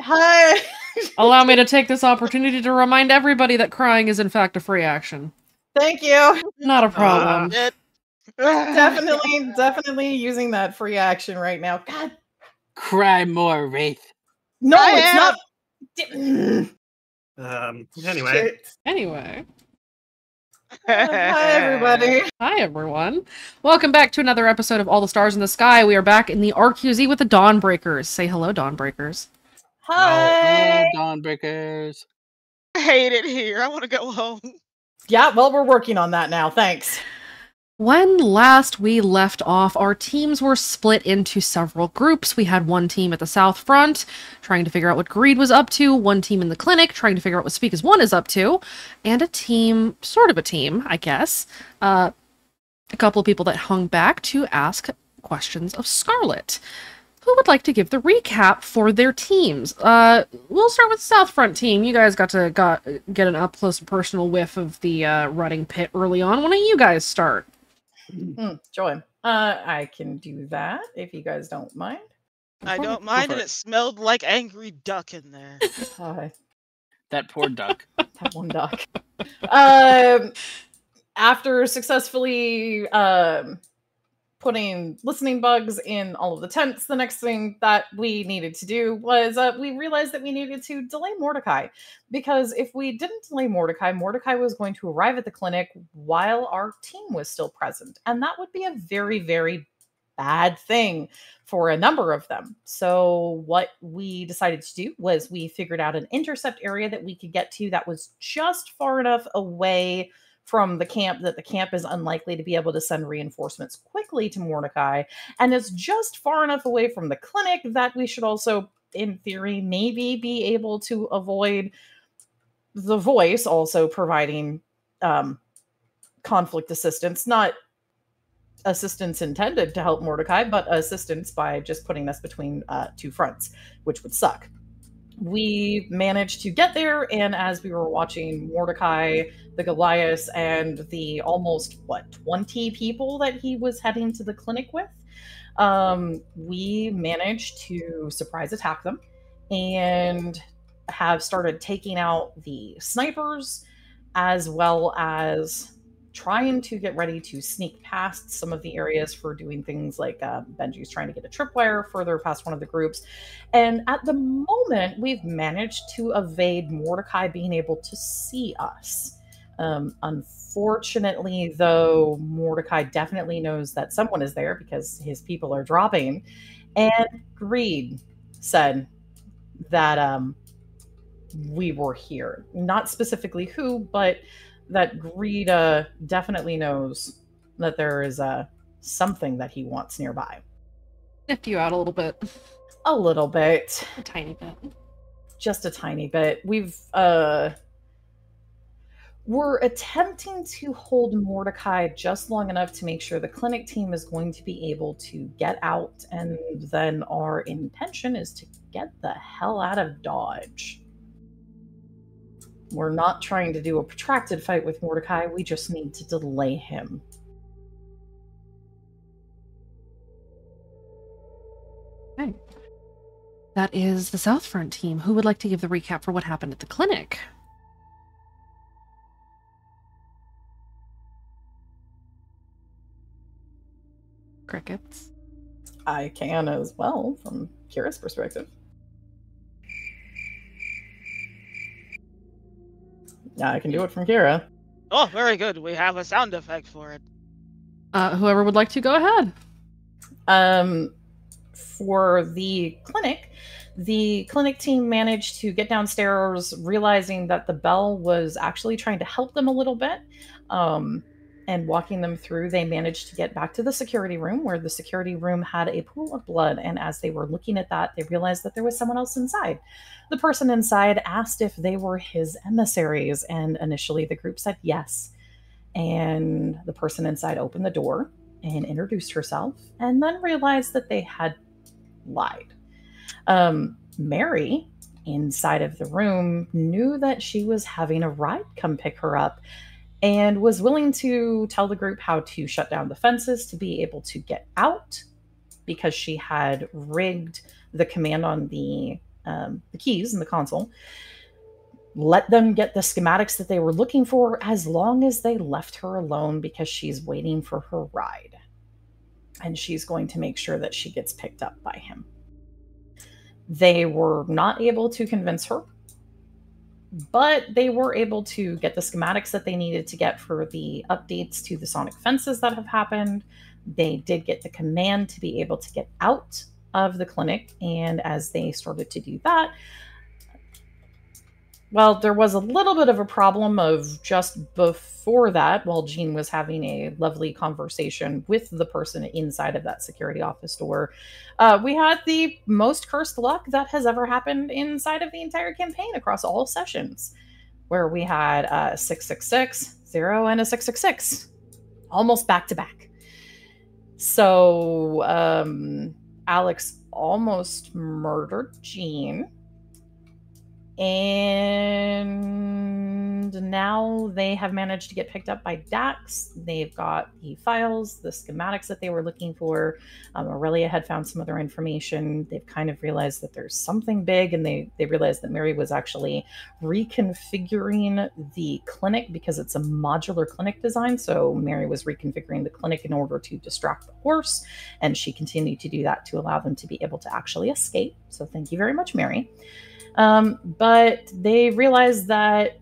Hi. Allow me to take this opportunity to remind everybody that crying is in fact a free action. Thank you. Not a problem. Definitely using that free action right now. God. Cry more, Wraith. No, it's not. Anyway. Shit. Anyway. Hi, everybody. Hi, everyone. Welcome back to another episode of All the Stars in the Sky. We are back in the RQZ with the Dawnbreakers. Say hello, Dawnbreakers. Hi. Hello, Dawnbreakers. I hate it here. I want to go home. Yeah, well, we're working on that now. Thanks. When last we left off, our teams were split into several groups. We had one team at the South Front, trying to figure out what Greed was up to, one team in the clinic, trying to figure out what Speak as One is up to, and a team, sort of a team, I guess, a couple of people that hung back to ask questions of Scarlet. Who would like to give the recap for their teams? We'll start with the South Front team. You guys got get an up-close and personal whiff of the rutting pit early on. Why don't you guys start? Joy. I can do that if you guys don't mind. I don't mind, and it smelled like angry duck in there. That poor duck. That one duck. After successfully putting listening bugs in all of the tents, the next thing that we needed to do was we realized that we needed to delay Mordecai, because if we didn't delay Mordecai, Mordecai was going to arrive at the clinic while our team was still present, and that would be a very, very bad thing for a number of them. So what we decided to do was we figured out an intercept area that we could get to that was just far enough away from the camp that the camp is unlikely to be able to send reinforcements quickly to Mordecai, and it's just far enough away from the clinic that we should also, in theory, maybe be able to avoid the voice also providing conflict assistance, not assistance intended to help Mordecai, but assistance by just putting us between two fronts, which would suck. We managed to get there, and as we were watching Mordecai, the Goliath, and the almost, 20 people that he was heading to the clinic with, we managed to surprise attack them and have started taking out the snipers, as well as trying to get ready to sneak past some of the areas for doing things like Benji's trying to get a tripwire further past one of the groups. And at the moment, we've managed to evade Mordecai being able to see us. Unfortunately, though, Mordecai definitely knows that someone is there because his people are dropping. And Greed said that we were here. Not specifically who, but that Greed definitely knows that there is something that he wants nearby. Sniffed you out a little bit. A little bit. A tiny bit. Just a tiny bit. We're attempting to hold Mordecai just long enough to make sure the clinic team is going to be able to get out, and then our intention is to get the hell out of Dodge. We're not trying to do a protracted fight with Mordecai, we just need to delay him. Okay. That is the South Front team. Who would like to give the recap for what happened at the clinic? Crickets. I can as well, from Kira's perspective. Yeah, I can do it from Kira. Oh, very good. We have a sound effect for it. Whoever would like to go ahead. For the clinic team managed to get downstairs, realizing that the bell was actually trying to help them a little bit. And walking them through, they managed to get back to the security room, where the security room had a pool of blood. And as they were looking at that, they realized that there was someone else inside. The person inside asked if they were his emissaries, and initially the group said yes. And the person inside opened the door and introduced herself, and then realized that they had lied. Mary, inside of the room, knew that she was having a ride come pick her up, and was willing to tell the group how to shut down the fences to be able to get out because she had rigged the command on the keys in the console, let them get the schematics that they were looking for as long as they left her alone, because she's waiting for her ride. And she's going to make sure that she gets picked up by him. They were not able to convince her, but they were able to get the schematics that they needed to get for the updates to the sonic fences that have happened. They did get the command to be able to get out of the clinic, and as they started to do that, well, there was a little bit of a problem of just before that, while Jean was having a lovely conversation with the person inside of that security office door, we had the most cursed luck that has ever happened inside of the entire campaign across all sessions, where we had a 666, 0, and a 666, almost back to back. So Alex almost murdered Jean. And now they have managed to get picked up by Dax. They've got the files, the schematics that they were looking for. Aurelia had found some other information. They've kind of realized that there's something big, and they realized that Mary was actually reconfiguring the clinic, because it's a modular clinic design. So Mary was reconfiguring the clinic in order to distract the horse, and she continued to do that to allow them to be able to actually escape. So thank you very much, Mary. But they realized that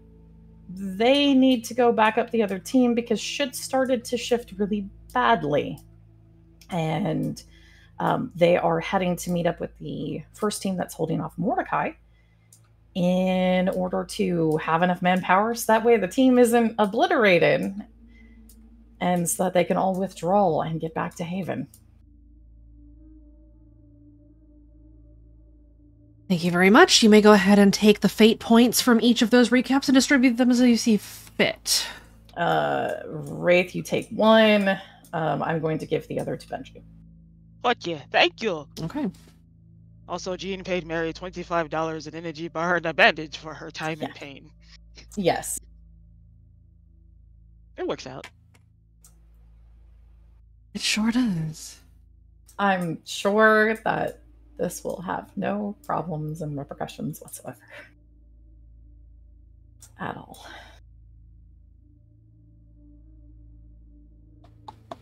they need to go back up the other team, because shit started to shift really badly. And they are heading to meet up with the first team that's holding off Mordecai in order to have enough manpower so that way the team isn't obliterated, and so that they can all withdraw and get back to Haven. Thank you very much. You may go ahead and take the fate points from each of those recaps and distribute them as you see fit. Wraith, you take 1. I'm going to give the other to Benji. Fuck yeah, thank you. Okay. Also, Jean paid Mary $25 in energy bar and a bandage for her time and pain. Yes. It works out. It sure does. I'm sure that this will have no problems and repercussions whatsoever. At all.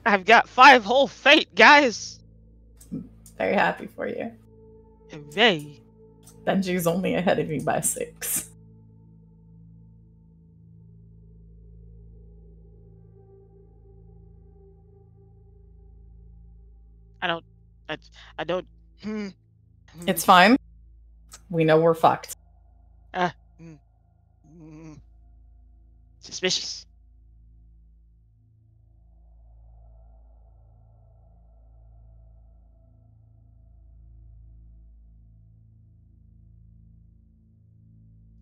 I've got 5 whole fate, guys! Very happy for you. Hooray. Benji's only ahead of you by 6. I don't. It's fine. We know we're fucked. Suspicious.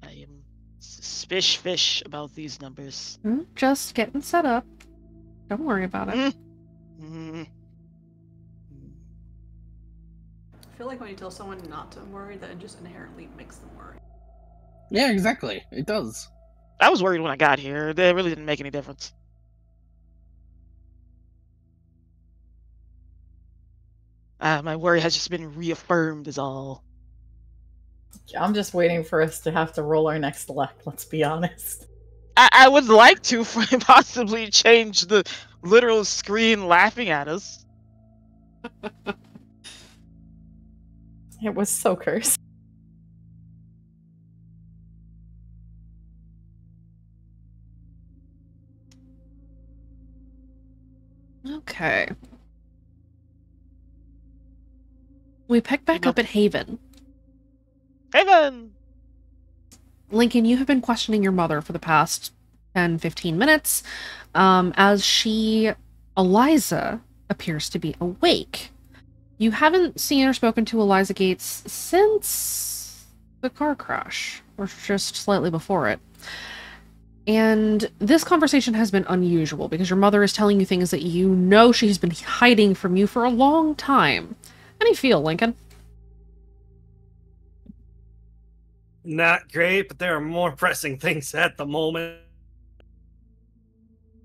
I am suspicious fish about these numbers. Just getting set up. Don't worry about it. I feel like when you tell someone not to worry, that it just inherently makes them worry. Yeah, exactly. It does. I was worried when I got here. It really didn't make any difference. My worry has just been reaffirmed is all. I'm just waiting for us to have to roll our next luck, let's be honest. I would like to possibly change the literal screen laughing at us. It was so cursed. Okay. We pick back up at Haven. Haven! Lincoln, you have been questioning your mother for the past 10-15 minutes, as Eliza appears to be awake. You haven't seen or spoken to Eliza Gates since the car crash, or just slightly before it. And this conversation has been unusual, because your mother is telling you things that you know she's been hiding from you for a long time. How do you feel, Lincoln? Not great, but there are more pressing things at the moment.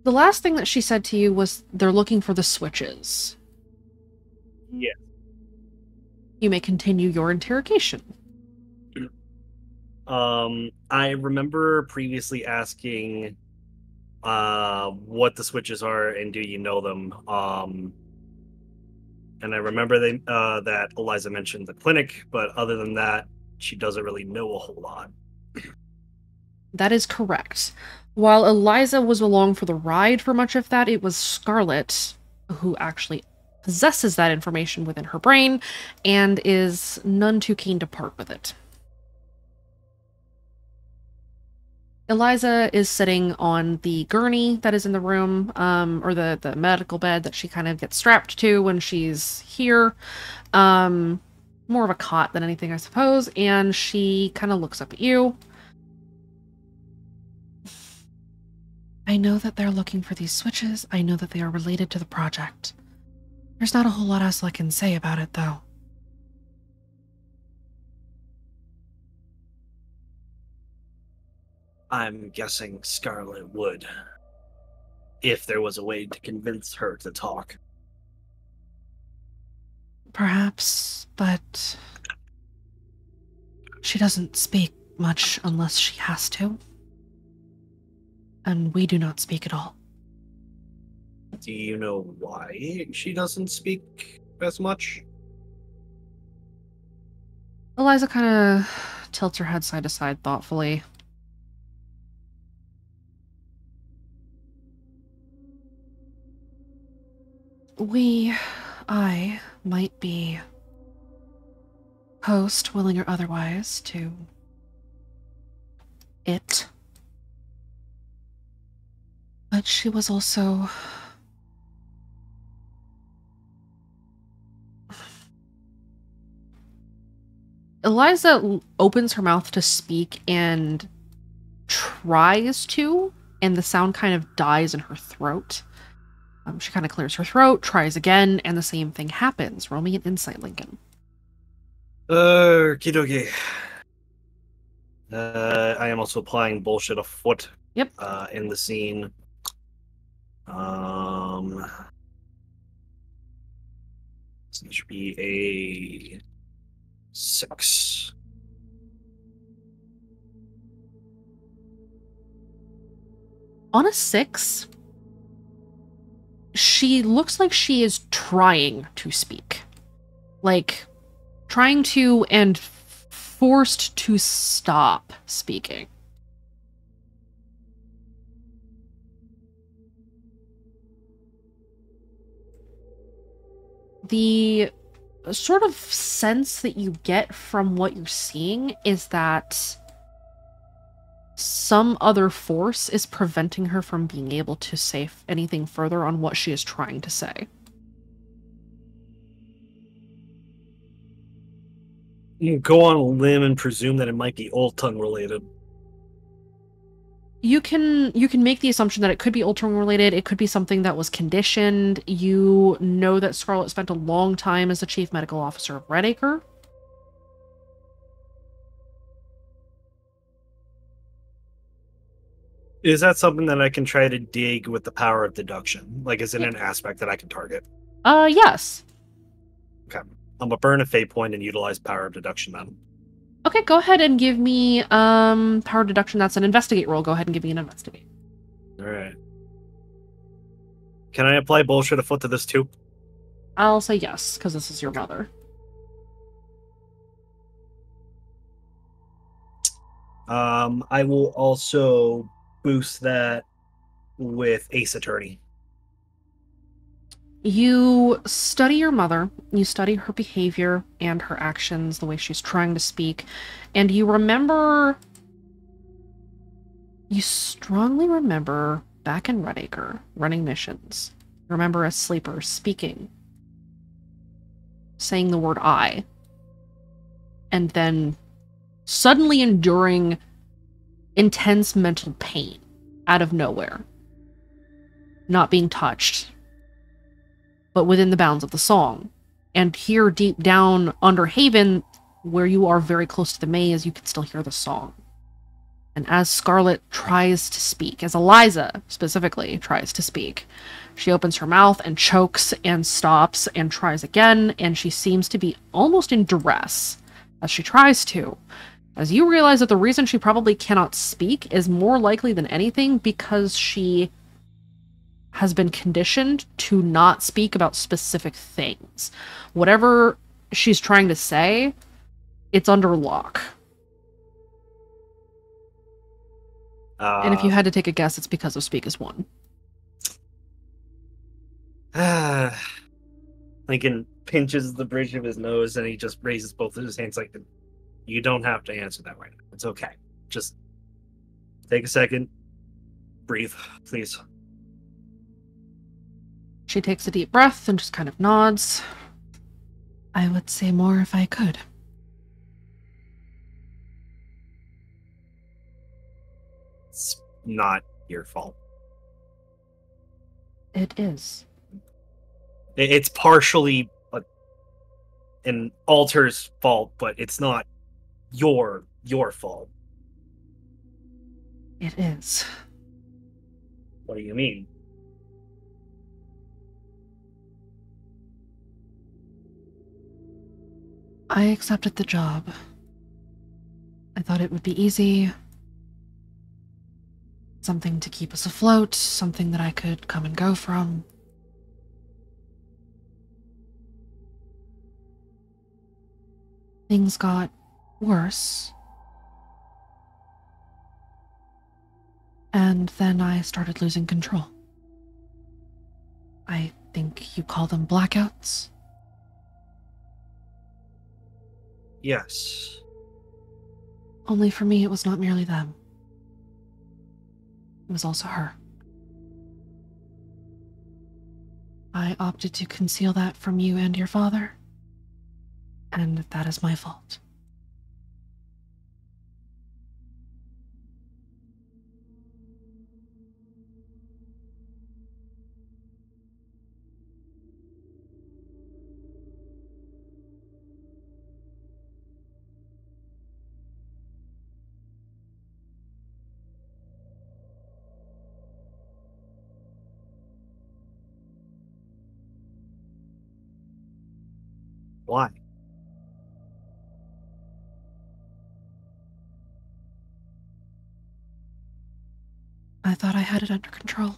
The last thing that she said to you was they're looking for the switches. Yeah. You may continue your interrogation. I remember previously asking what the switches are and do you know them. And I remember that Eliza mentioned the clinic, but other than that, she doesn't really know a whole lot. That is correct. While Eliza was along for the ride for much of that, it was Scarlet who actually possesses that information within her brain and is none too keen to part with it. Eliza is sitting on the gurney that is in the room, or the medical bed that she kind of gets strapped to when she's here. More of a cot than anything, I suppose, and she kind of looks up at you. I know that they're looking for these switches. I know that they are related to the project. There's not a whole lot else I can say about it, though. I'm guessing Scarlet would, if there was a way to convince her to talk. Perhaps, but she doesn't speak much unless she has to. And we do not speak at all. Do you know why she doesn't speak as much? Eliza kind of tilts her head side to side thoughtfully. I might be host, willing or otherwise, to it. But she was also... Eliza opens her mouth to speak and tries to, and the sound kind of dies in her throat. She kind of clears her throat, tries again, and the same thing happens. Roll me an insight, Lincoln. Okie dokie. I am also applying bullshit afoot. Yep. In the scene. So it should be a 6. On a 6, she looks like she is trying to speak. Like, trying to and forced to stop speaking. The sort of sense that you get from what you're seeing is that some other force is preventing her from being able to say anything further on what she is trying to say. You go on a limb and presume that it might be Old Tongue related. You can make the assumption that it could be Old Tongue related. It could be something that was conditioned. You know that Scarlet spent a long time as the chief medical officer of Redacre. Is that something that I can try to dig with the power of deduction? Like, is it an aspect that I can target? Yes. Okay. I'm gonna burn a fate point and utilize power of deduction then. Okay, go ahead and give me power deduction. That's an investigate roll. Go ahead and give me an investigate. Alright. Can I apply bullshit afoot to this too? I'll say yes, because this is your mother. I will also boost that with Ace Attorney. You study your mother, you study her behavior and her actions, the way she's trying to speak, and you strongly remember back in Redacre, running missions. You remember a sleeper speaking, saying the word I, and then suddenly enduring intense mental pain out of nowhere. Not being touched, but within the bounds of the song. And here deep down under Haven, where you are very close to the maze, you can still hear the song. And as Scarlet tries to speak, as Eliza specifically tries to speak, she opens her mouth and chokes and stops and tries again, and she seems to be almost in duress as she tries to. As you realize that the reason she probably cannot speak is more likely than anything because she has been conditioned to not speak about specific things. Whatever she's trying to say, it's under lock. And if you had to take a guess, it's because of Speak as One. Lincoln pinches the bridge of his nose and he just raises both of his hands like, you don't have to answer that right now. It's okay. Just take a second. Breathe, please. She takes a deep breath and just kind of nods. I would say more if I could. It's not your fault. It is. It's partially an altar's fault, but it's not your fault. It is. What do you mean? I accepted the job. I thought it would be easy. Something to keep us afloat, something that I could come and go from. Things got worse. And then I started losing control. I think you call them blackouts? Yes. Only for me, it was not merely them. It was also her. I opted to conceal that from you and your father, and that is my fault. Why? I thought I had it under control.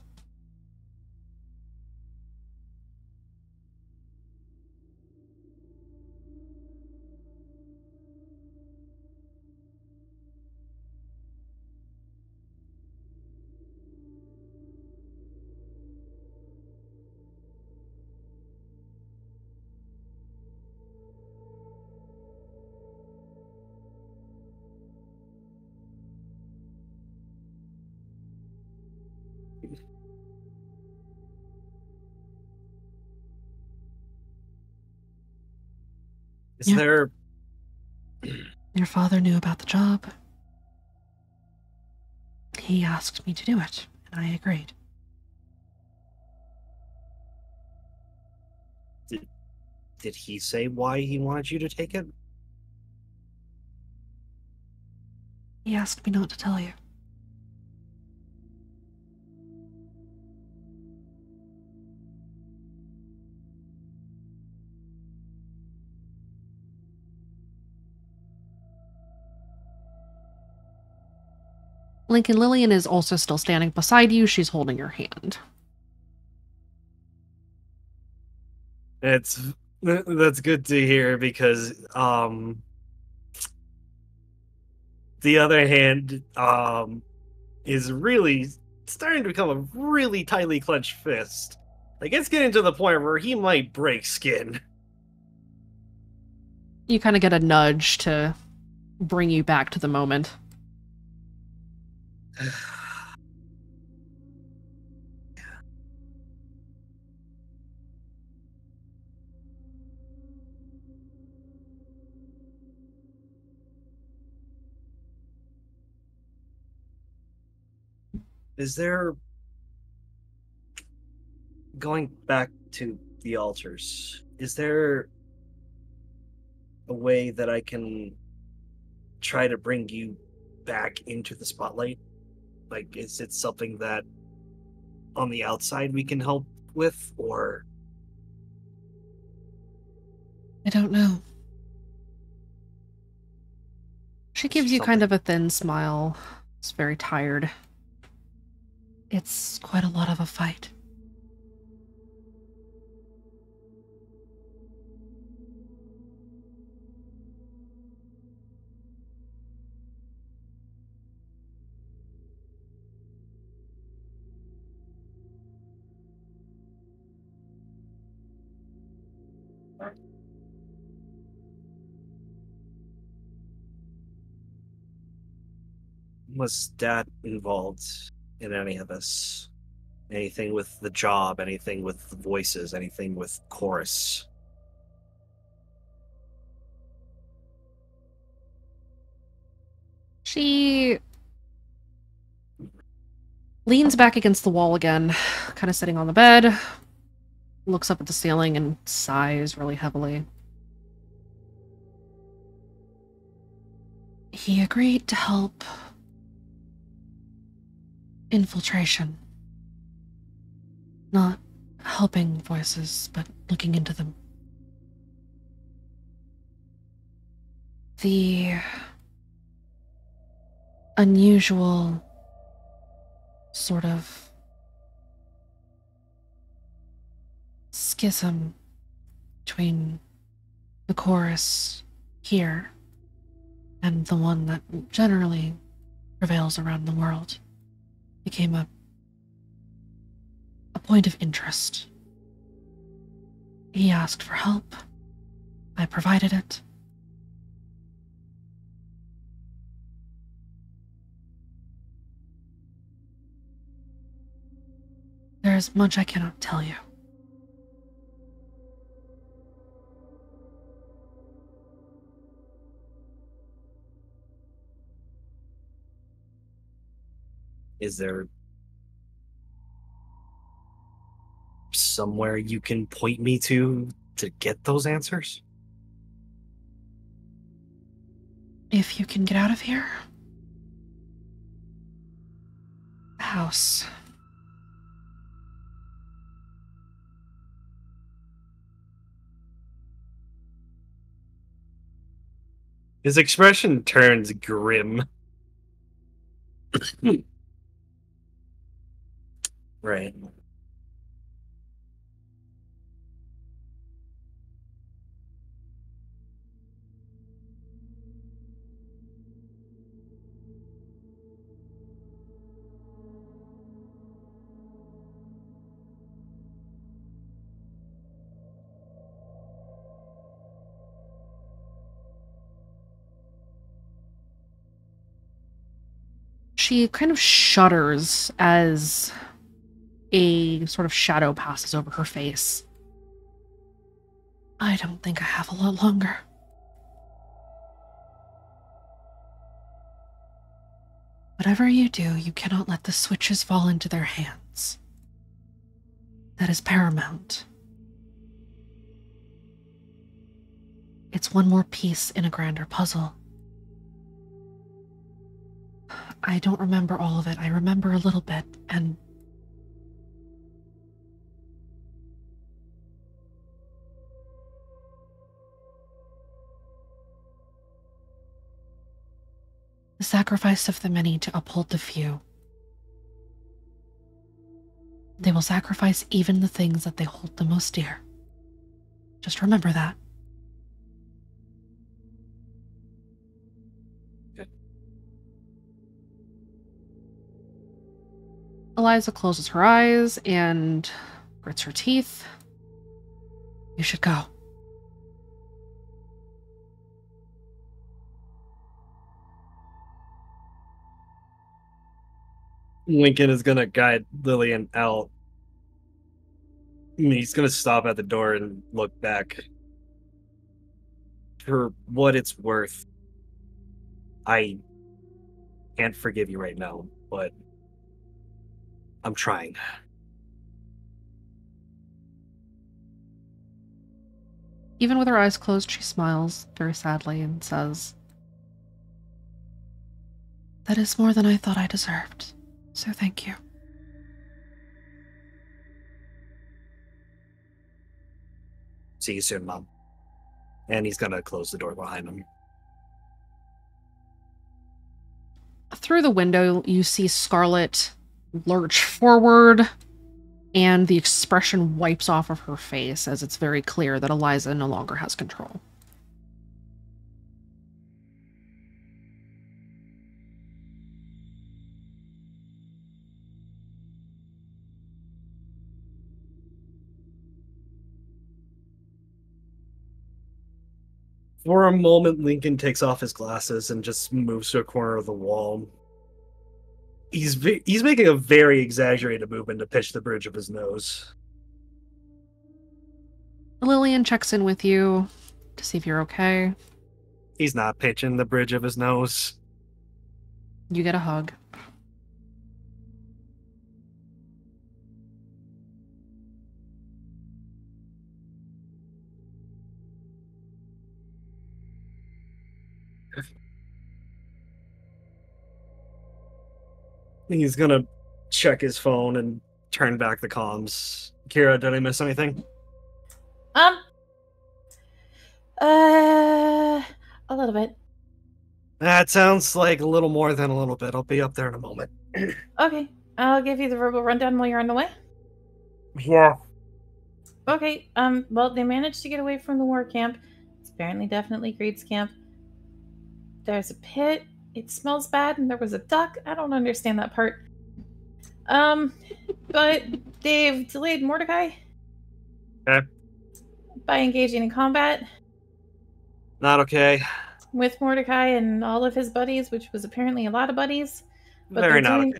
Is there... Your father knew about the job. He asked me to do it, and I agreed. Did he say why he wanted you to take it? He asked me not to tell you. Lincoln Lillian is also still standing beside you. She's holding your hand. That's good to hear because the other hand is really starting to become a really tightly clenched fist. Like, it's getting to the point where he might break skin. You kind of get a nudge to bring you back to the moment. Is there... Going back to the altars, is there a way that I can try to bring you back into the spotlight? Like, is it something that on the outside we can help with, or? I don't know. She gives you kind of a thin smile. It's very tired. It's quite a lot of a fight. Was Dad involved in any of this? Anything with the job, anything with the voices, anything with chorus? She leans back against the wall again, kind of sitting on the bed, looks up at the ceiling and sighs really heavily. He agreed to help infiltration. Not helping voices, but looking into them. The unusual sort of schism between the chorus here and the one that generally prevails around the world became a point of interest. He asked for help. I provided it. There is much I cannot tell you. Is there somewhere you can point me to get those answers? If you can get out of here. The house. His expression turns grim. Right. She kind of shudders as a sort of shadow passes over her face. I don't think I have a lot longer. Whatever you do, you cannot let the switches fall into their hands. That is paramount. It's one more piece in a grander puzzle. I don't remember all of it. I remember a little bit, and the sacrifice of the many to uphold the few. They will sacrifice even the things that they hold the most dear. Just remember that. Eliza closes her eyes and grits her teeth. You should go. Lincoln is gonna guide Lillian out. He's gonna stop at the door and look back. For what it's worth, I can't forgive you right now, but I'm trying. Even with her eyes closed, she smiles very sadly and says, That is more than I thought I deserved. So thank you. See you soon, Mom. And he's gonna close the door behind him. Through the window, you see Scarlet lurch forward, and the expression wipes off of her face as it's very clear that Eliza no longer has control. For a moment, Lincoln takes off his glasses and just moves to a corner of the wall. He's making a very exaggerated movement to pitch the bridge of his nose. Lillian checks in with you to see if you're okay. He's not pitching the bridge of his nose. You get a hug. He's gonna check his phone and turn back the comms. Kira, did I miss anything? A little bit. That sounds like a little more than a little bit. I'll be up there in a moment. Okay, I'll give you the verbal rundown while you're on the way. Yeah. Okay, well, they managed to get away from the war camp. It's apparently definitely Greed's camp. There's a pit. It smells bad, and there was a duck. I don't understand that part. But they've delayed Mordecai. Okay. By engaging in combat. Not okay. With Mordecai and all of his buddies, which was apparently a lot of buddies. But Very not okay.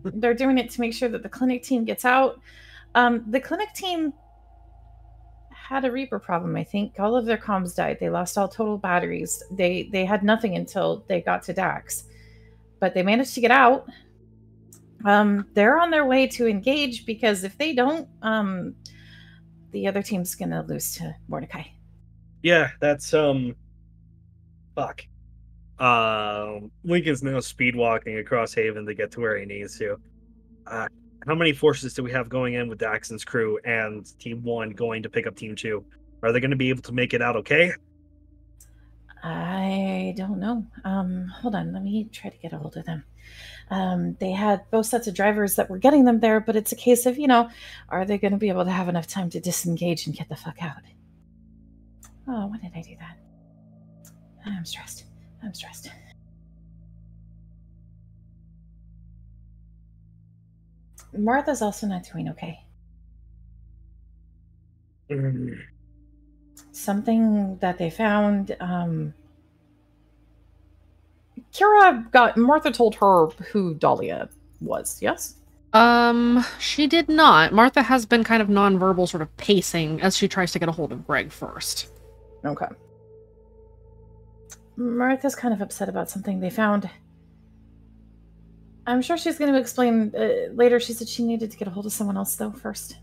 They're doing it to make sure that the clinic team gets out. The clinic team had a Reaper problem, I think. All of their comms died. They lost all total batteries. They had nothing until they got to Dax. But they managed to get out. They're on their way to engage because if they don't, the other team's gonna lose to Mordecai. Yeah, that's fuck. Lincoln's now speed walking across Haven to get to where he needs to. How many forces do we have going in with Daxon's crew and Team 1 going to pick up Team 2? Are they going to be able to make it out okay? I don't know. Hold on, let me try to get a hold of them. They had both sets of drivers that were getting them there, but it's a case of, are they going to be able to have enough time to disengage and get the fuck out? Oh, why did I do that? I'm stressed. Martha's also not doing okay. Something that they found, Martha told her who Dahlia was, yes? She did not. Martha has been kind of nonverbal, sort of pacing as she tries to get a hold of Greg first. Okay. Martha's kind of upset about something they found. I'm sure she's going to explain later. She said she needed to get a hold of someone else, though, first.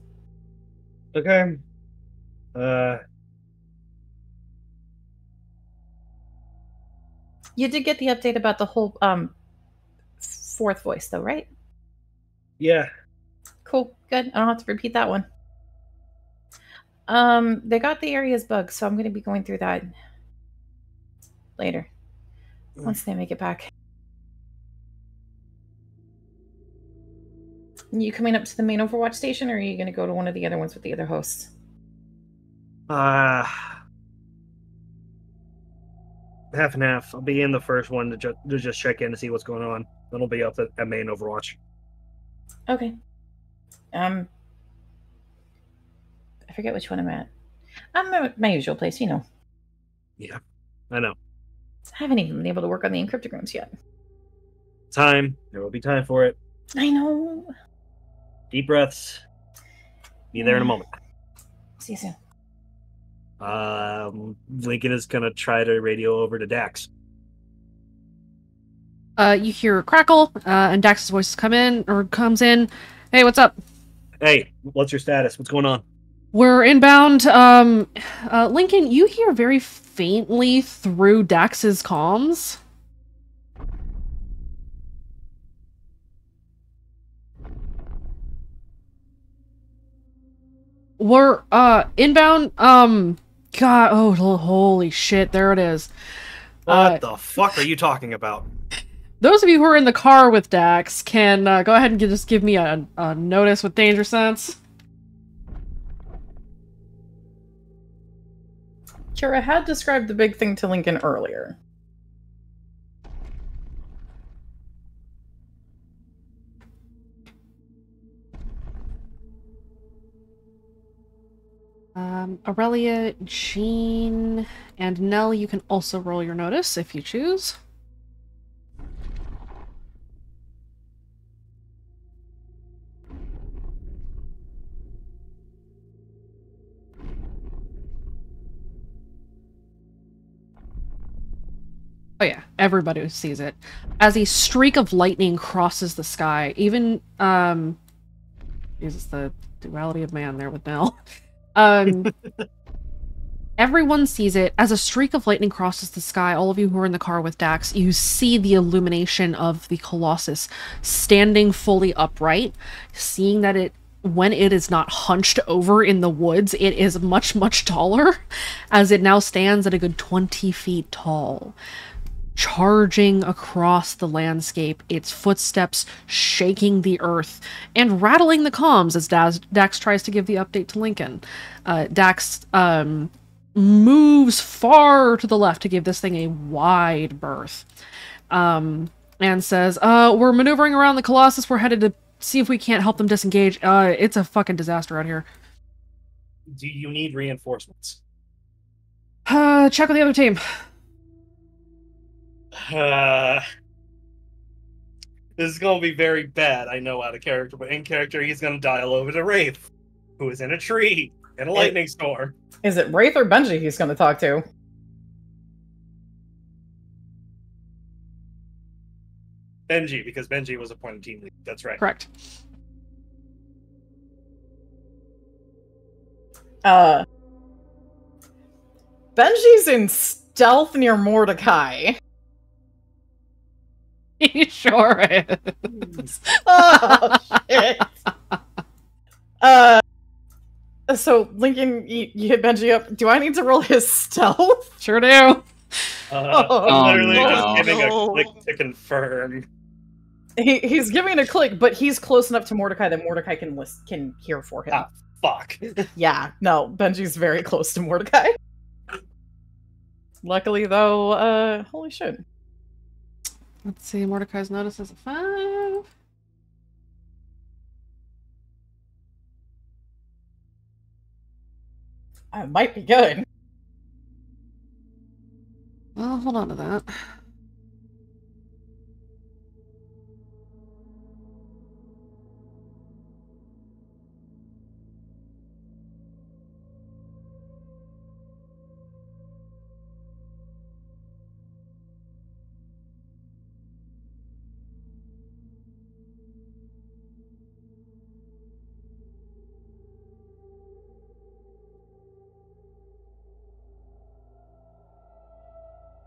Okay. You did get the update about the whole fourth voice, though, right? Yeah. Cool. Good. I don't have to repeat that one. They got the areas bugged, so I'm going to be going through that later. Once they make it back. You coming up to the main Overwatch station, or are you going to go to one of the other ones with the other hosts? Half and half. I'll be in the first one to just check in to see what's going on. Then I'll be up at main Overwatch. Okay. I forget which one I'm at. I'm at my usual place, Yeah, I know. I haven't even been able to work on the encryptograms yet. Time. There will be time for it. I know. Deep breaths. Be there in a moment. See you soon. Lincoln is gonna try to radio over to Dax. You hear a crackle, and Dax's voice comes in. Hey, what's up? Hey, what's your status? What's going on? We're inbound. Lincoln, you hear very faintly. faintly through Dax's comms. We're inbound. God, oh, holy shit! There it is. What the fuck are you talking about? Those of you who are in the car with Dax can go ahead and just give me a notice with danger sense. Kira had described the big thing to Lincoln earlier. Aurelia, Jean, and Nell, you can also roll your notice if you choose. Oh yeah, everybody sees it. As a streak of lightning crosses the sky, even, Jesus, the duality of man there with Nell. Everyone sees it. As a streak of lightning crosses the sky, all of you who are in the car with Dax, you see the illumination of the Colossus standing fully upright, seeing that when it is not hunched over in the woods, it is much, much taller, as it now stands at a good 20 feet tall. Charging across the landscape, its footsteps shaking the earth and rattling the comms as Dax tries to give the update to Lincoln. Dax moves far to the left to give this thing a wide berth, and says, we're maneuvering around the Colossus. We're headed to see if we can't help them disengage. It's a fucking disaster out here. Do you need reinforcements? Check with the other team. This is gonna be very bad, I know, out of character, but in character, he's gonna dial over to Wraith, who is in a tree in a lightning storm. Is it Wraith or Benji he's going to talk to? Benji, because Benji was appointed team lead. That's right. Correct. Benji's in stealth near Mordecai. He sure is. Oh, shit. So, Lincoln, you hit Benji up. Do I need to roll his stealth? Sure do. Literally no. just giving a click to confirm. He's giving a click, but he's close enough to Mordecai that Mordecai can hear for him. Ah, fuck. Yeah, no, Benji's very close to Mordecai. Luckily, though, holy shit. Let's see, Mordecai's notice is a 5. That might be good. Well, hold on to that.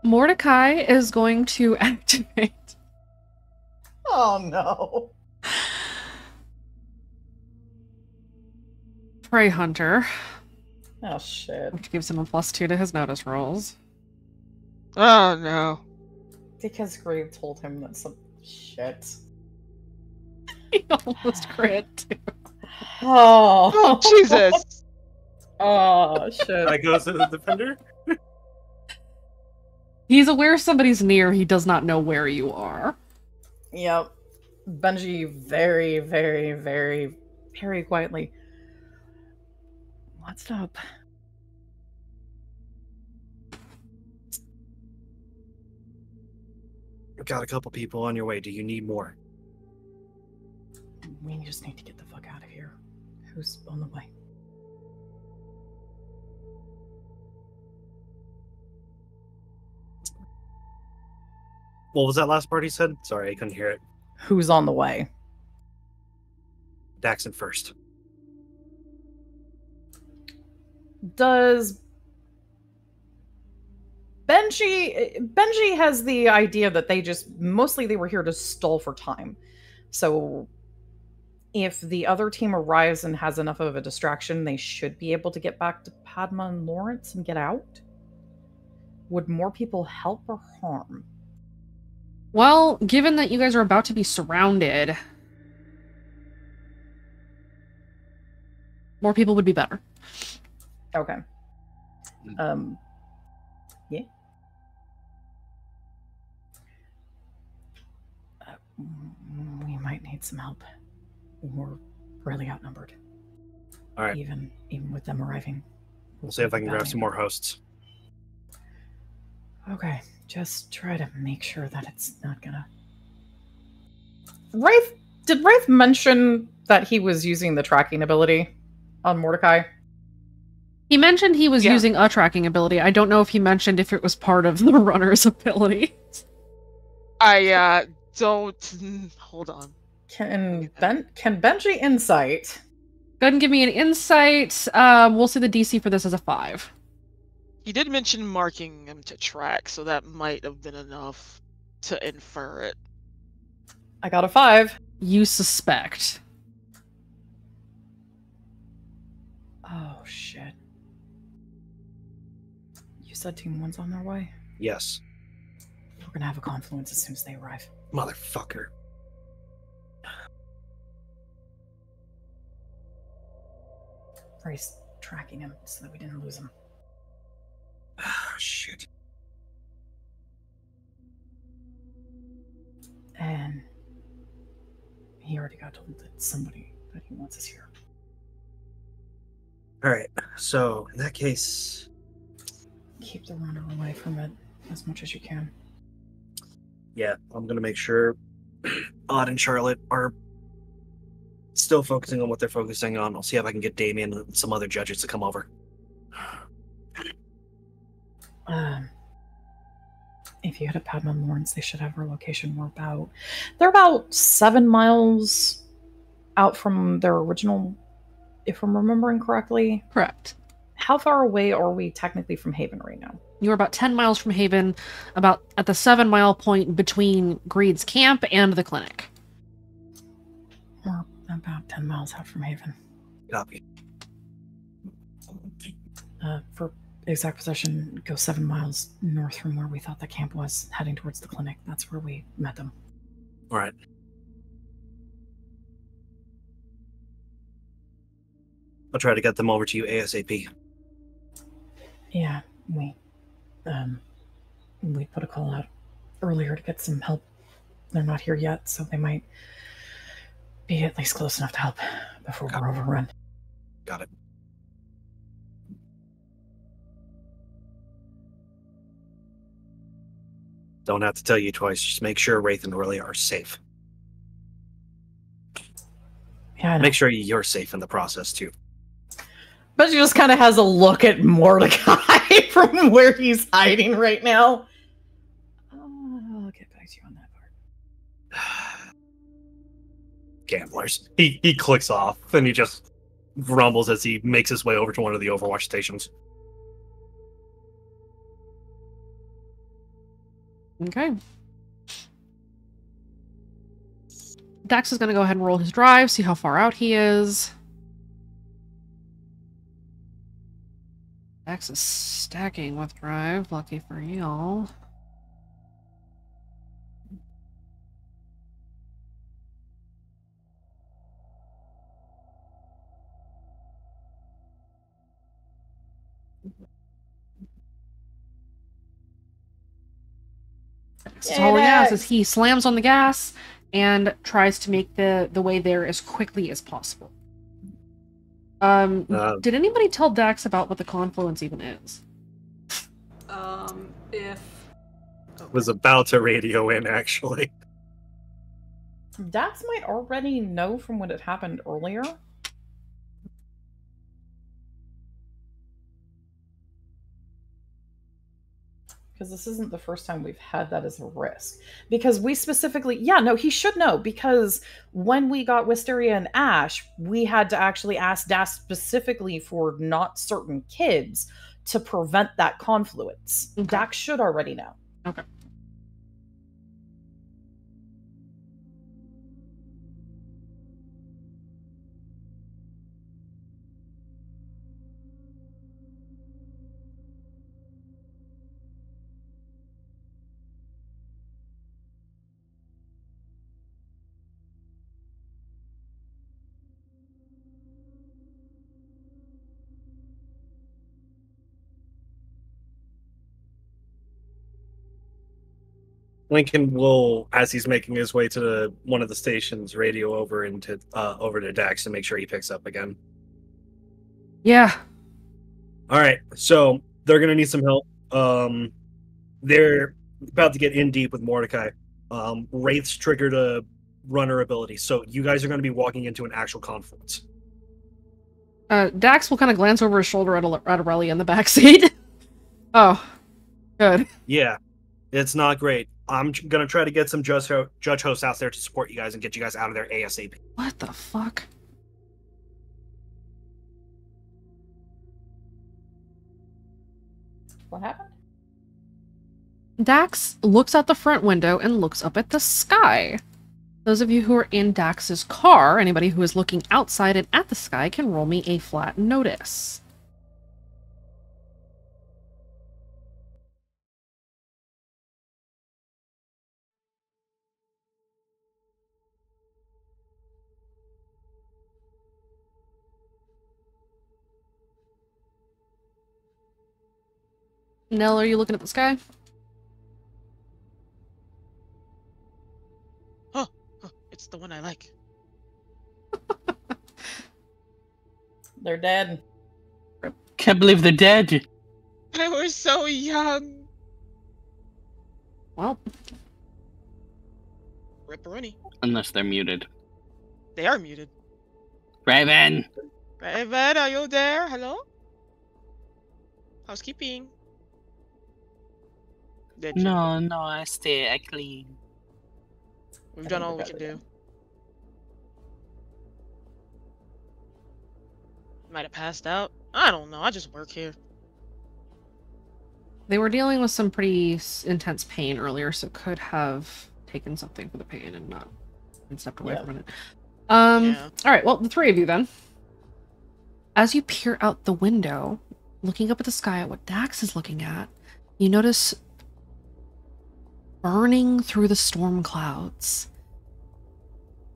Mordecai is going to activate. Oh no. Prey Hunter, Oh shit. which gives him a +2 to his notice rolls. Oh no. Because Grave told him that some shit. He almost crit too. Oh. Oh Jesus. Oh shit. That goes to the defender. He's aware somebody's near, he does not know where you are. Yep. Benji very, very, very, very quietly. What's up? Got a couple people on your way. Do you need more? We just need to get the fuck out of here. Who's on the way? What was that last part he said? Sorry, I couldn't hear it. Who's on the way? Daxon first. Does Benji has the idea that they were here to stall for time. So If the other team arrives and has enough of a distraction, they should be able to get back to Padma and Lawrence and get out. Would more people help or harm? Well, given that you guys are about to be surrounded, more people would be better. Okay. Yeah. We might need some help. We're really outnumbered. All right. Even with them arriving. We'll see if I can grab some more hosts. Okay. Just try to make sure that it's not gonna... Wraith... Did Wraith mention that he was using the tracking ability on Mordecai? He mentioned he was using a tracking ability. I don't know if he mentioned if it was part of the runner's ability. I don't... Hold on. Can Benji insight? Go ahead and give me an insight. We'll see the DC for this as a 5. He did mention marking him to track, so that might have been enough to infer it. I got a 5. You suspect. Oh, shit. You said Team 1's on their way? Yes. We're gonna have a confluence as soon as they arrive. Motherfucker. Race tracking him so that we didn't lose him. Ah, shit. And he already got told that somebody that he wants us here. Alright, so in that case... Keep the runner away from it as much as you can. Yeah, I'm gonna make sure Odd and Charlotte are still focusing on what they're focusing on. I'll see if I can get Damien and some other judges to come over. If you head to Padma and Lawrence, they should have our location. They're about 7 miles out from their original, if I'm remembering correctly. Correct. How far away are we technically from Haven right now? You're about 10 miles from Haven, about at the 7-mile point between Greed's camp and the clinic. We're about 10 miles out from Haven. Copy. For exact position, go 7 miles north from where we thought the camp was, heading towards the clinic. That's where we met them. All right. I'll try to get them over to you ASAP. Yeah, we put a call out earlier to get some help. They're not here yet, so they might be at least close enough to help before we're overrun. Got it. Don't have to tell you twice. Just make sure Wraith and Aurelia are safe. Yeah, I know. Make sure you're safe in the process, too. But she just kind of has a look at Mordecai from where he's hiding right now. I'll get back to you on that part. Gamblers. He clicks off, and he just grumbles as he makes his way over to one of the Overwatch stations. Okay. Dax is going to go ahead and roll his drive, see how far out he is. Dax is stacking with drive, lucky for y'all. So all he has is he slams on the gas and tries to make the way there as quickly as possible. Did anybody tell Dax about what the confluence even is? Was about to radio in, actually. Dax might already know from what had happened earlier. Because this isn't the first time we've had that as a risk. Because we specifically... Yeah, no, he should know. Because when we got Wisteria and Ash, we had to actually ask Dax specifically for not certain kids to prevent that confluence. Okay. Dax should already know. Okay. Lincoln will, as he's making his way to one of the stations, radio over to Dax to make sure he picks up again. Yeah. All right, so they're gonna need some help. They're about to get in deep with Mordecai. Wraith's triggered a runner ability, so you guys are going to be walking into an actual confluence. Dax will kind of glance over his shoulder at Arelli in the backseat. Oh, good. Yeah, it's not great. I'm gonna try to get some judge hosts out there to support you guys and get you guys out of there ASAP. What the fuck? What happened? Dax looks out the front window and looks up at the sky. Those of you who are in Dax's car, anybody who is looking outside and at the sky, can roll me a flat notice. Nell, are you looking at the sky? Oh, it's the one I like. They're dead. Can't believe they're dead. I was so young. Well, Ripperoni. Unless they're muted. They are muted. Raven! Raven, are you there? Hello? Housekeeping. Did you? No, I stay, I clean. We've done all we can do. Might have passed out. I don't know. I just work here. they were dealing with some pretty intense pain earlier, so could have taken something for the pain and not and stepped away from it. Yeah. All right, well, the three of you then. As you peer out the window, looking up at the sky at what Dax is looking at, you notice burning through the storm clouds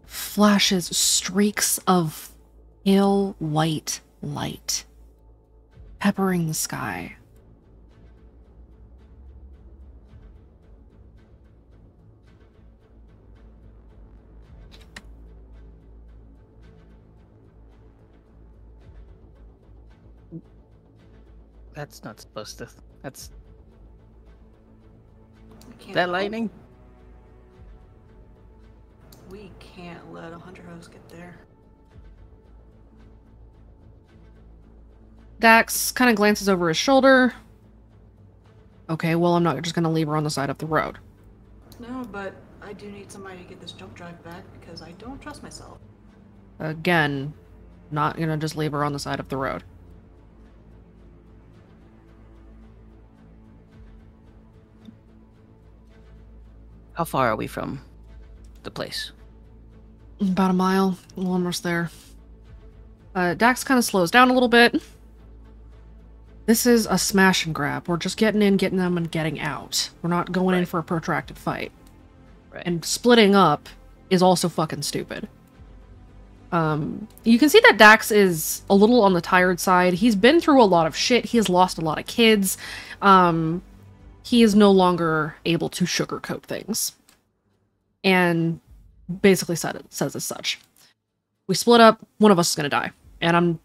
flashes, streaks of pale white light peppering the sky. That's not supposed to. That's We can't that lightning? We can't let a hunter host get there. Dax kind of glances over his shoulder. Okay, well, I'm not just going to leave her on the side of the road. No, but I do need somebody to get this jump drive back because I don't trust myself. Again, not going to just leave her on the side of the road. How far are we from the place? About a mile. We're almost there. Dax kind of slows down a little bit. This is a smash and grab. We're just getting in, getting them, and getting out. We're not going in for a protracted fight. Right. And splitting up is also fucking stupid. You can see that Dax is a little on the tired side. He's been through a lot of shit. He has lost a lot of kids. He is no longer able to sugarcoat things. And basically says as such. We split up, one of us is going to die. And I'm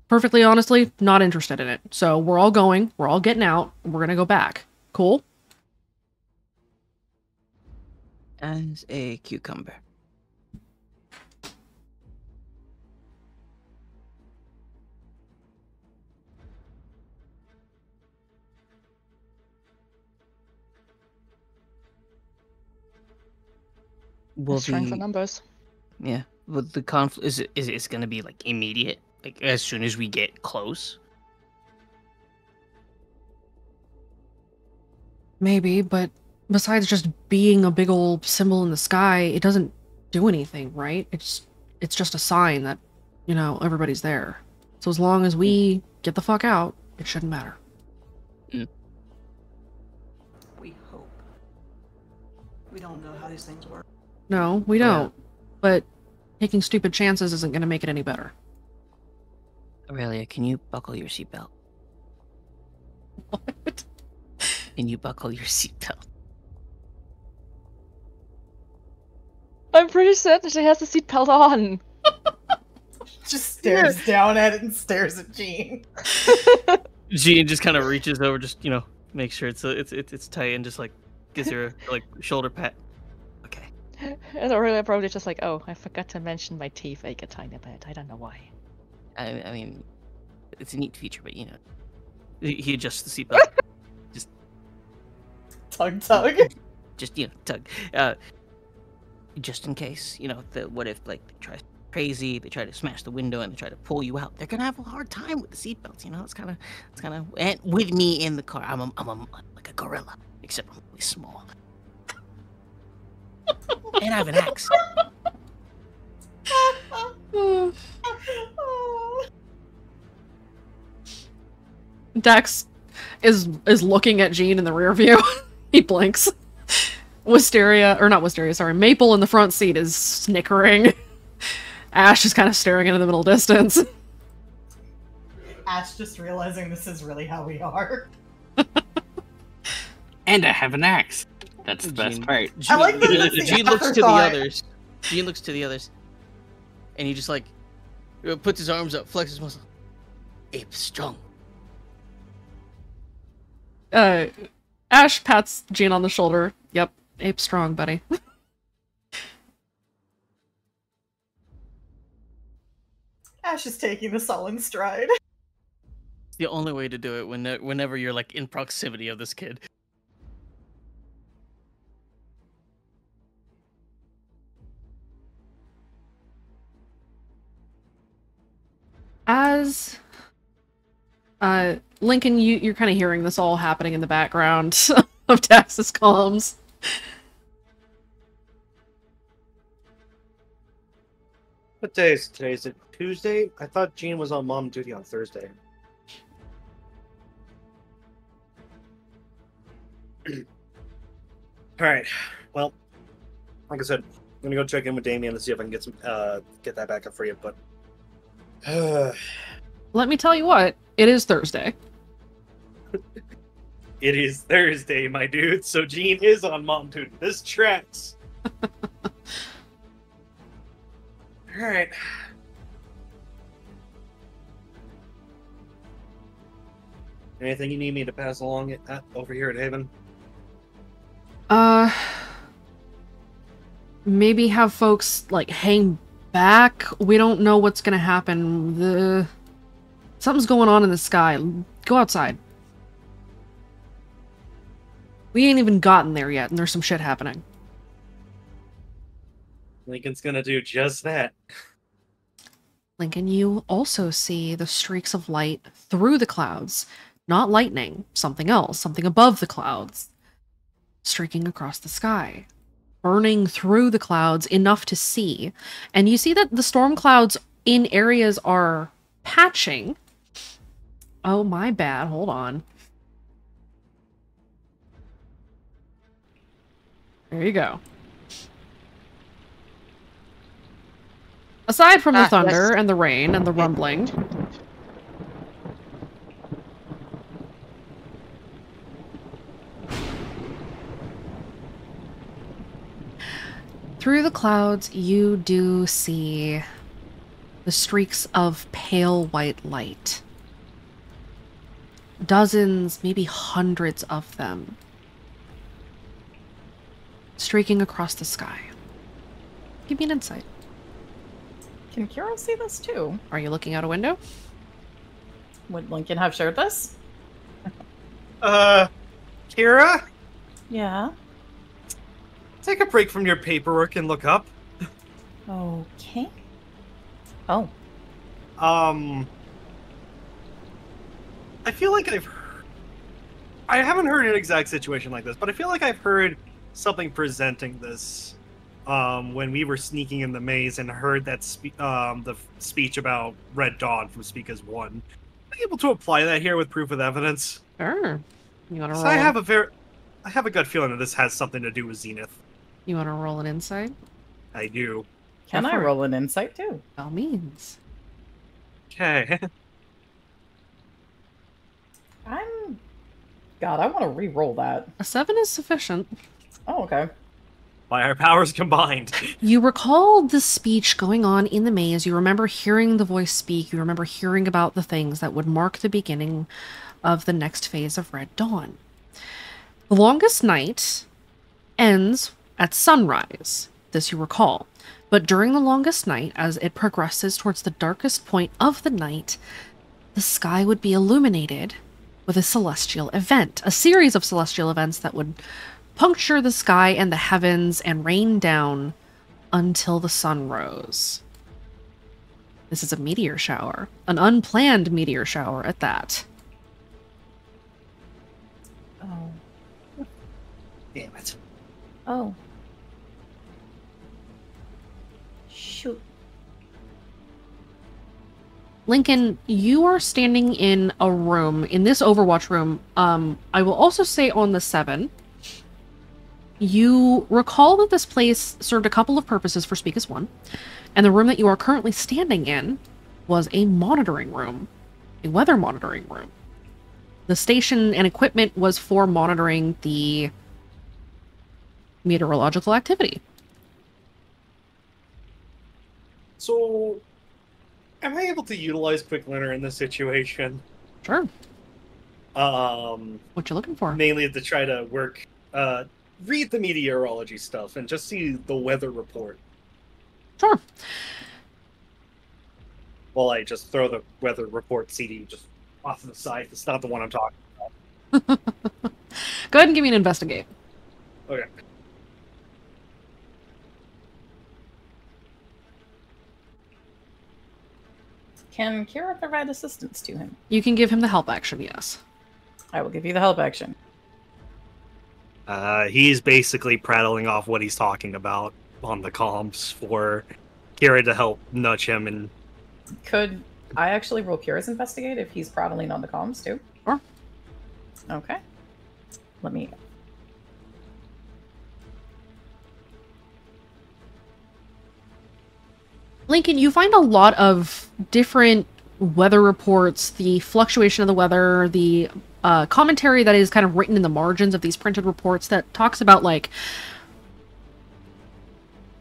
perfectly honestly not interested in it. So we're all going, we're all getting out, and we're going to go back. Cool? As a cucumber. Will Strength the, of numbers. yeah, will the conflict is it going to be like immediate, like as soon as we get close? Maybe, but besides just being a big old symbol in the sky, it doesn't do anything, right? It's just a sign that, you know, everybody's there. So as long as we get the fuck out, it shouldn't matter. We hope. We don't know how these things work. No, we Yeah. don't. But taking stupid chances isn't going to make it any better. Aurelia, can you buckle your seatbelt? What? Can you buckle your seatbelt? pretty certain she has the seatbelt on. Just stares down at it and stares at Jean. Jean just kind of reaches over, just make sure it's tight, and just like gives her a like shoulder pat. Okay. And Aurelia probably just like, oh, I forgot to mention my teeth ache a tiny bit. I don't know why. I mean, it's a neat feature, but he adjusts the seatbelt. Tug. Just tug. Just in case, what if like they try crazy, they try to smash the window and they try to pull you out. They're gonna have a hard time with the seatbelts. It's kind of, and with me in the car, I'm like a gorilla, except I'm really small, and I have an axe. Dax is looking at Jean in the rear view. He blinks. Maple in the front seat is snickering. Ash is kind of staring into the middle distance. Ash just realizing this is really how we are. And I have an axe. That's the best part. I like that. Jean looks to the others. Jean looks to the others. And he just like puts his arms up, flexes his muscle. Ape strong. Ash pats Jean on the shoulder. Yep, ape strong, buddy. Ash is taking this all in stride. It's the only way to do it whenever you're like in proximity of this kid. As Lincoln, you're kind of hearing this all happening in the background of Dax's comms. What day is today? Is it Tuesday? I thought Jean was on mom duty on Thursday. Alright. Well, like I said, I'm gonna go check in with Damien to see if I can get some get that back up for you, but Let me tell you what, it is Thursday. it is Thursday, my dude, so Jean is on mom duty. This tracks. Alright. Anything you need me to pass along over here at Haven? Maybe have folks, like, hang back. We don't know what's gonna happen. Something's going on in the sky. Go outside. We ain't even gotten there yet, and there's some shit happening. Lincoln's gonna do just that. Lincoln, you also see the streaks of light through the clouds. Not lightning, something else, something above the clouds. Streaking across the sky. Burning through the clouds enough to see. And you see that the storm clouds in areas are patching. Oh, my bad. Hold on. There you go. Aside from the thunder and the rain and the rumbling, through the clouds, you do see the streaks of pale white light. Dozens, maybe hundreds of them, streaking across the sky. Give me an insight. Can Kira see this too? Are you looking out a window? Would Lincoln have shared this? Kira? Yeah. Take a break from your paperwork and look up. Okay. Oh. I feel like I haven't heard an exact situation like this, but I feel like I've heard something presenting this when we were sneaking in the maze and heard that the speech about Red Dawn from Speakers 1. Am I able to apply that here with proof of evidence? Sure. You want to roll? I have a gut feeling that this has something to do with Zenith. You want to roll an insight? I do. Can I roll an insight too? By all means. Okay. God, I want to re-roll that. A 7 is sufficient. Oh, okay. by our powers combined. You recall the speech going on in the maze. You remember hearing the voice speak. You remember hearing about the things that would mark the beginning of the next phase of Red Dawn. The longest night ends at sunrise. This you recall. But during the longest night, as it progresses towards the darkest point of the night, the sky would be illuminated with a celestial event, a series of celestial events that would puncture the sky and the heavens and rain down until the sun rose. This is a meteor shower, an unplanned meteor shower at that. Oh. Damn it. Oh. Shoot. Lincoln, you are standing in a room, in this Overwatch room. I will also say on the 7. You recall that this place served a couple of purposes for Speak as One, and the room that you are currently standing in was a monitoring room, a weather monitoring room. The station and equipment was for monitoring the meteorological activity. So, am I able to utilize Quick Learner in this situation? Sure. What you looking for? Mainly to try to work, read the meteorology stuff and just see the weather report. Sure. While I just throw the weather report CD just off to the side. It's not the one I'm talking about. Go ahead and give me an investigate. Okay. Can Kira provide assistance to him? You can give him the help action, yes. I will give you the help action. He's basically prattling off what he's talking about on the comms for Kira to help nudge him. And could I actually roll Kira's investigate if he's prattling on the comms too? Sure. Okay. Let me. Lincoln, you find a lot of different weather reports, the fluctuation of the weather, the commentary that is kind of written in the margins of these printed reports that talks about, like,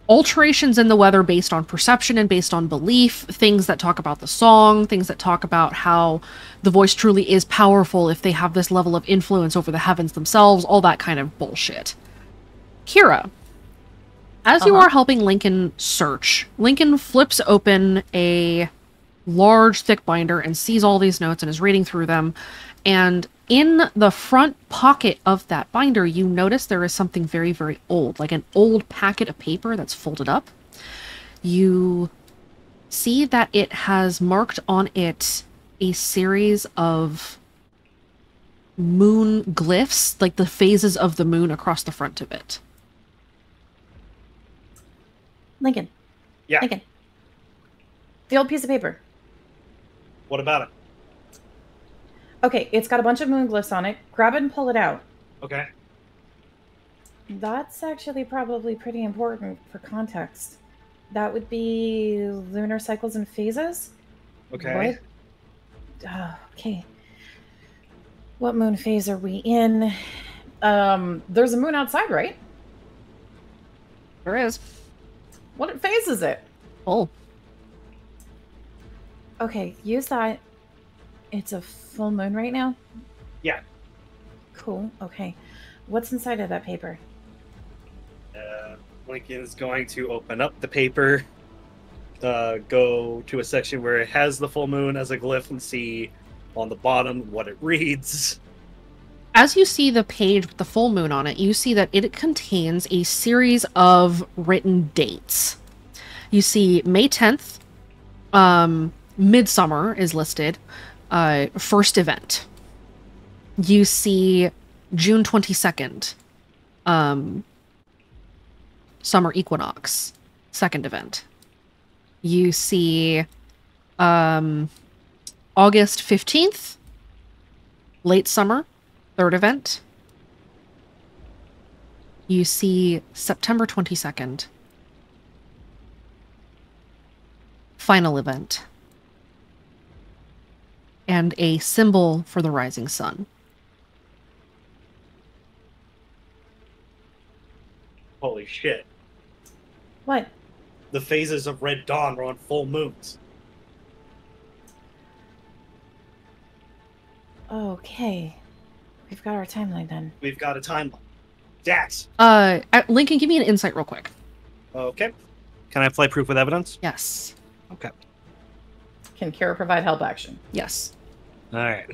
alterations in the weather based on perception and based on belief, things that talk about the song, things that talk about how the voice truly is powerful if they have this level of influence over the heavens themselves, all that kind of bullshit. Kira, as you are helping Lincoln search, Lincoln flips open a large, thick binder and sees all these notes and is reading through them. And in the front pocket of that binder, you notice there is something very, very old, like an old packet of paper that's folded up. You see that it has marked on it a series of moon glyphs, like the phases of the moon across the front of it. Lincoln. Yeah. Lincoln. The old piece of paper. What about it? Okay, it's got a bunch of moon glyphs on it. Grab it and pull it out. Okay. That's actually probably pretty important for context. That would be lunar cycles and phases. Okay. Okay. What moon phase are we in? There's a moon outside, right? There is. What phase is it? Oh. Okay, use that. It's a full moon right now? Yeah. Cool, okay. What's inside of that paper? Lincoln's going to open up the paper, go to a section where it has the full moon as a glyph and see on the bottom what it reads. As you see the page with the full moon on it, you see that it contains a series of written dates. You see May 10th, Midsummer is listed, first event. You see June 22nd, Summer Equinox, second event. You see August 15th, Late Summer, third event. You see September 22nd, final event. And a symbol for the rising sun. Holy shit. What? The phases of Red Dawn were on full moons. Okay. We've got our timeline then. We've got a timeline. Dax. Lincoln, give me an insight real quick. Okay. Can I play proof with evidence? Yes. Okay. Can Kara provide help action? Yes. Alright.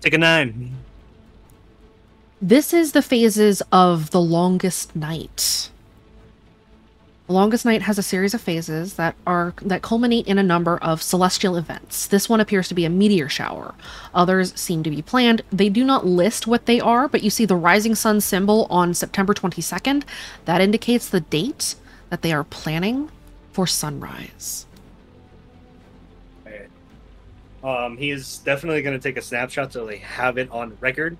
Take a 9. This is the phases of the longest night. The longest night has a series of phases that culminate in a number of celestial events. This one appears to be a meteor shower. Others seem to be planned. They do not list what they are, but you see the rising sun symbol on September 22nd. That indicates the date that they are planning for sunrise. He is definitely going to take a snapshot so they have it on record.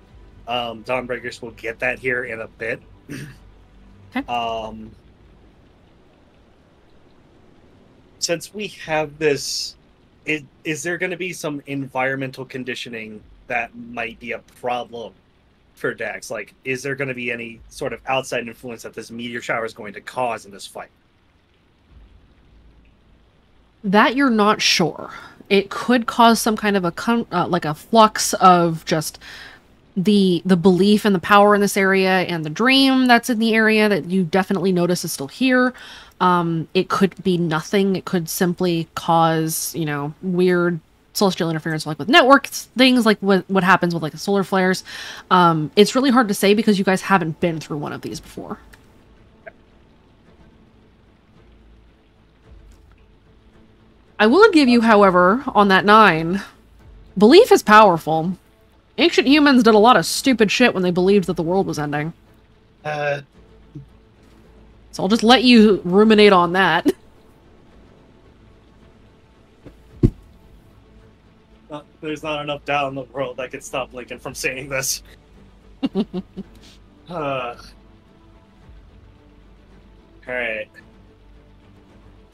Dawnbreakers will get that here in a bit. Okay. Since we have this, is there going to be some environmental conditioning that might be a problem for Dax? Like, is there going to be any sort of outside influence that this meteor shower is going to cause in this fight? That you're not sure. It could cause some kind of a flux of just the belief and the power in this area and the dream that's in the area that you definitely notice is still here. It could be nothing. It could simply cause, weird celestial interference, like with network things, like what happens with like the solar flares. It's really hard to say because you guys haven't been through one of these before. I will give you, however, on that 9, belief is powerful. Ancient humans did a lot of stupid shit when they believed that the world was ending. So I'll just let you ruminate on that. There's not enough doubt in the world that could stop Lincoln from saying this. Alright.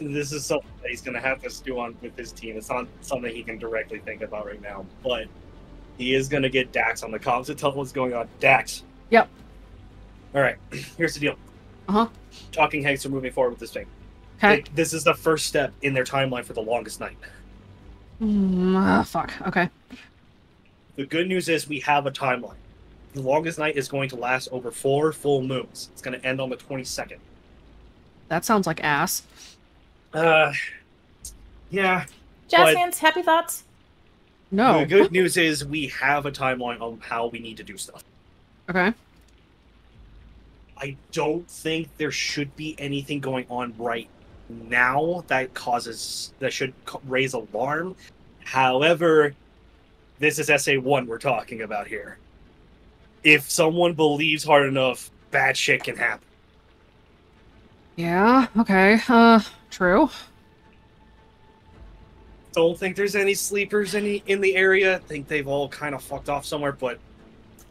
This is something that he's going to have to stew on with his team. It's not something he can directly think about right now, but he is going to get Dax on the comms to tell him what's going on. Dax. Yep. Alright, here's the deal. Uh-huh. Talking Heads are moving forward with this thing. Okay. This is the first step in their timeline for the longest night. Fuck. Okay. The good news is we have a timeline. The longest night is going to last over 4 full moons. It's going to end on the 22nd. That sounds like ass. Yeah. Jazz hands, happy thoughts? No. The good news is we have a timeline on how we need to do stuff. Okay. I don't think there should be anything going on right now that should raise alarm. However, this is SA1 we're talking about here. If someone believes hard enough, bad shit can happen. Yeah, okay. True. Don't think there's any sleepers in the area. I think they've all kind of fucked off somewhere, but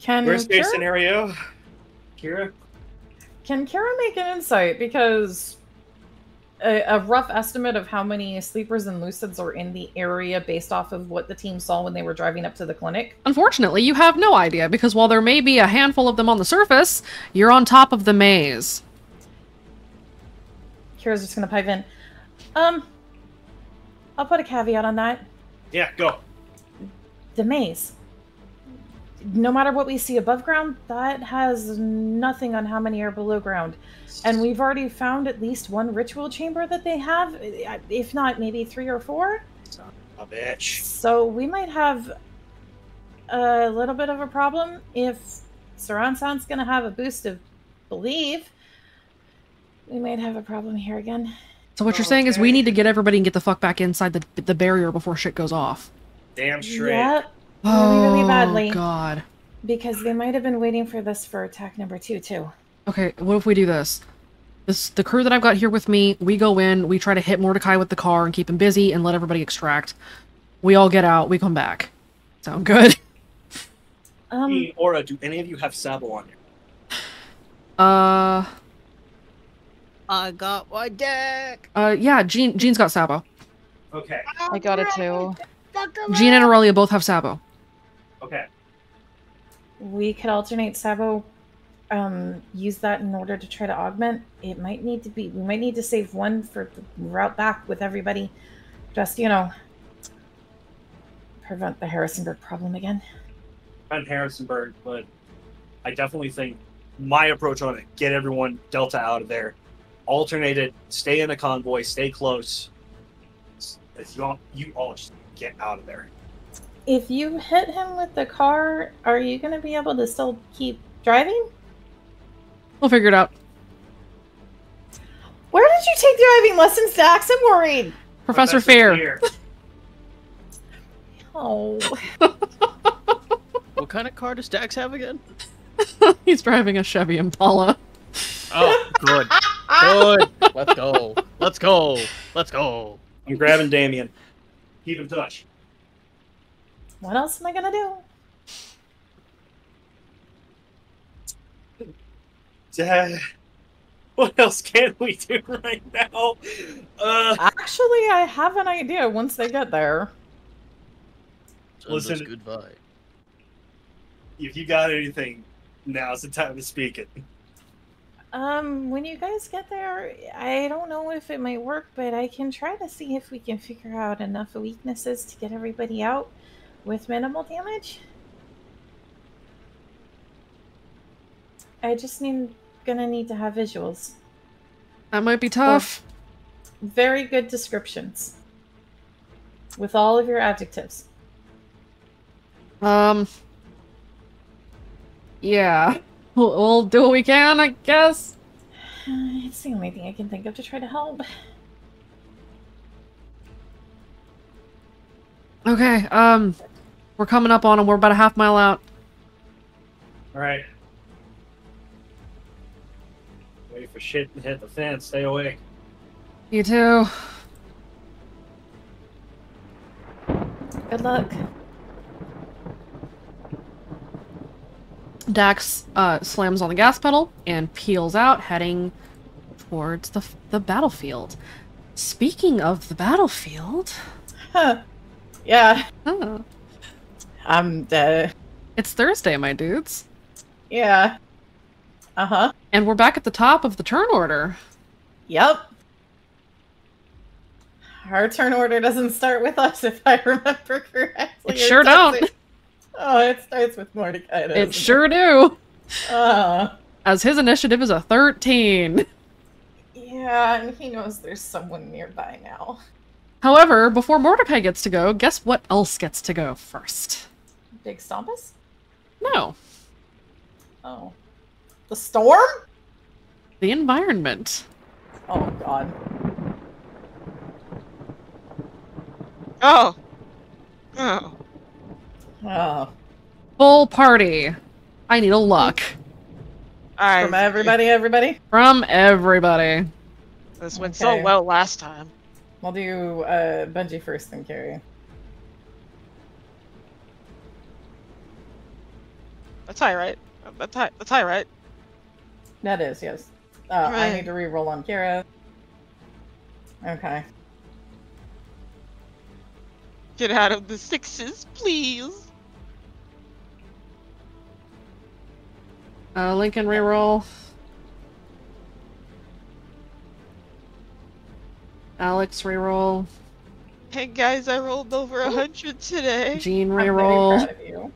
worst case scenario, Kira? Can Kara make an insight? Because a rough estimate of how many sleepers and lucids are in the area based off of what the team saw when they were driving up to the clinic? Unfortunately, you have no idea, because while there may be a handful of them on the surface, you're on top of the maze. Kira's just gonna pipe in. I'll put a caveat on that. Yeah, go. The maze. No matter what we see above ground, that has nothing on how many are below ground. And we've already found at least one ritual chamber that they have, if not maybe 3 or 4. Son of a bitch. So we might have a little bit of a problem if surround sound's going to have a boost of belief. We might have a problem here again. So what you're saying is we need to get everybody and get the fuck back inside the barrier before shit goes off. Damn straight. Yep. Really badly. Oh, God. Because they might have been waiting for this for attack number 2, too. Okay, what if we do this? The crew that I've got here with me, we go in, we try to hit Mordecai with the car and keep him busy and let everybody extract. We all get out, we come back. Sound good? Hey, Aura, do any of you have Sabo on you? I got my deck. Yeah, Jean's got Sabo. Okay. I got it too. Jean and Aurelia both have Sabo. Okay. We could alternate Sabo use that in order to try to augment. It might need to be. We might need to save one for the route back with everybody. Just prevent the Harrisonburg problem again. Prevent Harrisonburg, but I definitely think my approach on it: get everyone Delta out of there, alternate it, stay in a convoy, stay close. You all just get out of there. If you hit him with the car, are you going to be able to still keep driving? We'll figure it out. Where did you take driving lessons, Dax? I'm worried. Professor Fear. Oh. What kind of car does Dax have again? He's driving a Chevy Impala. Oh, good. Good. Let's go. Let's go. Let's go. I'm grabbing Damien. Keep in touch. What else am I going to do? What else can we do right now? Actually, I have an idea once they get there. Listen, goodbye. If you got anything, now's the time to speak it. When you guys get there, I don't know if it might work, but I can try to see if we can figure out enough weaknesses to get everybody out with minimal damage. I just gonna need to have visuals. That might be tough. Very good descriptions. With all of your adjectives. Yeah. We'll do what we can, I guess. It's the only thing I can think of to try to help. Okay, we're coming up on them. We're about a half mile out. Alright. Wait for shit to hit the fan. Stay awake. You too. Good luck. Dax slams on the gas pedal and peels out, heading towards the battlefield. Speaking of the battlefield... Huh. Yeah. Huh. I'm dead. It's Thursday, my dudes. Yeah. Uh-huh. And we're back at the top of the turn order. Yep. Our turn order doesn't start with us, if I remember correctly. It sure don't. Oh, it starts with Mordecai. It sure do. Uh, As his initiative is a 13. Yeah, and he knows there's someone nearby now. However, before Mordecai gets to go, guess what else gets to go first? Big Stompus? No. Oh. The storm? The environment. Oh, God. Oh. Oh. Oh. Full party. I need a luck. Alright. From everybody? From everybody. This went so well last time. We'll do Bungie first, then Carrie. That's high, right? That's high, right? That is, yes. Right. I need to re-roll on Kira. Okay. Get out of the sixes, please. Lincoln reroll. Alex reroll. Hey guys, I rolled over 100 today. Jean I'm very reroll. proud of you.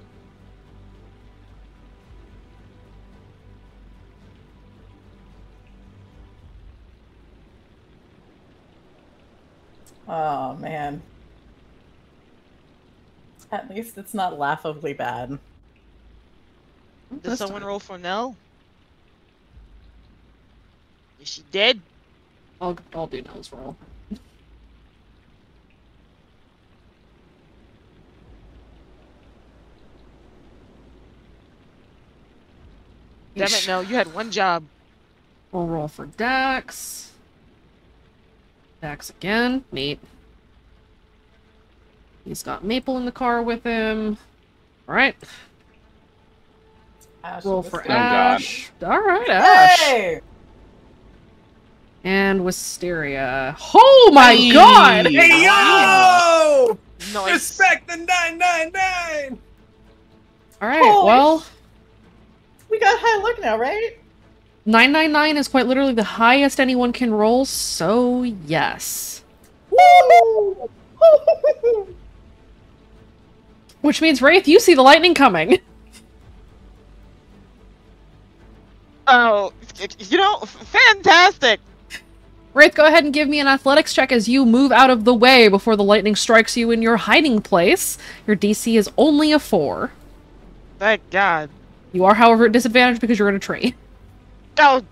Oh, man. At least it's not laughably bad. Did someone roll for no? Is she dead? I'll do nose roll. Damn it, no. You had one job. We'll roll for Dax. Dax again. Neat. He's got Maple in the car with him. Alright. Roll for Ash. Alright, Ash. Hey! And Wisteria. Oh my god! Hey, yo! Nice. Respect the 999! Alright, Holy well... We got high luck now, right? 999 is quite literally the highest anyone can roll, so yes. Woo! Which means, Wraith, you see the lightning coming. Oh, fantastic! Wraith, go ahead and give me an athletics check as you move out of the way before the lightning strikes you in your hiding place. Your DC is only a 4. Thank God. You are, however, at disadvantage because you're in a tree. Oh,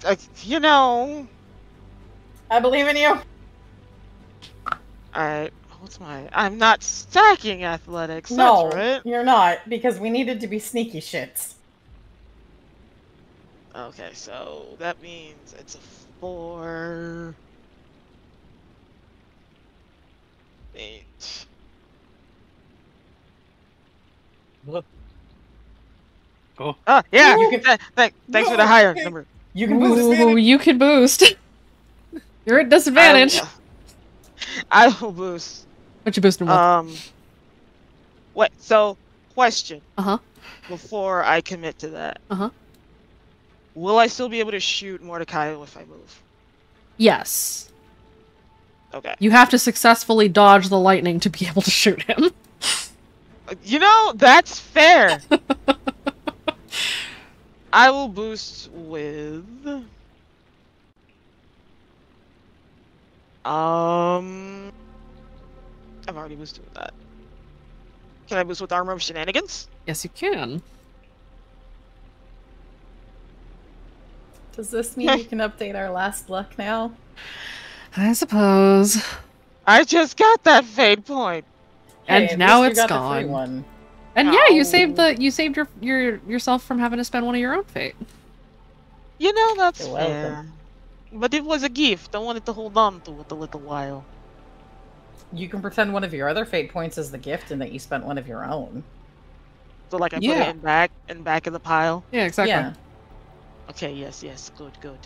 I believe in you. Alright, I'm not stacking athletics, No, that's right. you're not, because we needed to be sneaky shits. Okay, so that means it's a 4... 8... Oh. Ah, yeah! You can- Thanks for the higher number. You can boost Ooh, advantage. you can boost. You're at disadvantage. I will boost. What you boosting with? Wait, so, question. Uh-huh. Before I commit to that. Uh-huh. Will I still be able to shoot Mordecai if I move? Yes. Okay. You have to successfully dodge the lightning to be able to shoot him. That's fair! I will boost with... I've already boosted with that. Can I boost with Armor of Shenanigans? Yes, you can. Does this mean you can update our last luck now? I suppose. I just got that fate point! And Hey, at now least you it's got the free gone. one. And yeah, you Ow. saved yourself from having to spend one of your own fate. That's You're fair. welcome. But it was a gift. I wanted to hold on to it a little while. You can pretend one of your other fate points is the gift and that you spent one of your own. So like I put Yeah. it in back of the pile. Yeah, exactly. Yeah. Okay, yes, good.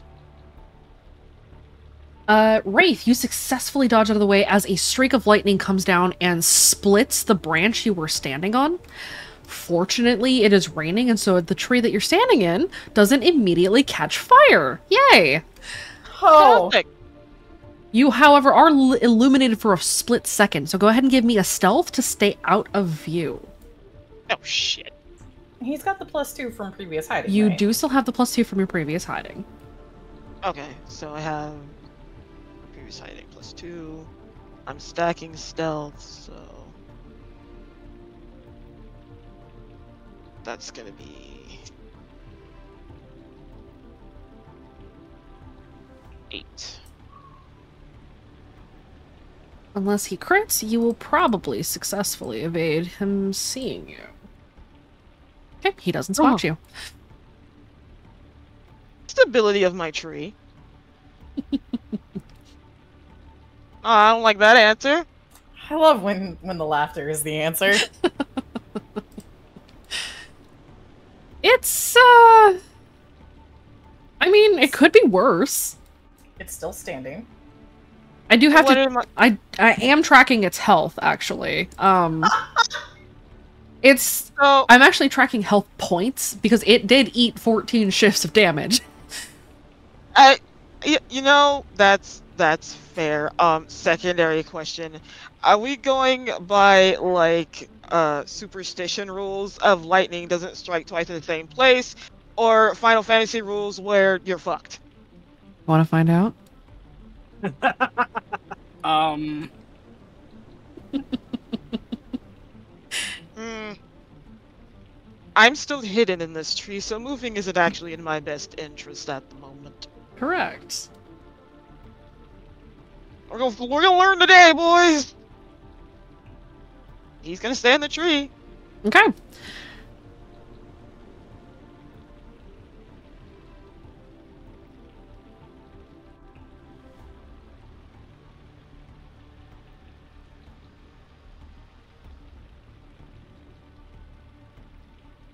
Wraith, you successfully dodge out of the way as a streak of lightning comes down and splits the branch you were standing on. Fortunately, it is raining, and so the tree that you're standing in doesn't immediately catch fire. Yay! Oh, Perfect. You, however, are illuminated for a split second, so go ahead and give me a stealth to stay out of view. Oh shit. he's got the +2 from previous hiding. You right? do still have the +2 from your previous hiding. Okay, so I have previous hiding +2. I'm stacking stealth, so that's gonna be 8. Unless he crits, you will probably successfully evade him seeing you. Okay, he doesn't spot you. Stability of my tree. Oh, I don't like that answer. I love when the laughter is the answer. It's, I mean, it could be worse. It's still standing. I do have What to. am I- I am tracking its health, actually. It's. So I'm actually tracking health points because it did eat 14 shifts of damage. that's fair. Secondary question: are we going by like superstition rules of lightning doesn't strike twice in the same place, or Final Fantasy rules where you're fucked? Want to find out? I'm still hidden in this tree, so moving isn't actually in my best interest at the moment. Correct. We're gonna learn today, boys. He's gonna stay in the tree. Okay.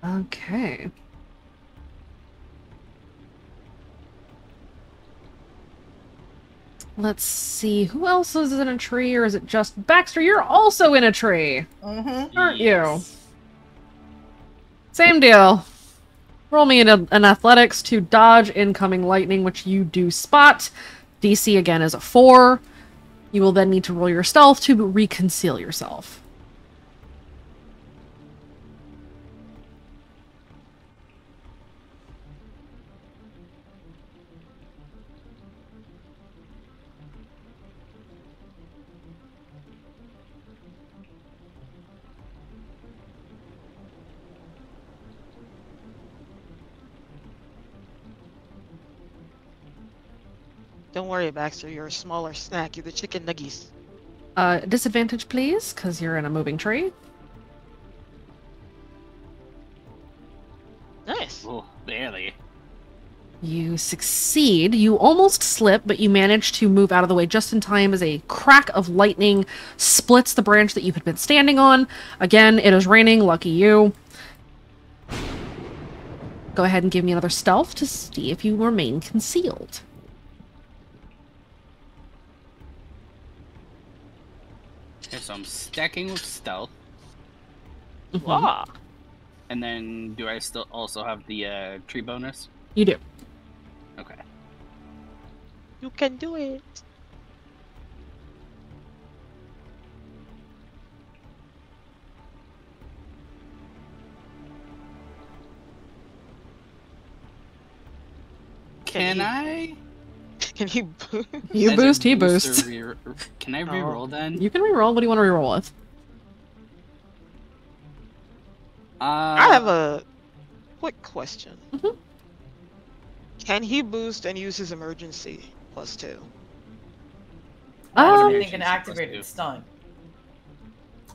Okay. Let's see. Who else is in a tree, or is it just Baxter? You're also in a tree, Mm-hmm. aren't you? Same deal. Roll me an athletics to dodge incoming lightning, which you do spot. DC again is a 4. You will then need to roll your stealth to reconceal yourself. Don't worry, Baxter. You're a smaller snack. You're the chicken nuggies. Disadvantage, please, because you're in a moving tree. Nice. Oh, barely. You succeed. You almost slip, but you manage to move out of the way just in time as a crack of lightning splits the branch that you had been standing on. Again, it is raining. Lucky you. Go ahead and give me another stealth to see if you remain concealed. Okay, so I'm stacking with stealth. Wow. And then do I still also have the tree bonus? You do. Okay. You can do it. Can I? Can he boost? You As a boost, he booster boosts. Can I reroll then? You can reroll. What do you want to reroll with? I have a quick question. Mhm. Can he boost and use his emergency +2? I Um, think an activated stun.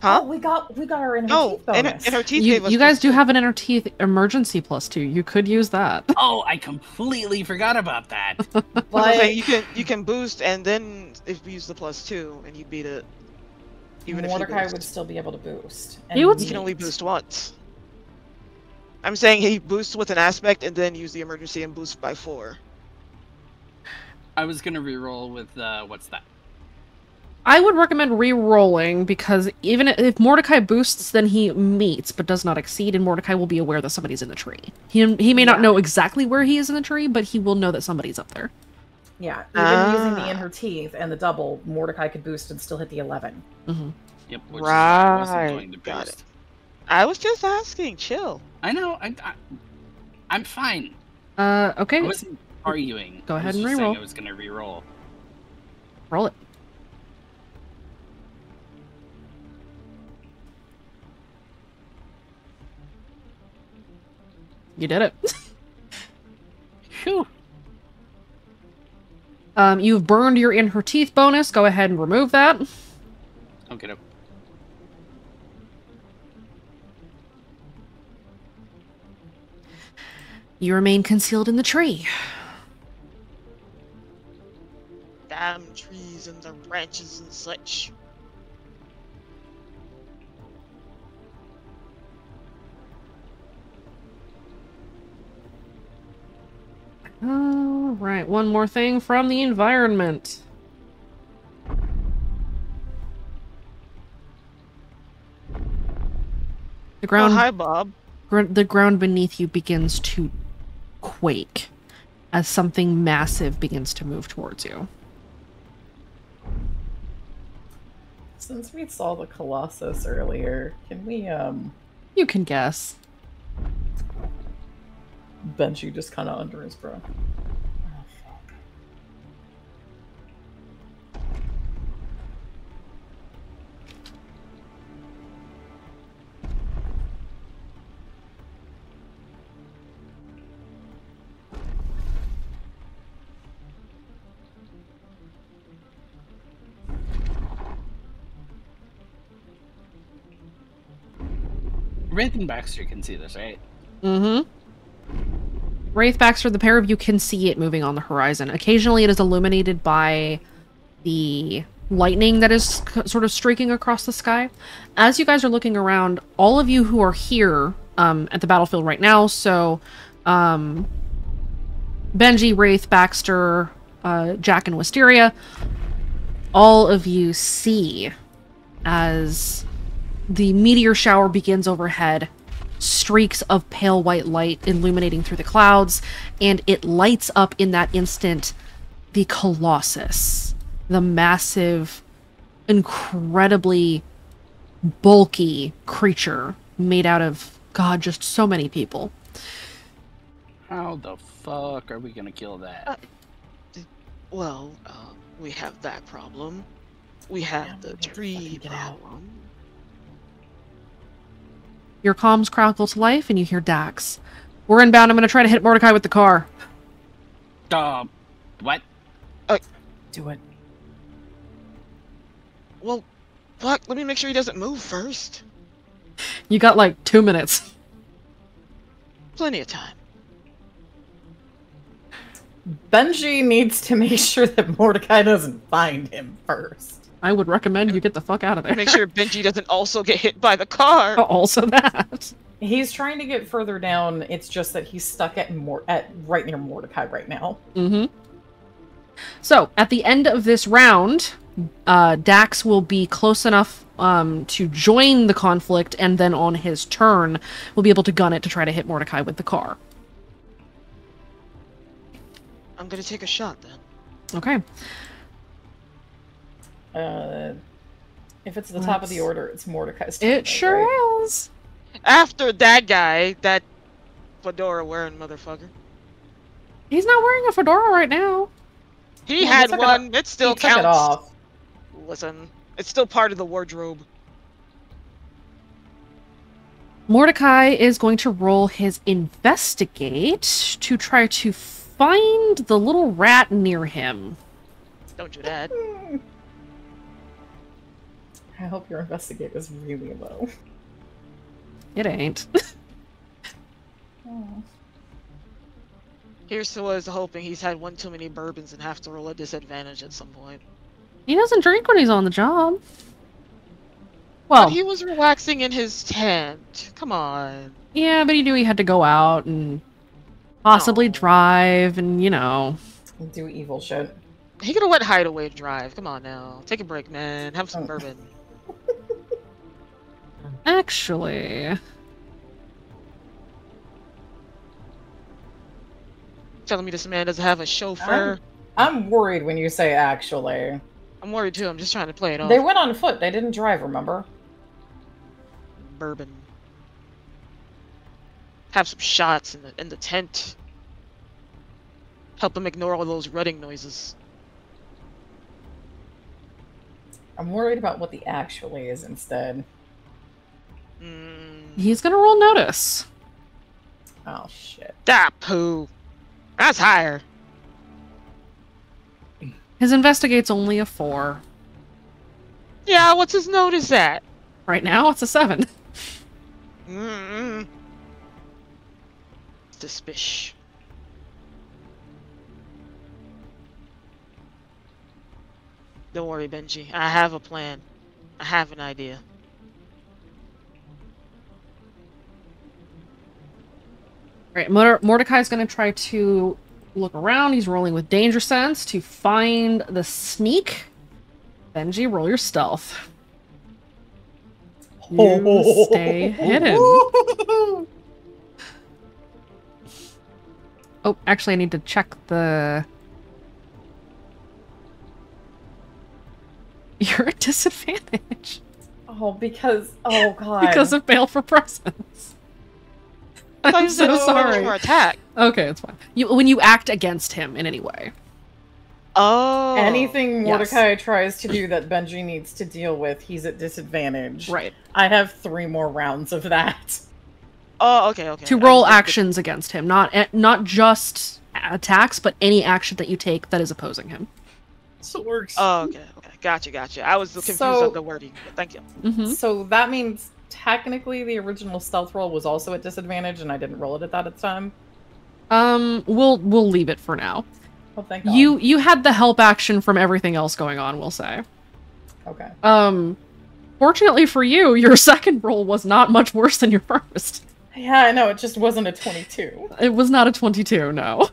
Huh? Oh, we got our inner No, teeth bonus. in her teeth gave us You guys do +2. have an inner teeth emergency +2. You could use that. Oh, I completely forgot about that. But I'm But saying you can boost and then if you use the +2 and you beat it, even Mordecai if would he still be able to boost. He would- he can only boost once. I'm saying he boosts with an aspect and then use the emergency and boost by 4. I was gonna reroll with what's that? I would recommend re-rolling because even if Mordecai boosts, then he meets but does not exceed, and Mordecai will be aware that somebody's in the tree. He may not know exactly where he is in the tree, but he will know that somebody's up there. Yeah, even using the inner teeth and the double, Mordecai could boost and still hit the 11. Mm-hmm. Yep. Which is why I wasn't going to Got boost. it. I was just asking. Chill. I know. I'm fine. Okay. I wasn't arguing. Go ahead I was and just saying reroll. I was gonna reroll. Roll it. You did it. Phew. You've burned your in her teeth bonus. Go ahead and remove that. Okay. No. You remain concealed in the tree. Damn trees and their branches and such. Alright, one more thing from the environment. The ground, Oh, hi, Bob. the ground beneath you begins to quake as something massive begins to move towards you. Since we saw the Colossus earlier, can we, You can guess. Benji just kind of under his breath? Wraith and Baxter can see this, right? Mm-hmm. Wraith, Baxter, the pair of you can see it moving on the horizon. Occasionally it is illuminated by the lightning that is sort of streaking across the sky. As you guys are looking around, all of you who are here at the battlefield right now, so Benji, Wraith, Baxter, Jack, and Wisteria, all of you see as the meteor shower begins overhead, streaks of pale white light illuminating through the clouds, and it lights up in that instant the Colossus, the massive, incredibly bulky creature made out of, God, just so many people. How the fuck are we gonna kill that? Well, we have that problem. We have the tree problem. Your comms crackle to life, and you hear Dax. We're inbound. I'm going to try to hit Mordecai with the car. What? Do it. Well, fuck, let me make sure he doesn't move first. You got like 2 minutes. Plenty of time. Benji needs to make sure that Mordecai doesn't find him first. I would recommend you get the fuck out of there. Make sure Benji doesn't also get hit by the car. Also that. He's trying to get further down. It's just that he's stuck at right near Mordecai right now. Mm-hmm. So, at the end of this round, Dax will be close enough to join the conflict, and then on his turn, will be able to gun it to try to hit Mordecai with the car. I'm gonna take a shot then. Okay. If it's the top of the order, it's Mordecai's turn. It sure right? is. After that guy, that fedora wearing motherfucker. He's not wearing a fedora right now. He Yeah, had he took one. It still He counts. took it off. Listen, it's still part of the wardrobe. Mordecai is going to roll his investigate to try to find the little rat near him. Don't do that. I hope your investigate is really low. It ain't. Oh. Here's to us hoping he's had one too many bourbons and have to roll a disadvantage at some point. He doesn't drink when he's on the job. Well, But he was relaxing in his tent. Come on. yeah, but he knew he had to go out and possibly Aw. drive and, you know. Do evil shit. He could have let Hideaway drive. Come on now. Take a break, man. Have some Oh. bourbon. Actually, Telling me this man doesn't have a chauffeur. I'm worried when you say actually. I'm worried too. I'm just trying to play it off. They went on foot. They didn't drive, remember? Bourbon. Have some shots in the tent. Help him ignore all those rutting noises. I'm worried about what the actually is instead. he's gonna roll notice. Oh, shit. Ah, poo. That's higher. His investigate's only a 4. Yeah, what's his notice at? Right now, it's a 7. Mm-mm. Suspicious. Don't worry, Benji. I have a plan. I have an idea. Right, Mordecai's gonna try to look around. He's rolling with danger sense to find the sneak. Benji, roll your stealth. You stay hidden. Oh, actually, I need to check the... You're at disadvantage. Oh, because... Oh, God. Because of bail for presence. I'm so sorry. For attack. Okay, it's fine. When you act against him in any way. Oh. Anything Yes. Mordecai tries to do that Benji needs to deal with, he's at disadvantage. Right. I have 3 more rounds of that. Oh, okay, okay. To roll actions against him, not just attacks, but any action that you take that is opposing him. So it works. Oh, okay, okay. Gotcha. I was confused So- on the wording, but thank you. Mm-hmm. So that means technically the original stealth roll was also at disadvantage, and I didn't roll it at that time. We'll leave it for now. Oh, thank God. You had the help action from everything else going on, we'll say. Okay. Fortunately for you, your second roll was not much worse than your first. Yeah, I know, it just wasn't a 22. It was not a 22, no.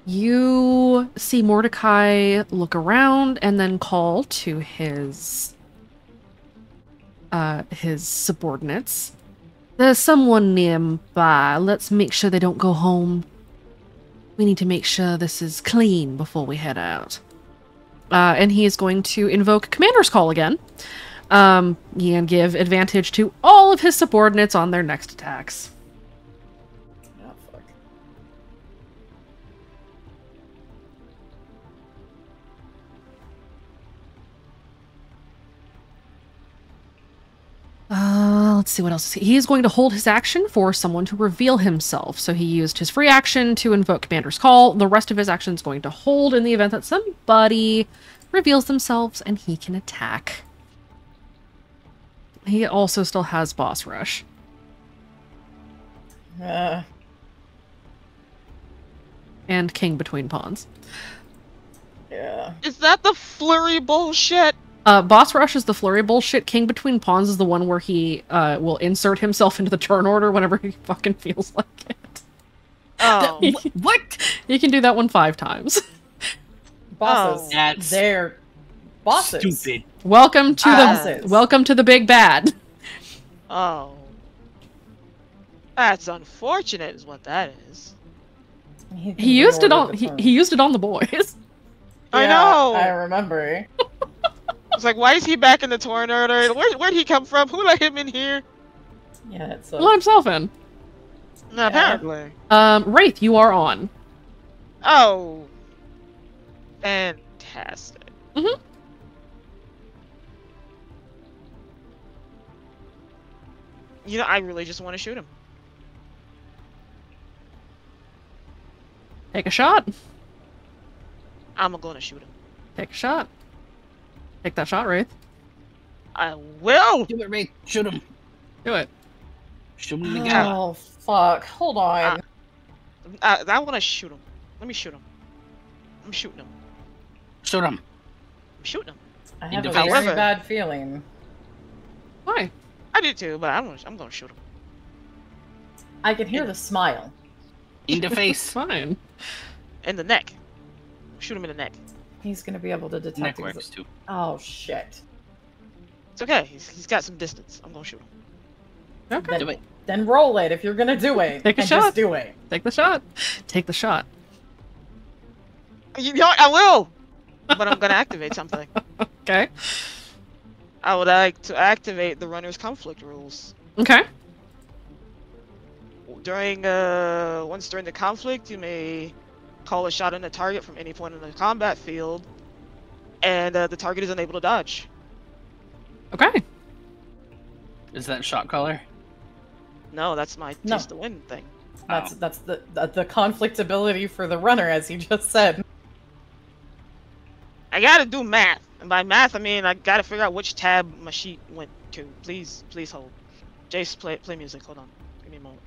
You see Mordecai look around and then call to his his subordinates. There's someone nearby. Let's make sure they don't go home. We need to make sure this is clean before we head out. And he is going to invoke Commander's Call again. And give advantage to all of his subordinates on their next attacks. Oh, fuck. Let's see what else. He is going to hold his action for someone to reveal himself. So he used his free action to invoke Commander's Call. The rest of his action is going to hold in the event that somebody reveals themselves and he can attack. He also still has Boss Rush. And King Between Pawns. Yeah. Is that the flurry bullshit? Boss Rush is the flurry bullshit. King Between Pawns is the one where he will insert himself into the turn order whenever he fucking feels like it. Oh. What? You can do that one 5 times. Bosses. That's They're bosses. stupid. Welcome to Bosses. the big bad. Oh. That's unfortunate is what that is. He used it on he used it on the boys. I know! I remember. It's like, why is he back in the torn order? Where'd he come from? Who let him in here? Yeah, it's Let himself in. No, apparently. Wraith, you are on. Oh. Fantastic. Mm-hmm. You know, I really just want to shoot him. Take a shot. I'm gonna shoot him. Take a shot. Take that shot, Wraith. I will! Do it, Ray. Shoot him. Do it. Shoot him in the gut. Oh, fuck. Hold on. I want to shoot him. Let me shoot him. I'm shooting him. Shoot him. I'm shooting him. I have a defense. very bad feeling. Why? I do too, but I'm gonna shoot him. I can hear the smile. In the It's face. fine. In the neck. Shoot him in the neck. He's gonna be able to detect. Neck works too. Oh shit. It's okay. He's got some distance. I'm gonna shoot him. Okay. Do it. Then roll it if you're gonna do it. Take a and shot. Just do it. Take the shot. Take the shot. You know what? I will! But I'm gonna activate something. Okay. I would like to activate the runner's conflict rules. Okay. Once during the conflict, you may call a shot on a target from any point in the combat field, and the target is unable to dodge. Okay. Is that shot caller? No, that's my No. taste to win thing. That's the conflict ability for the runner, as you just said. I gotta do math, and by math I mean I gotta figure out which tab my sheet went to. Please hold. Jace, play music. Hold on. Give me a moment.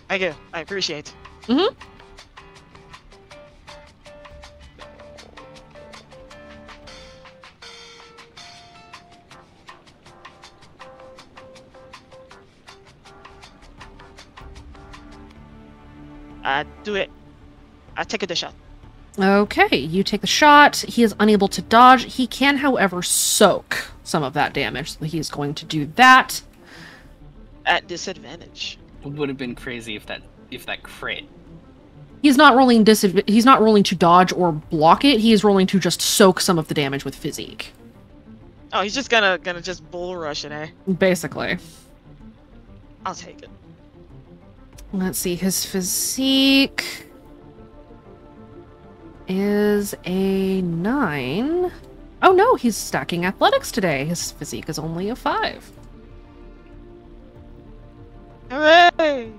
Thank you. I appreciate. Mm-hmm. I do it. I take the shot. Okay, you take the shot. He is unable to dodge. He can, however, soak some of that damage. So he's going to do that. At disadvantage. It would have been crazy if that crit. He's not rolling he's not rolling to dodge or block it. He is rolling to just soak some of the damage with physique. Oh, he's just gonna just bull rush it, eh? Basically. I'll take it. Let's see, his physique is a 9. Oh no, he's stacking athletics today. His physique is only a 5. Hooray!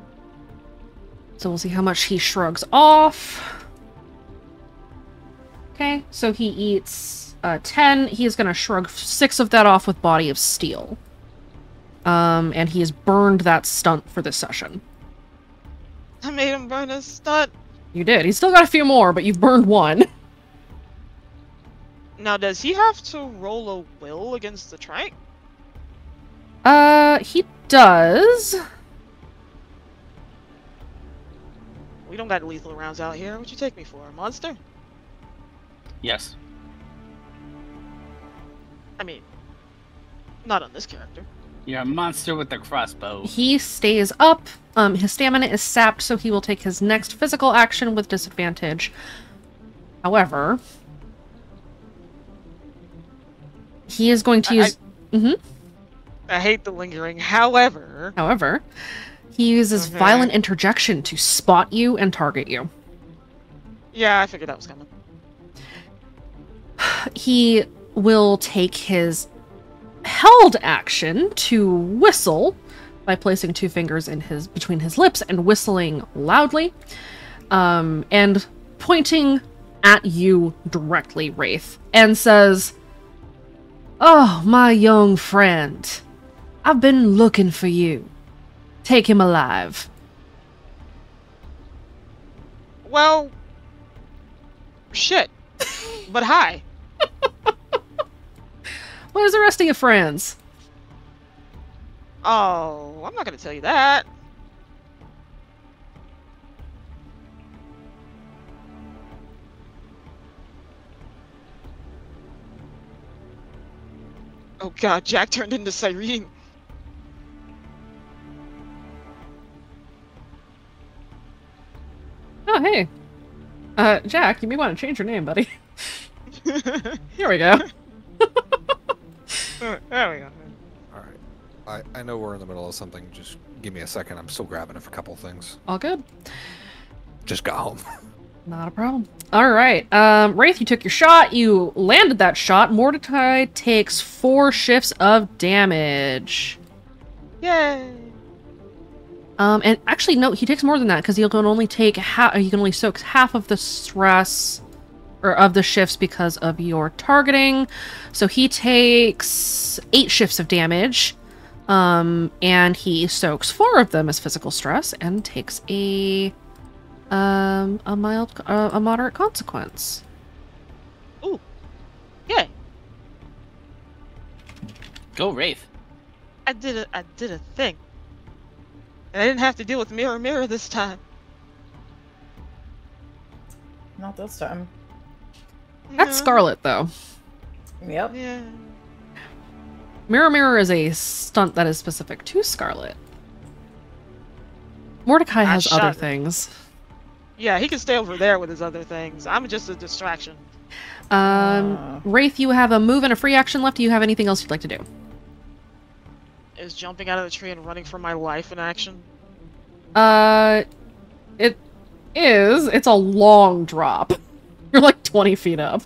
So we'll see how much he shrugs off. Okay, so he eats 10. He is going to shrug 6 of that off with Body of Steel. And he has burned that stunt for this session. I made him burn a stunt. You did. He's still got a few more, but you've burned one. Now, does he have to roll a will against the trank? He does. We don't got lethal rounds out here. What'd you take me for? A monster? Yes. I mean, not on this character. You're a monster with a crossbow. He stays up. His stamina is sapped, so he will take his next physical action with disadvantage. However, he is going to use... I hate the lingering. However, he uses violent interjection to spot you and target you. Yeah, I figured that was coming. He will take his held action to whistle by placing 2 fingers in between his lips and whistling loudly, and pointing at you directly, Wraith, and says, "Oh, my young friend, I've been looking for you. Take him alive." Well, shit. But hi. Where's the rest of your friends? Oh, I'm not gonna tell you that. Oh god, Jack turned into Cyrene. Oh, hey. Jack, you may want to change your name, buddy. Here we go. There we go. Alright. I know we're in the middle of something. Just give me a second. I'm still grabbing a couple things. All good. Just got home. Not a problem. Alright, Wraith, you took your shot. You landed that shot. Mordecai takes 4 shifts of damage. Yay! And actually, no, he takes more than that, because he can only take he can only soak half of the stress, or of the shifts, because of your targeting. So he takes 8 shifts of damage, and he soaks 4 of them as physical stress, and takes a moderate consequence. Ooh, yay! Go Wraith. I did a thing. And I didn't have to deal with Mirror Mirror this time. Not this time. That's Scarlet, though. Yep. Yeah. Mirror Mirror is a stunt that is specific to Scarlet. Mordecai has other things. Yeah, he can stay over there with his other things. I'm just a distraction. Wraith, you have a move and a free action left. Do you have anything else you'd like to do? Is jumping out of the tree and running for my life in action? It is. It's a long drop. You're like 20 feet up.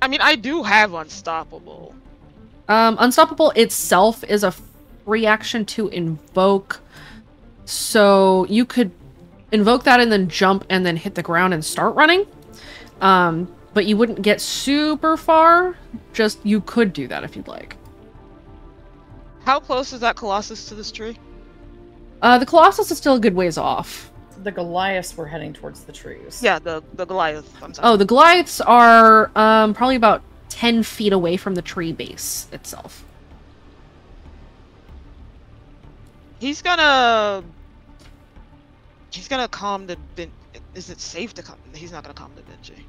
I mean, I do have Unstoppable. Unstoppable itself is a free action to invoke. So you could invoke that and then jump and then hit the ground and start running. But you wouldn't get super far. Just, you could do that if you'd like. How close is that Colossus to this tree? The Colossus is still a good ways off. The Goliaths were heading towards the trees. Yeah, the Goliath. Oh, the Goliaths are probably about 10 feet away from the tree base itself. He's gonna calm the is it safe to calm? He's not gonna calm the Benji.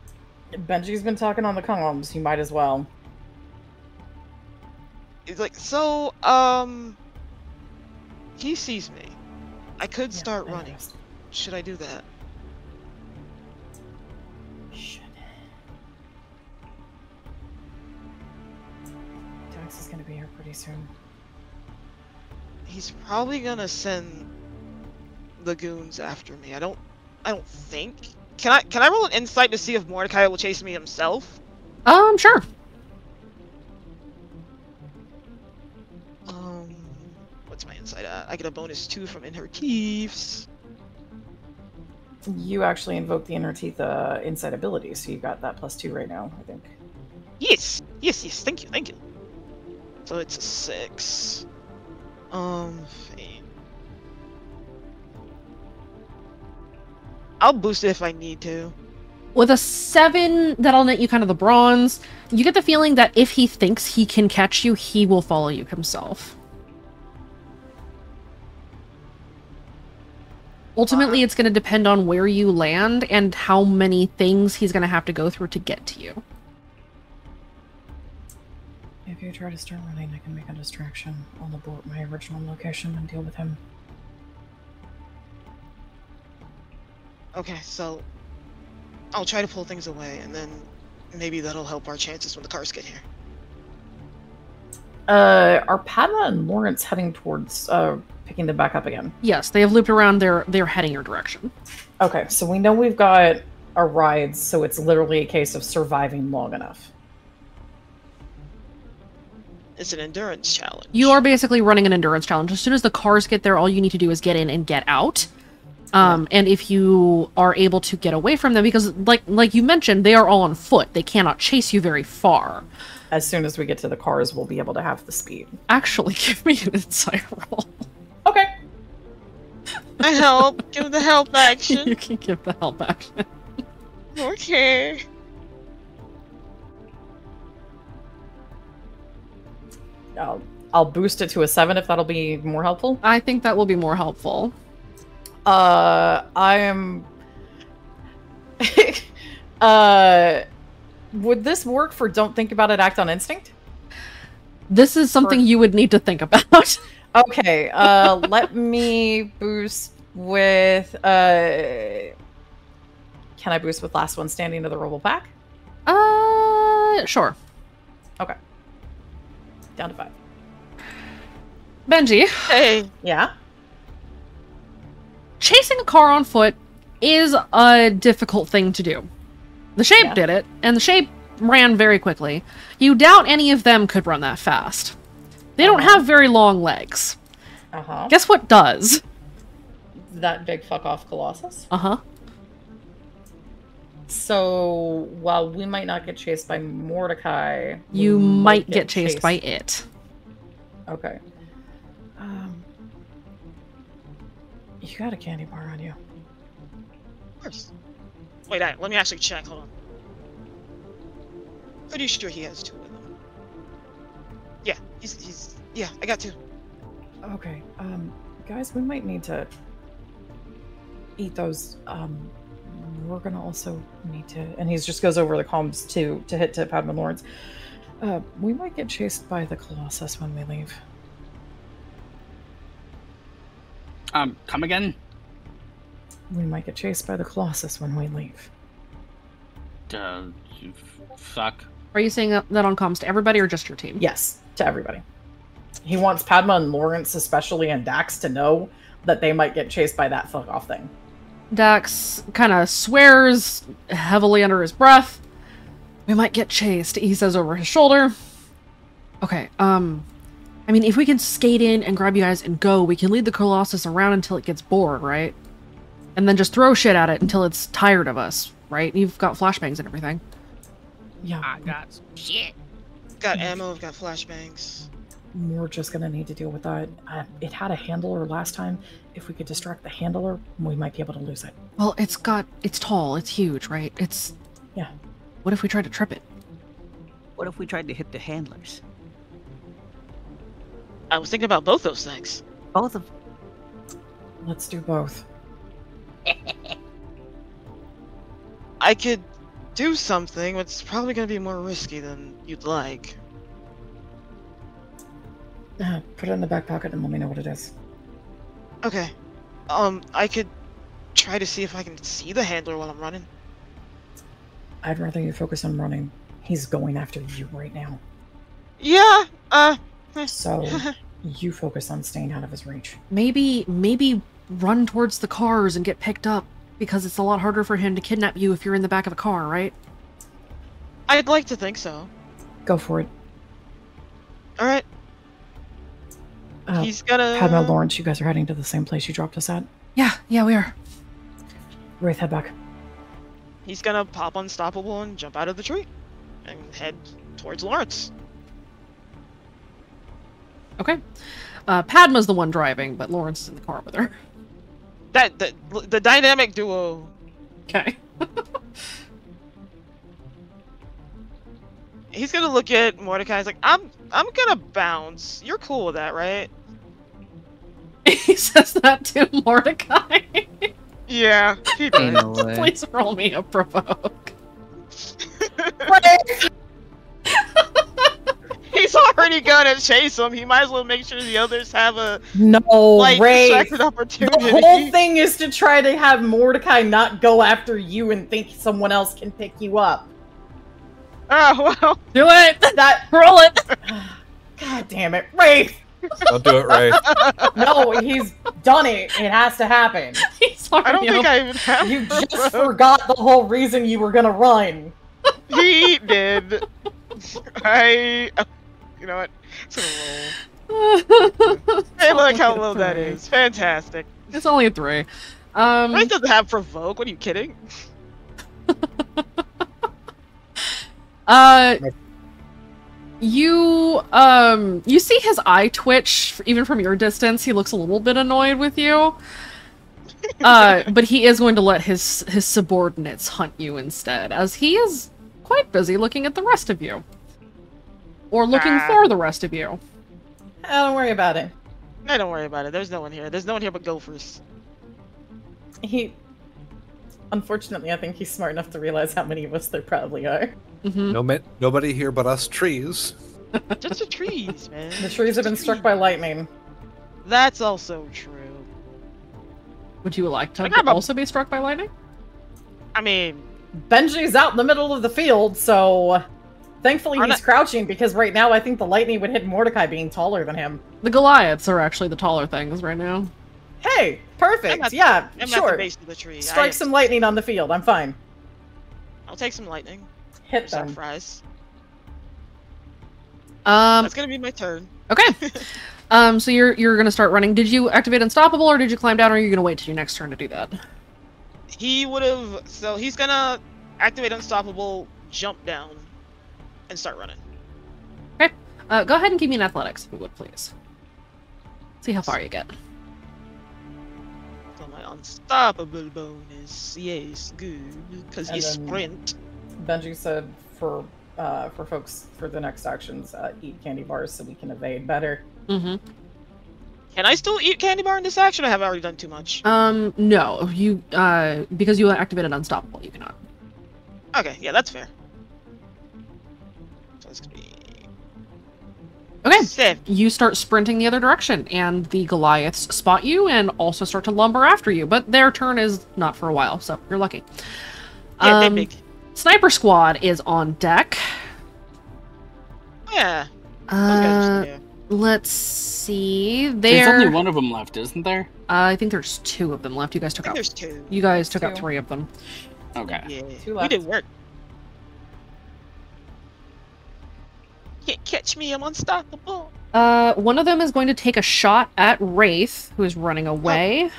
Benji's been talking on the comms. You might as well. He's like, so, he sees me. I could start running. Should I do that? Should. Dex is gonna be here pretty soon. He's probably gonna send the goons after me. I don't think. Can I roll an insight to see if Mordecai will chase me himself? Sure. What's my insight at? I get a bonus 2 from In Her Teeths. You actually invoked the Inner Teeth insight ability, so you got that +2 right now, I think. Yes! Yes, thank you. So it's a 6. Fate. I'll boost it if I need to. With a 7, that'll net you kind of the bronze. You get the feeling that if he thinks he can catch you, he will follow you himself. Ultimately, it's going to depend on where you land and how many things he's going to have to go through to get to you. If you try to start running, I can make a distraction. I'll abort my original location and deal with him. Okay, so I'll try to pull things away, and then maybe that'll help our chances when the cars get here. Are Padma and Lawrence heading towards picking them back up again? Yes, they have looped around. They're heading your direction. Okay, so we know we've got our rides, so it's literally a case of surviving long enough. It's an endurance challenge. You are basically running an endurance challenge. As soon as the cars get there, all you need to do is get in and get out. And if you are able to get away from them, because like you mentioned, they are all on foot. They cannot chase you very far. As soon as we get to the cars, we'll be able to have the speed. Actually, give me an insight roll. Okay. I help. Give the help action. You can give the help action. Okay. I'll boost it to a 7 if that'll be more helpful. I think that will be more helpful. I am... would this work for don't think about it, act on instinct? This is something you would need to think about. Okay, let me boost with... Can I boost with last one standing to the roll pack? Sure. Okay. Down to 5. Benji. Hey. Yeah? Chasing a car on foot is a difficult thing to do. The Shape did it, and the Shape ran very quickly. You doubt any of them could run that fast. They don't have very long legs. Guess what does? That big fuck off Colossus? Uh-huh. So, while we might not get chased by Mordecai... You might get chased by it. Okay. You got a candy bar on you. Of course. Wait, let me actually check. Hold on. Pretty sure he has 2 of them. Yeah, yeah, I got 2. Okay, guys, we might need to eat those. We're gonna also need to, and he just goes over the comms to hit to Padma Lawrence. We might get chased by the Colossus when we leave. Come again? We might get chased by the Colossus when we leave. Fuck. Are you saying that on comms to everybody or just your team? Yes, to everybody. He wants Padma and Lawrence, especially, and Dax to know that they might get chased by that fuck off thing. Dax kind of swears heavily under his breath. We might get chased, he says over his shoulder. Okay, I mean, if we can skate in and grab you guys and go, we can lead the Colossus around until it gets bored, right? And then just throw shit at it until it's tired of us, right? You've got flashbangs and everything. Yeah. I got some shit. Got ammo, I've got flashbangs. We're just gonna need to deal with that. It had a handler last time. If we could distract the handler, we might be able to lose it. Well, it's tall, it's huge, right? Yeah. What if we tried to trip it? What if we tried to hit the handlers? I was thinking about both those things. Both of... Let's do both. I could do something, but it's probably going to be more risky than you'd like. Put it in the back pocket and let me know what it is. Okay. I could try to see if I can see the handler while I'm running. I'd rather you focus on running. He's going after you right now. Yeah, So, you focus on staying out of his reach. Maybe run towards the cars and get picked up, because it's a lot harder for him to kidnap you if you're in the back of a car, right? I'd like to think so. Go for it. Alright. He's gonna... Padma, Lawrence, you guys are heading to the same place you dropped us at? Yeah, we are. Wraith, head back. He's gonna pop unstoppable and jump out of the tree. And head towards Lawrence. Okay. Padma's the one driving, but Lawrence is in the car with her. The dynamic duo. Okay. He's gonna look at Mordecai. He's like, I'm gonna bounce. You're cool with that, right? He says that to Mordecai. Yeah, he does. No way. Please roll me a provoke. He's all already gonna chase him. He might as well make sure the others have a No, Ray. distracted opportunity. The whole thing is to try to have Mordecai not go after you and think someone else can pick you up. Oh well. Do it! That Roll it! God damn it, Ray! Don't do it, Ray. No, he's done it. It has to happen. He's I don't think I even have. You just forgot the whole reason you were gonna run. He did. You know what? It's gonna roll. Hey, look how low that is. Fantastic. It's only a 3. Ray doesn't have provoke. What are you kidding? You see his eye twitch, even from your distance. He looks a little bit annoyed with you. But he is going to let his subordinates hunt you instead, as he is quite busy looking at the rest of you. Or looking for the rest of you. Don't worry about it. No, don't worry about it. There's no one here. There's no one here but Gophers. Unfortunately, I think he's smart enough to realize how many of us there probably are. Mm-hmm. Nobody here but us trees. Just the trees, man. The trees have been struck by lightning. That's also true. Would you like to also be struck by lightning? I mean... Benji's out in the middle of the field, so... Thankfully he's crouching, because right now I think the lightning would hit Mordecai being taller than him. The Goliaths are actually the taller things right now. Hey! Perfect! I'm sure. at the base of the tree. Strike some lightning on the field, I'm fine. I'll take some lightning. Hit them. Fries. That's gonna be my turn. Okay. So you're gonna start running. Did you activate Unstoppable, or did you climb down, or are you gonna wait till your next turn to do that? He would've... So he's gonna activate Unstoppable, jump down, and start running. Okay. Go ahead and give me an athletics, if you would, please. See how far you get. So my Unstoppable bonus, yes, good, because you sprint. Benji said for folks for the next actions, eat candy bars so we can evade better. Mm-hmm. Can I still eat candy bar in this action, or have I already done too much? No. You, because you activated Unstoppable, you cannot. Okay, yeah, that's fair. So it's gonna be... Okay, 7. You start sprinting the other direction, and the Goliaths spot you and also start to lumber after you, but their turn is not for a while, so you're lucky. Yeah, they're big. Sniper Squad is on deck. Yeah. Let's see. There's only one of them left, isn't there? I think there's 2 of them left. You guys took out. There's 2. You guys took out 3 of them. Okay. Yeah. 2 We left. did work. Can't catch me, I'm unstoppable. One of them is going to take a shot at Wraith, who is running away.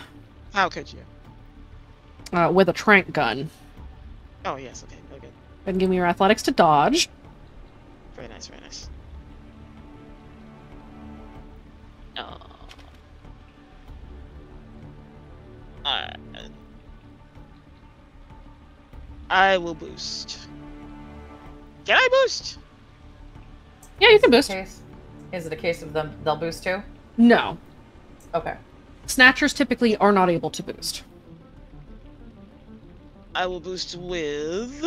How could you? With a trank gun. Oh, yes, okay, okay. And give me your athletics to dodge. Very nice, very nice. I will boost. Can I boost? Yeah, you can boost. Is it a case of them? They'll boost too? No. Okay. Snatchers typically are not able to boost. I will boost with...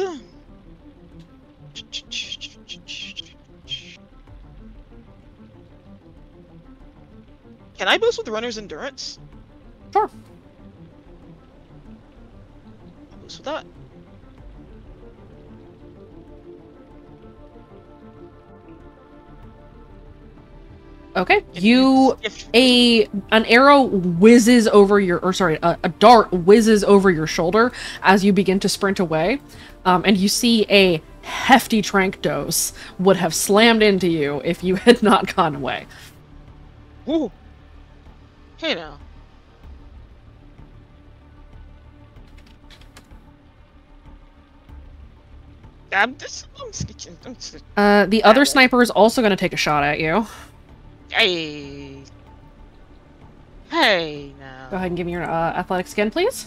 Can I boost with runner's endurance? Sure. I'll boost with that. Okay. An arrow whizzes over your, a dart whizzes over your shoulder as you begin to sprint away, and you see a hefty trank dose would have slammed into you if you had not gone away. Ooh. Hey now. I'm snitching. The other sniper is also going to take a shot at you. Hey. Hey now. Go ahead and give me your athletics again, please.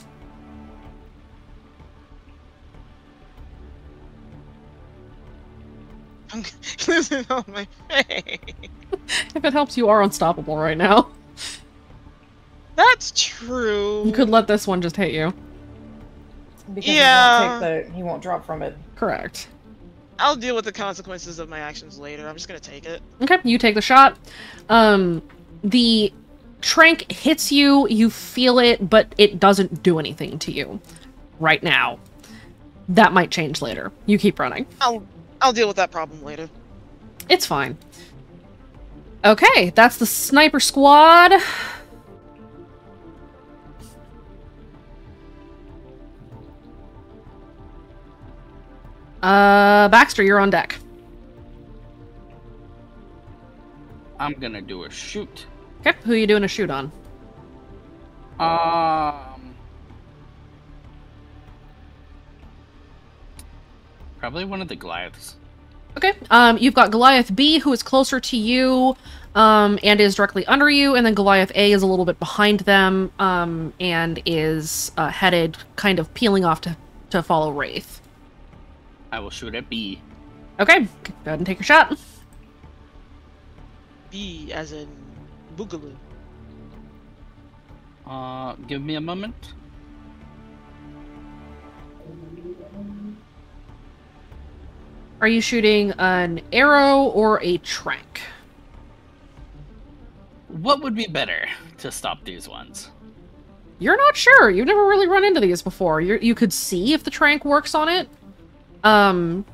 I'm losing on my face. If it helps, you are unstoppable right now. That's true. You could let this one just hit you. Because he won't drop from it. Correct. I'll deal with the consequences of my actions later. I'm just gonna take it. Okay, you take the shot. The trank hits you, you feel it, but it doesn't do anything to you right now. That might change later. You keep running. I'll deal with that problem later. It's fine. Okay, that's the sniper squad. Baxter, you're on deck. I'm gonna do a shoot. Okay, who are you doing a shoot on? Probably one of the Goliaths. Okay, you've got Goliath B, who is closer to you, and is directly under you, and then Goliath A is a little bit behind them, and is headed, kind of peeling off to follow Wraith. I will shoot at B. Okay, go ahead and take your shot. B as in Boogaloo. Give me a moment. Are you shooting an arrow or a trank? What would be better to stop these ones? You're not sure. You've never really run into these before. You could see if the trank works on it. And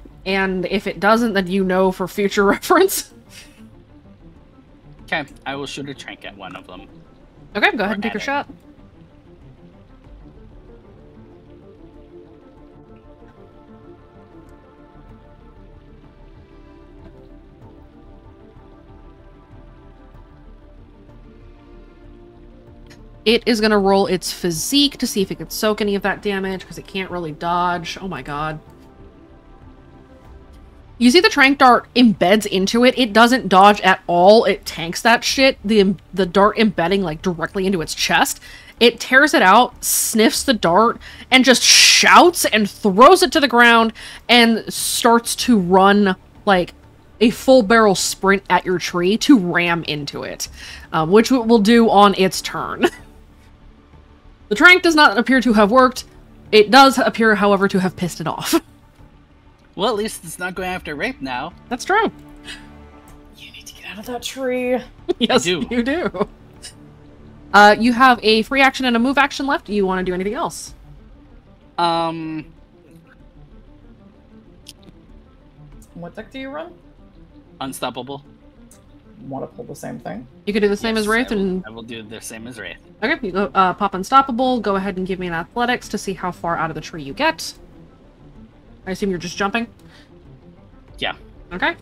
if it doesn't, then you know for future reference. Okay, I will shoot a trank at one of them. Okay, go ahead and take your shot. It is going to roll its physique to see if it can soak any of that damage, because it can't really dodge. Oh my god. You see the trank dart embeds into it. It doesn't dodge at all. It tanks that shit. The dart embedding like directly into its chest. It tears it out, sniffs the dart, and just shouts and throws it to the ground and starts to run like a full barrel sprint at your tree to ram into it, which it will do on its turn. The trank does not appear to have worked. It does appear, however, to have pissed it off. Well, at least it's not going after Rape now. That's true. You need to get out of that tree. Yes, you do. You have a free action and a move action left. Do you want to do anything else? What deck do you run? Unstoppable. Want to pull the same thing? You could do the same as Wraith, and I will do the same as Wraith. okay. You go pop Unstoppable. Go ahead and give me an athletics to see how far out of the tree you get. I assume you're just jumping. Yeah. Okay.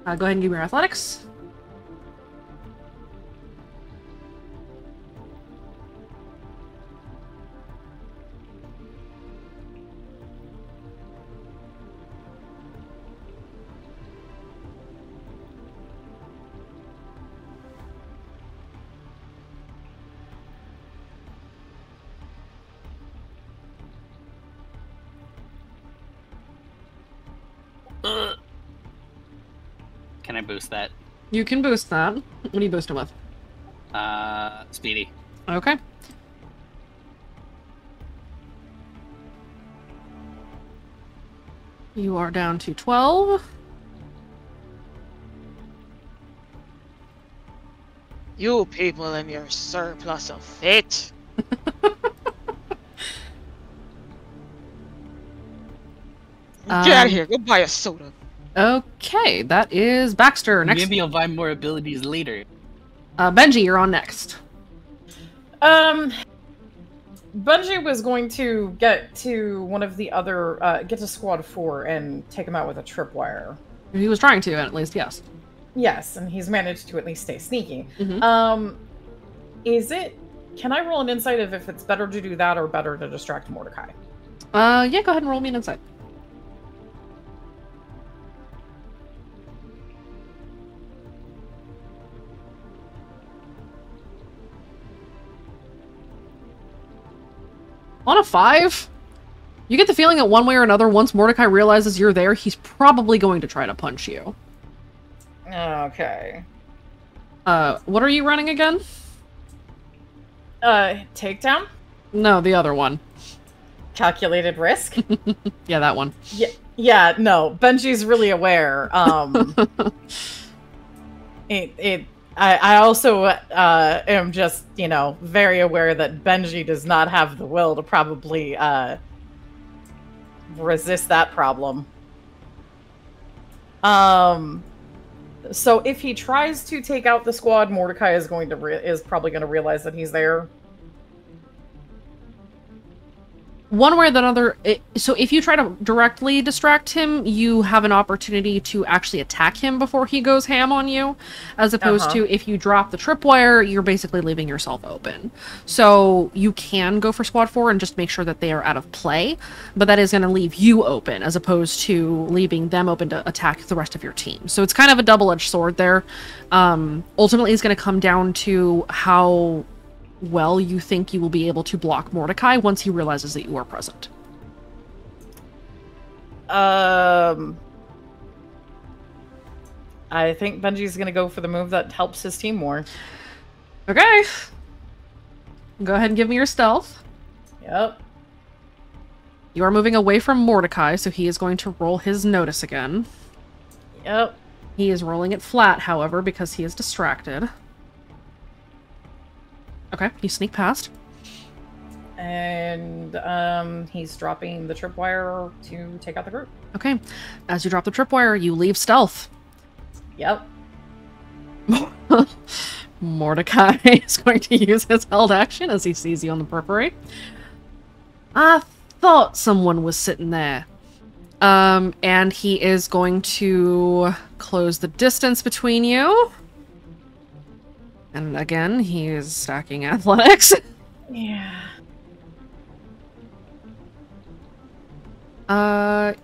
Go ahead and give me your athletics. Can I boost that? You can boost that. What do you boost him with? Speedy. Okay. You are down to 12. You people and your surplus of fate. Get out of here. Go buy a soda. Okay, that is Baxter. Next. Maybe I'll buy more abilities later. Benji, you're on next. Bungie was going to get to one of the other, get to Squad 4 and take him out with a tripwire. He was trying to, at least, yes. Yes, and he's managed to at least stay sneaky. Mm-hmm. Can I roll an insight of if it's better to do that or better to distract Mordecai? Yeah, go ahead and roll me an insight. On a 5? You get the feeling that one way or another, once Mordecai realizes you're there, he's probably going to try to punch you. Okay. What are you running again? Takedown? No, the other one. Calculated risk? Yeah, that one. Yeah, Yeah, no, Benji's really aware. I also am just, very aware that Benji does not have the will to probably resist that problem. So if he tries to take out the squad, Mordecai is probably going to realize that he's there. One way or another, so if you try to directly distract him, you have an opportunity to actually attack him before he goes ham on you, as opposed to if you drop the tripwire, you're basically leaving yourself open. So you can go for squad 4 and just make sure that they are out of play, but that is going to leave you open, as opposed to leaving them open to attack the rest of your team. So it's kind of a double-edged sword there. Ultimately, it's going to come down to how well you think you will be able to block Mordecai once he realizes that you are present. I think Benji's gonna go for the move that helps his team more. Okay. Go ahead and give me your stealth. Yep. You are moving away from Mordecai, so he is going to roll his notice again. Yep. He is rolling it flat, however, because he is distracted. Okay, you sneak past. And he's dropping the tripwire to take out the group. Okay. As you drop the tripwire, you leave stealth. Yep. Mordecai is going to use his held action as he sees you on the periphery. I thought someone was sitting there. And he is going to close the distance between you. And again, he is stacking athletics. Yeah.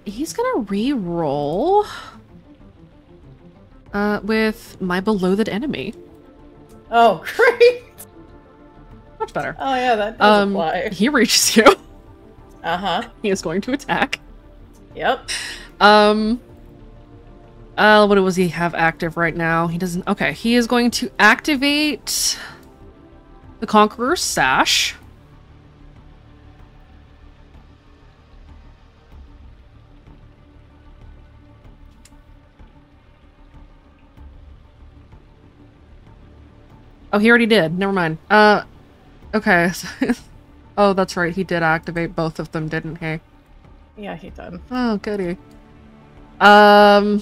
He's gonna re-roll with my below-the enemy. Oh, great! Much better. Oh yeah, that does apply. He reaches you. Uh-huh. He is going to attack. Yep. What does he have active right now? He doesn't... Okay, he is going to activate the Conqueror's Sash. Oh, he already did. Never mind. Okay. Oh, that's right. He did activate both of them, didn't he? Yeah, he did. Oh, goody. Yeah,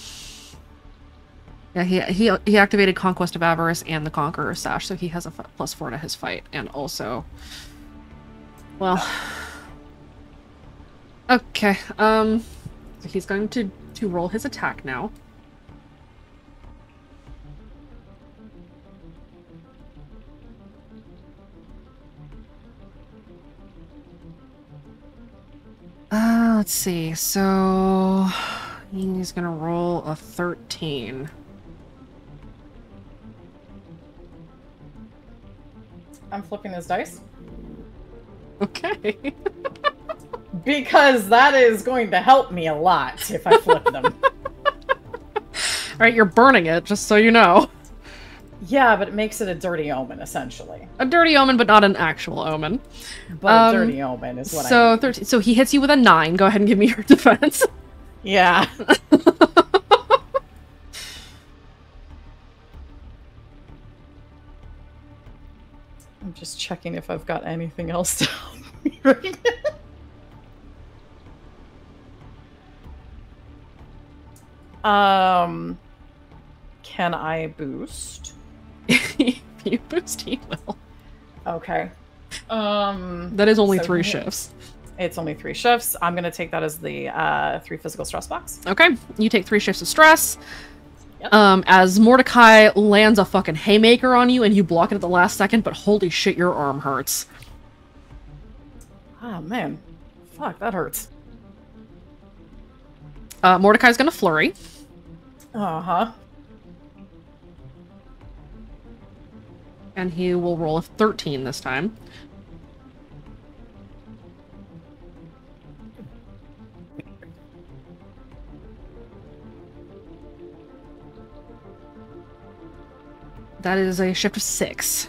he activated Conquest of Avarice and the Conqueror's Sash, so he has a +4 to his fight, and also... Well... Okay, so he's going to roll his attack now. Let's see, so... He's gonna roll a 13. I'm flipping his dice. Okay. Because that is going to help me a lot if I flip them. Alright, you're burning it, just so you know. Yeah, but it makes it a dirty omen, essentially. A dirty omen, but not an actual omen. But a dirty omen is what I mean. 13. So he hits you with a 9. Go ahead and give me your defense. Yeah. I'm just checking if I've got anything else to help me right now. Can I boost? If you boost, he will. Okay. That is only so 3 shifts. It's only 3 shifts. I'm gonna take that as the 3 physical stress box. Okay, you take 3 shifts of stress. Yep. As Mordecai lands a fucking haymaker on you and you block it at the last second, but holy shit, your arm hurts. Oh man. Fuck, that hurts. Mordecai's gonna flurry. Uh-huh. And he will roll a 13 this time. That is a shift of 6.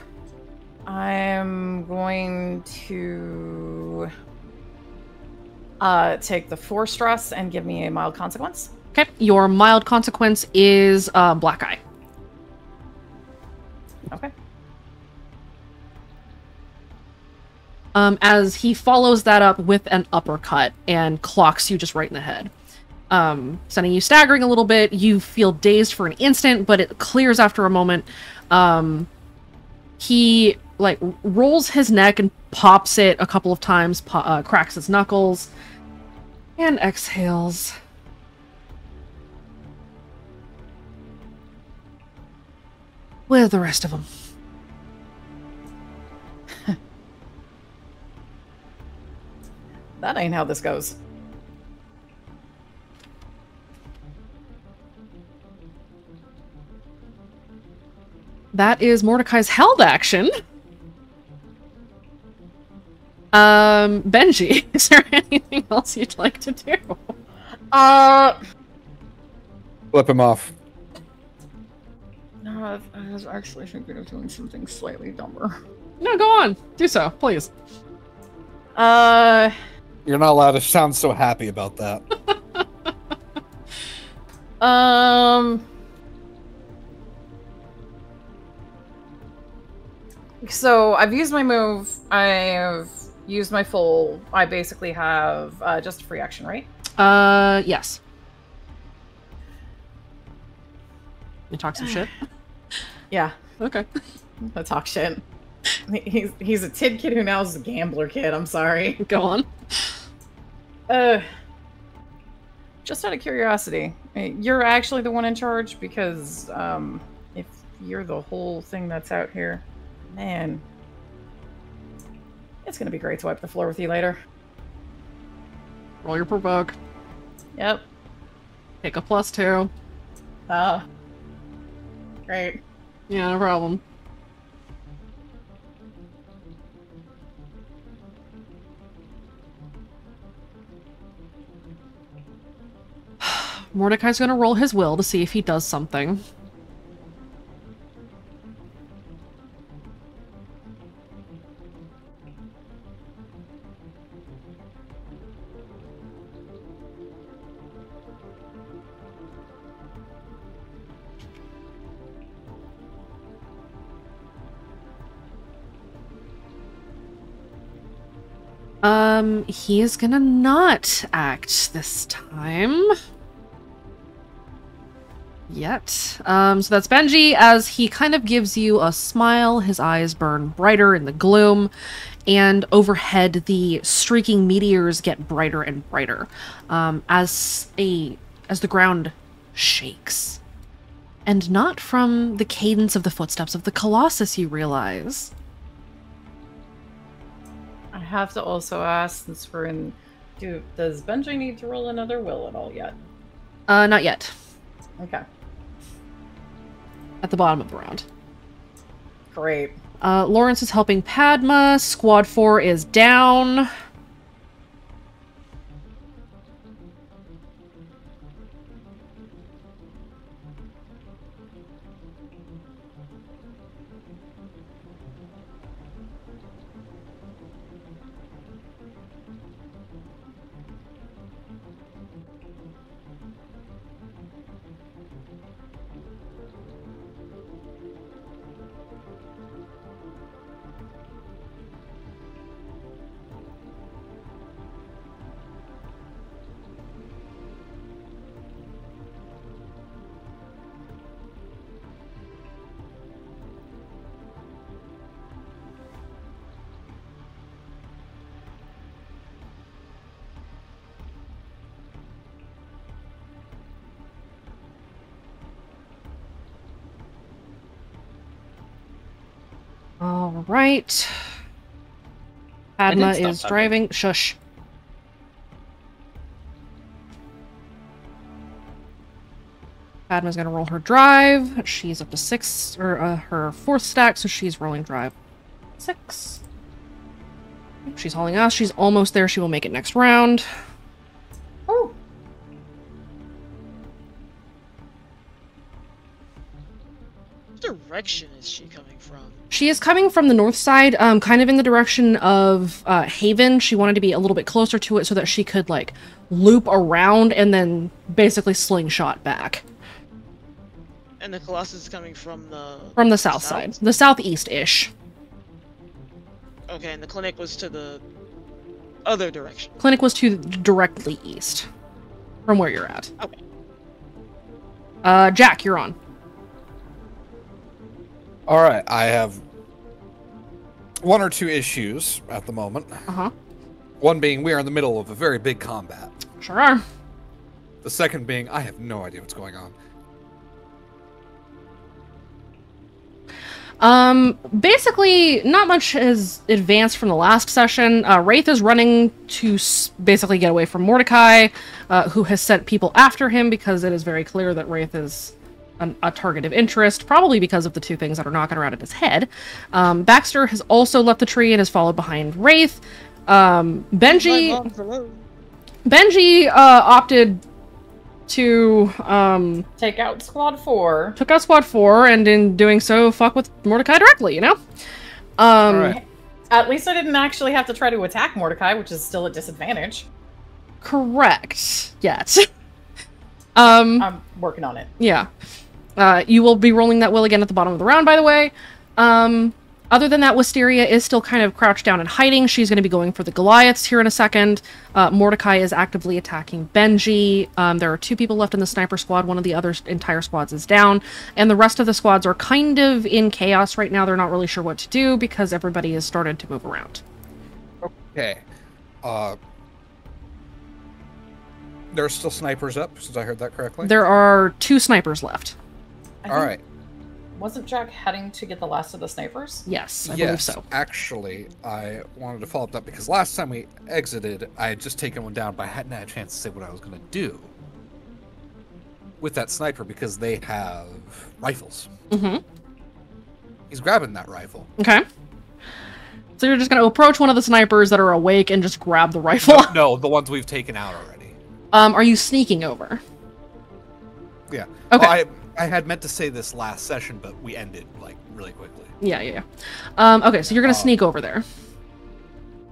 I'm going to... take the 4 stress and give me a mild consequence. Okay, your mild consequence is black eye. Okay. As he follows that up with an uppercut and clocks you just right in the head. Sending you staggering a little bit. You feel dazed for an instant, but it clears after a moment. He, like, rolls his neck and pops it a couple of times, cracks his knuckles, and exhales. With the rest of them. That ain't how this goes. That is Mordecai's held action. Benji, is there anything else you'd like to do? Flip him off. No, I was actually thinking of doing something slightly dumber. No, go on. Do so, please. You're not allowed to sound so happy about that. So I've used my move. I've used my full. I basically have just a free action, right? Yes. You talk some shit? Yeah. Okay. I talk shit. He's a tid kid who now is a gambler kid. I'm sorry. Go on. Just out of curiosity, you're actually the one in charge because if you're the whole thing that's out here, man, it's gonna be great to wipe the floor with you later. Roll your provoke. Yep. Take a +2. Great. Yeah, no problem. Mordecai's gonna roll his will to see if he does something. He is gonna not act this time. Yet. So that's Benji, as he kind of gives you a smile, his eyes burn brighter in the gloom, and overhead the streaking meteors get brighter and brighter, as the ground shakes. And not from the cadence of the footsteps of the Colossus, you realize. I have to also ask, since we're in... Does Benji need to roll another will at all yet? Not yet. Okay. At the bottom of the round. Great. Lawrence is helping Padma. Squad 4 is down. All right. Padma is driving. Shush. Padma's gonna roll her drive. She's up to 6, or her 4th stack, so she's rolling drive 6. She's hauling ass. She's almost there. She will make it next round. Oh. The direction is she coming from? She is coming from the north side, kind of in the direction of Haven. She wanted to be a little bit closer to it so that she could, like, loop around and then basically slingshot back. And the Colossus is coming from the... From the south side. The southeast-ish. Okay, and the clinic was to the other direction. Clinic was to directly east. From where you're at. Okay. Jack, you're on. Alright, I have one or two issues at the moment. Uh-huh. One being we are in the middle of a very big combat. Sure are. The second being I have no idea what's going on. Basically, not much has advanced from the last session. Wraith is running to basically get away from Mordecai, who has sent people after him because it is very clear that Wraith is a target of interest, probably because of the two things that are knocking around in his head. Baxter has also left the tree and has followed behind Wraith. Benji opted to Take out Squad 4. took out Squad 4, and in doing so, fuck with Mordecai directly, you know? Alright. At least I didn't actually have to try to attack Mordecai, which is still a disadvantage. Correct. Yet. I'm working on it. Yeah. You will be rolling that will again at the bottom of the round, by the way. Other than that, Wisteria is still kind of crouched down and hiding. She's going to be going for the Goliaths here in a second. Mordecai is actively attacking Benji. There are 2 people left in the sniper squad. One of the other entire squads is down. And the rest of the squads are kind of in chaos right now. They're not really sure what to do because everybody has started to move around. Okay. There are still snipers up, since I heard that correctly? There are 2 snipers left. Alright. Wasn't Jack heading to get the last of the snipers? Yes, I believe so. Actually, I wanted to follow up that because last time we exited, I had just taken one down, but I hadn't had a chance to say what I was going to do with that sniper because they have rifles. Mm-hmm. He's grabbing that rifle. Okay. So you're just going to approach one of the snipers that are awake and just grab the rifle? No, the ones we've taken out already. Are you sneaking over? Yeah. Okay. Well, I had meant to say this last session, but we ended, like, really quickly. Yeah. Okay, so you're going to sneak over there.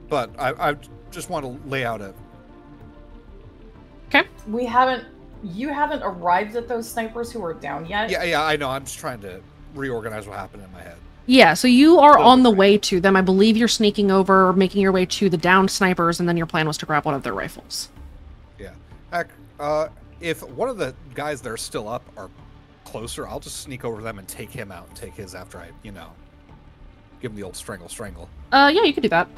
But I just want to lay out a... Okay. You haven't arrived at those snipers who are down yet? Yeah, I know. I'm just trying to reorganize what happened in my head. Yeah, so you are on the way to them. I believe you're sneaking over, making your way to the downed snipers, and then your plan was to grab one of their rifles. Yeah. Heck, if one of the guys that are still up are closer, I'll just sneak over them and take him out and take his after I, give him the old strangle. Yeah, you could do that.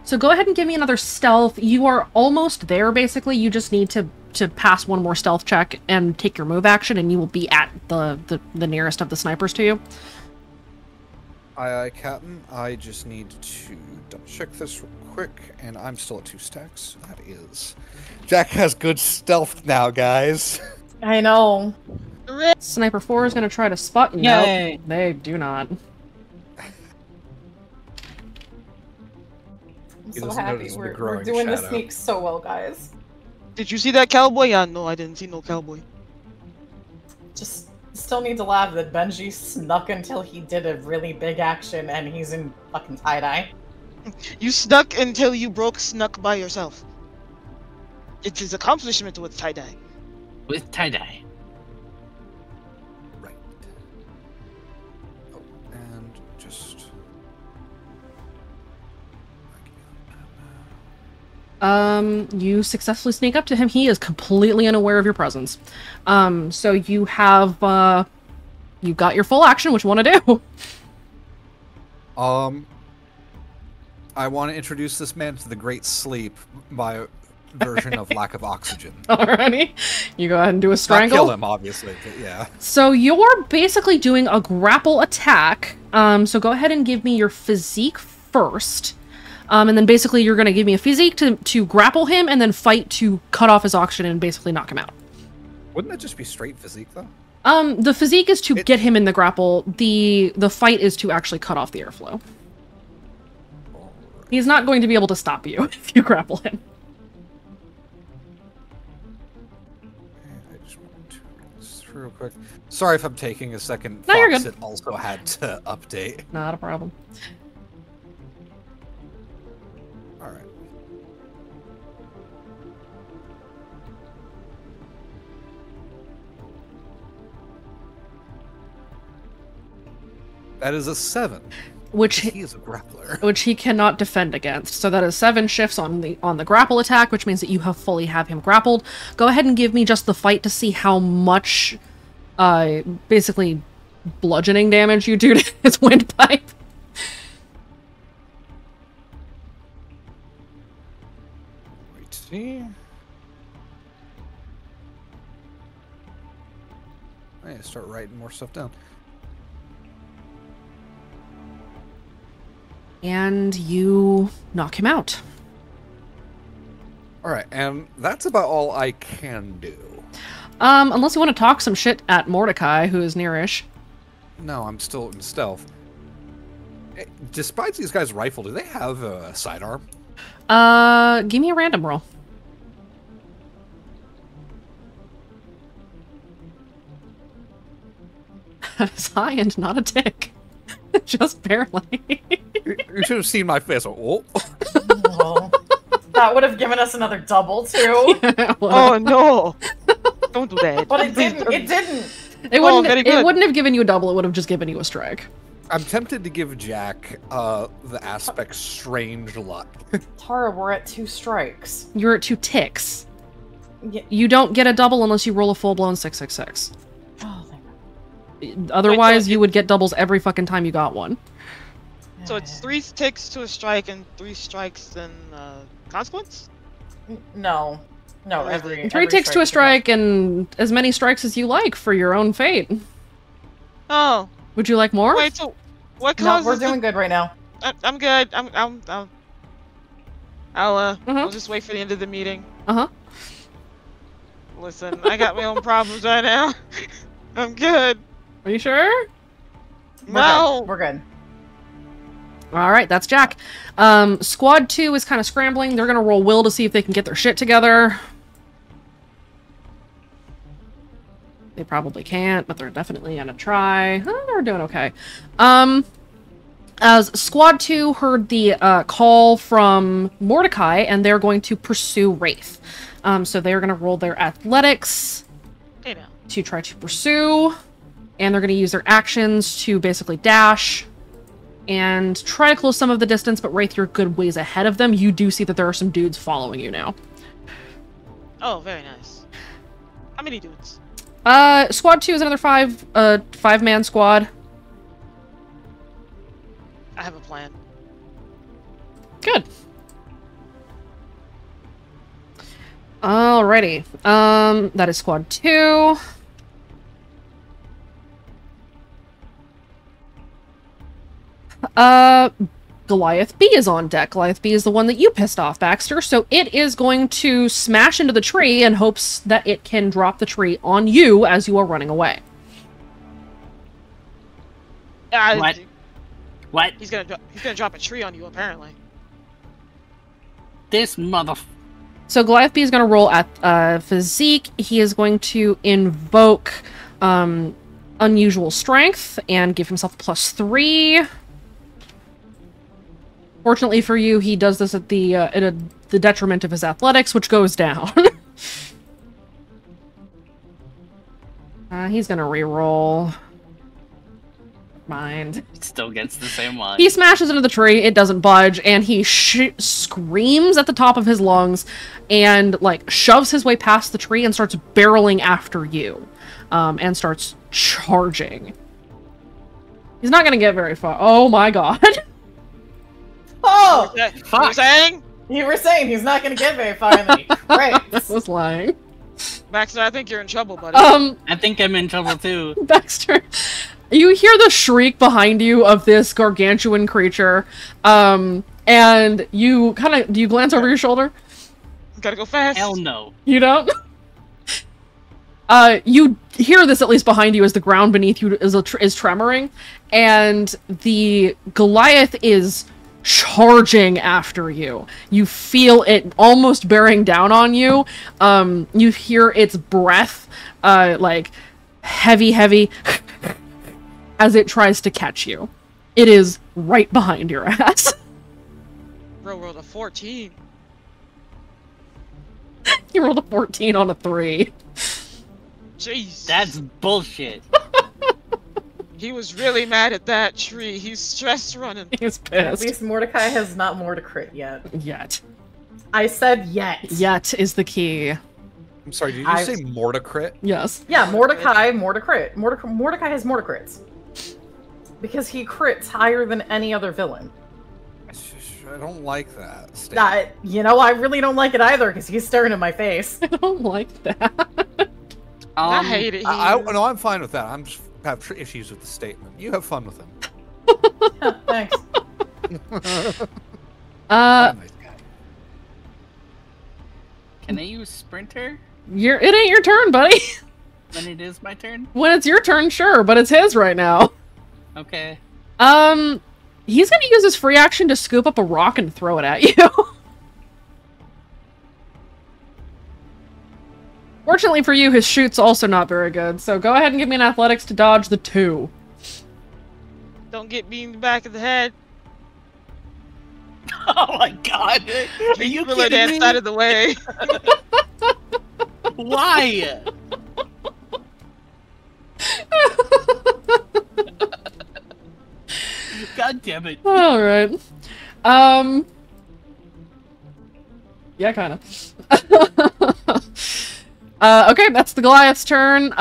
So go ahead and give me another stealth. You are almost there, basically. You just need to pass one more stealth check and take your move action, and you will be at the nearest of the snipers to you. Aye, Captain. I just need to double check this real quick, and I'm still at 2 stacks. That is... Jack has good stealth now, guys. I know. Sniper 4 is going to try to spot you. Yay. Nope, they do not. I'm so happy. We're doing the sneak so well, guys. Did you see that cowboy? Yeah, no, I didn't see no cowboy. Just still need to laugh that Benji snuck until he did a really big action and he's in fucking tie-dye. You snuck until you broke snuck by yourself. It's his accomplishment with tie-dye. With tie-dye. Right. Oh, and just... You successfully sneak up to him. He is completely unaware of your presence. So you have, you got your full action. What you want to do? I want to introduce this man to the Great Sleep by version of lack of oxygen. Alrighty. You go ahead and do a strangle. Not kill him, obviously, but yeah. So you're basically doing a grapple attack. So go ahead and give me your physique first. And then basically you're going to give me a physique to grapple him and then fight to cut off his oxygen and basically knock him out. Wouldn't that just be straight physique, though? The physique is to get him in the grapple. The fight is to actually cut off the airflow. He's not going to be able to stop you if you grapple him. I just want to read this through. real quick. Sorry if I'm taking a second. No, you're Fox, good. it also had to update. Not a problem. All right. That is a 7. Which He is a grappler. which he cannot defend against. So that is 7 shifts on the grapple attack, which means that you fully have him grappled. Go ahead and give me just the fight to see how much, basically, bludgeoning damage you do to his windpipe. Wait, see. I need to start writing more stuff down. And you knock him out. All right, and that's about all I can do. Unless you want to talk some shit at Mordecai, who is nearish. No, I'm still in stealth. Despite these guys' rifle, do they have a sidearm? Give me a random roll. That is high and not a tick. Just barely. You should have seen my face. Oh. Oh, that would have given us another double too. Yeah, Oh no! Don't do that. But it didn't. It didn't. It Oh, wouldn't. very It good. wouldn't have given you a double. It would have just given you a strike. I'm tempted to give Jack the aspect strange luck. Tara, we're at 2 strikes. You're at 2 ticks. Yeah. You don't get a double unless you roll a full-blown 666. Oh, thank God. Otherwise, Wait, you would get doubles every fucking time you got one. So it's 3 ticks to a strike and 3 strikes and consequence? No. No, Or is every it- 3 every ticks to a is strike and as many strikes as you like for your own fate. Oh, Would you like more? wait. So what No, causes? we're doing good right now. I'm good. I'll Uh-huh. just wait for the end of the meeting. Uh-huh. Listen, I got my own problems right now. I'm good. Are you sure? No. We're good. All right, that's Jack. Squad 2 is kind of scrambling. They're going to roll will to see if they can get their shit together. They probably can't, but they're definitely going to try. They're doing okay. As Squad 2 heard the call from Mordecai, and they're going to pursue Wraith. So they're going to roll their athletics Hey now. to try to pursue, and they're going to use their actions to basically dash and try to close some of the distance, but Wraith, you're good ways ahead of them. You do see that there are some dudes following you now. Oh, very nice. How many dudes? Squad 2 is another 5-man squad. I have a plan. Good. Alrighty. That is squad 2. Goliath B is on deck. Goliath B is the one that you pissed off, Baxter. So it is going to smash into the tree in hopes that it can drop the tree on you as you are running away. What? What? He's gonna drop a tree on you apparently. This mother... So Goliath B is going to roll at physique. He is going to invoke unusual strength and give himself a +3. Fortunately for you, he does this at the detriment of his athletics, which goes down. He's gonna re-roll. Mind. Still gets the same one. He smashes into the tree, it doesn't budge, and he screams at the top of his lungs and, like, shoves his way past the tree and starts barreling after you. And starts charging. He's not gonna get very far. Oh my god. Oh! Fuck. You saying? You were saying he's not going to get very far in the right. I was lying. Baxter, I think you're in trouble, buddy. I think I'm in trouble too. Baxter, you hear the shriek behind you of this gargantuan creature, and you do you glance over your shoulder? Gotta go fast. Hell no. You don't? You hear this at least behind you as the ground beneath you is tremoring, and the Goliath is charging after you. You feel it almost bearing down on you. You hear its breath, like, heavy, heavy, as it tries to catch you. It is right behind your ass. Bro, rolled a 14. You rolled a 14 on a 3. Jeez. That's bullshit. He was really mad at that tree. He's stress running. He's At pissed. least Mordecai has not more to crit yet. Yet. I said yet. Yet is the key. I'm sorry, did you say Mordecrit? Yes. Yeah, Mordecai, more to crit. Mordecai has more to crits. Because he crits higher than any other villain. I don't like that statement. You know, I really don't like it either, because he's staring at my face. I don't like that. I hate it. No, I'm fine with that. I'm just have issues with the statement. You have fun with him. Yeah, thanks. Nice guy. Can I use Sprinter It ain't your turn, buddy. when it is my turn? When it's your turn, sure, but it's his right now. Okay. He's gonna use his free action to scoop up a rock and throw it at you. Fortunately for you, his shoot's also not very good, so go ahead and give me an athletics to dodge the 2. Don't get me in the back of the head. Oh my god! Are you Will it kidding dance out me? of the way? Why? God damn it. Alright. Yeah, kinda. Okay, that's the Goliath's turn.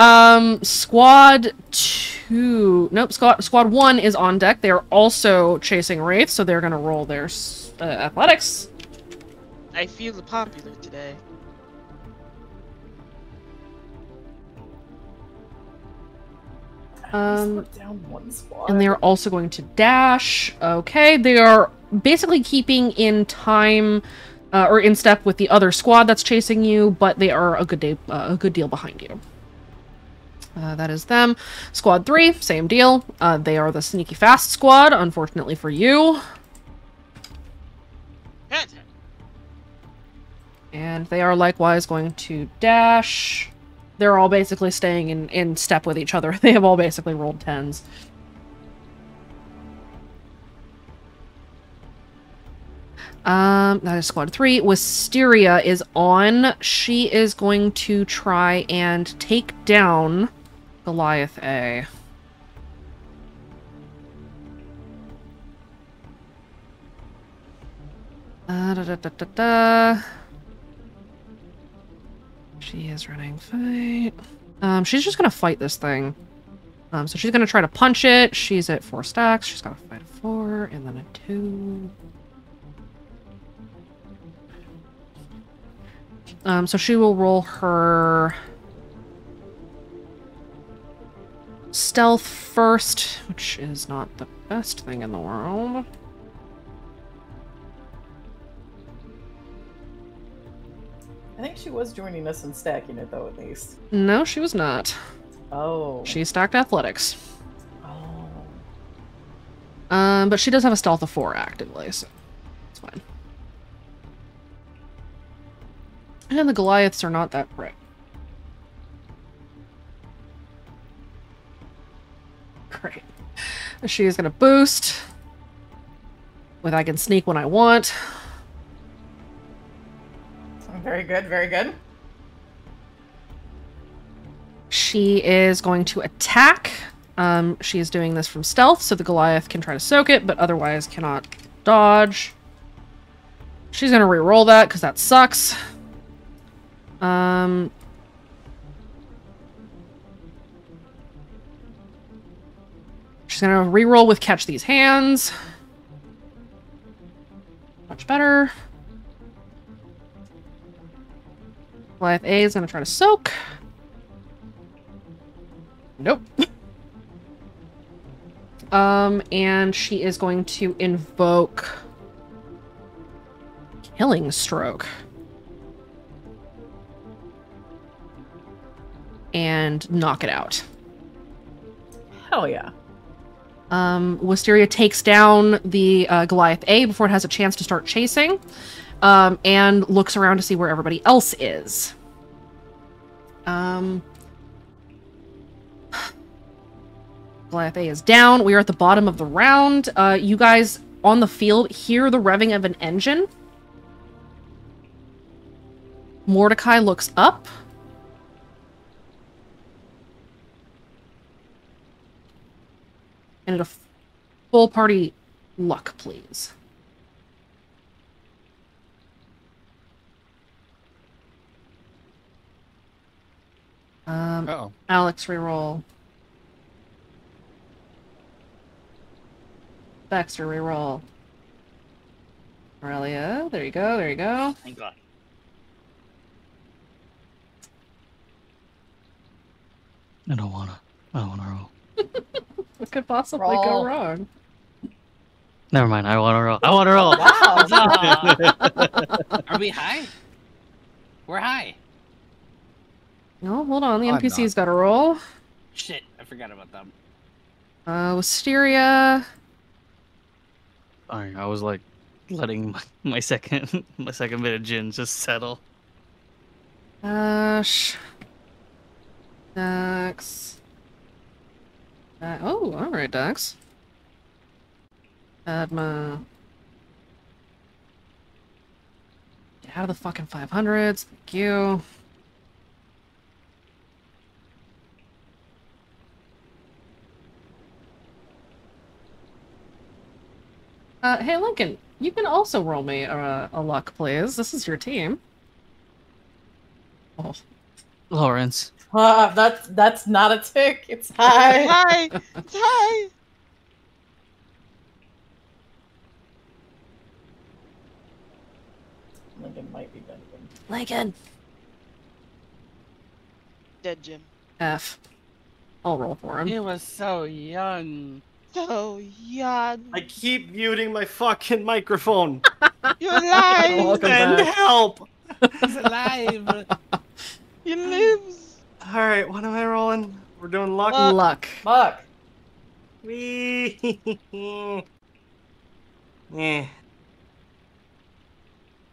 Squad 2... Nope, squad 1 is on deck. They are also chasing Wraith, so they're gonna roll their athletics. I feel popular today. Down one squad. And they're also going to dash. Okay, they are basically keeping in time, or in step with the other squad that's chasing you, but they are a good deal behind you. That is them. Squad 3, same deal. They are the sneaky fast squad, unfortunately for you. And they are likewise going to dash. They're all basically staying in step with each other. They have all basically rolled 10s. That is squad 3. Wisteria is on. She is going to try and take down Goliath A. She is running fight. She's just gonna fight this thing. So she's gonna try to punch it. She's at 4 stacks. She's got to fight a 4 and then a 2. So she will roll her stealth first, which is not the best thing in the world. I think she was joining us in stacking it, though, at least. No, she was not. Oh. She stacked athletics. Oh. But she does have a stealth of 4 actively, so it's fine. And the Goliaths are not that great. Great. She is going to boost. With I can sneak when I want. Very good, very good. She is going to attack. She is doing this from stealth, so the Goliath can try to soak it, but otherwise cannot dodge. She's going to re-roll that, because that sucks. She's going to re-roll with Catch These Hands. Much better. Goliath A is going to try to soak. Nope. And she is going to invoke Killing Stroke. And knock it out. Hell yeah. Wisteria takes down the Goliath A before it has a chance to start chasing. And looks around to see where everybody else is. Goliath A is down. We are at the bottom of the round. You guys on the field hear the revving of an engine. Mordecai looks up. And at a full party luck, please. Uh-oh. Alex, reroll. Baxter, reroll. Aurelia, there you go, there you go. Thank God. I don't wanna roll. What could possibly go Roll. wrong? Never mind, I wanna roll. I wanna roll! Wow. Are we high? We're high. No, hold on, the I'm NPC's got to roll. Shit, I forgot about them. Wisteria. Sorry, I was like letting my second bit of gin just settle. Dash. Dax. Oh, alright, Dax. Adma. Get out of the fucking 500s. Thank you. Hey, Lincoln, you can also roll me a luck, please. This is your team. Oh. Lawrence. That's not a tick. It's high. Hi! It's hi! Lincoln might be benefiting. Lincoln. Dead Jim. F. I'll roll for him. He was so young. So young. I keep muting my fucking microphone. You're alive! Welcome Send back. help! He's alive. He lives! Alright, what am I rolling? We're doing luck. Luck. Fuck. Wee. Yeah.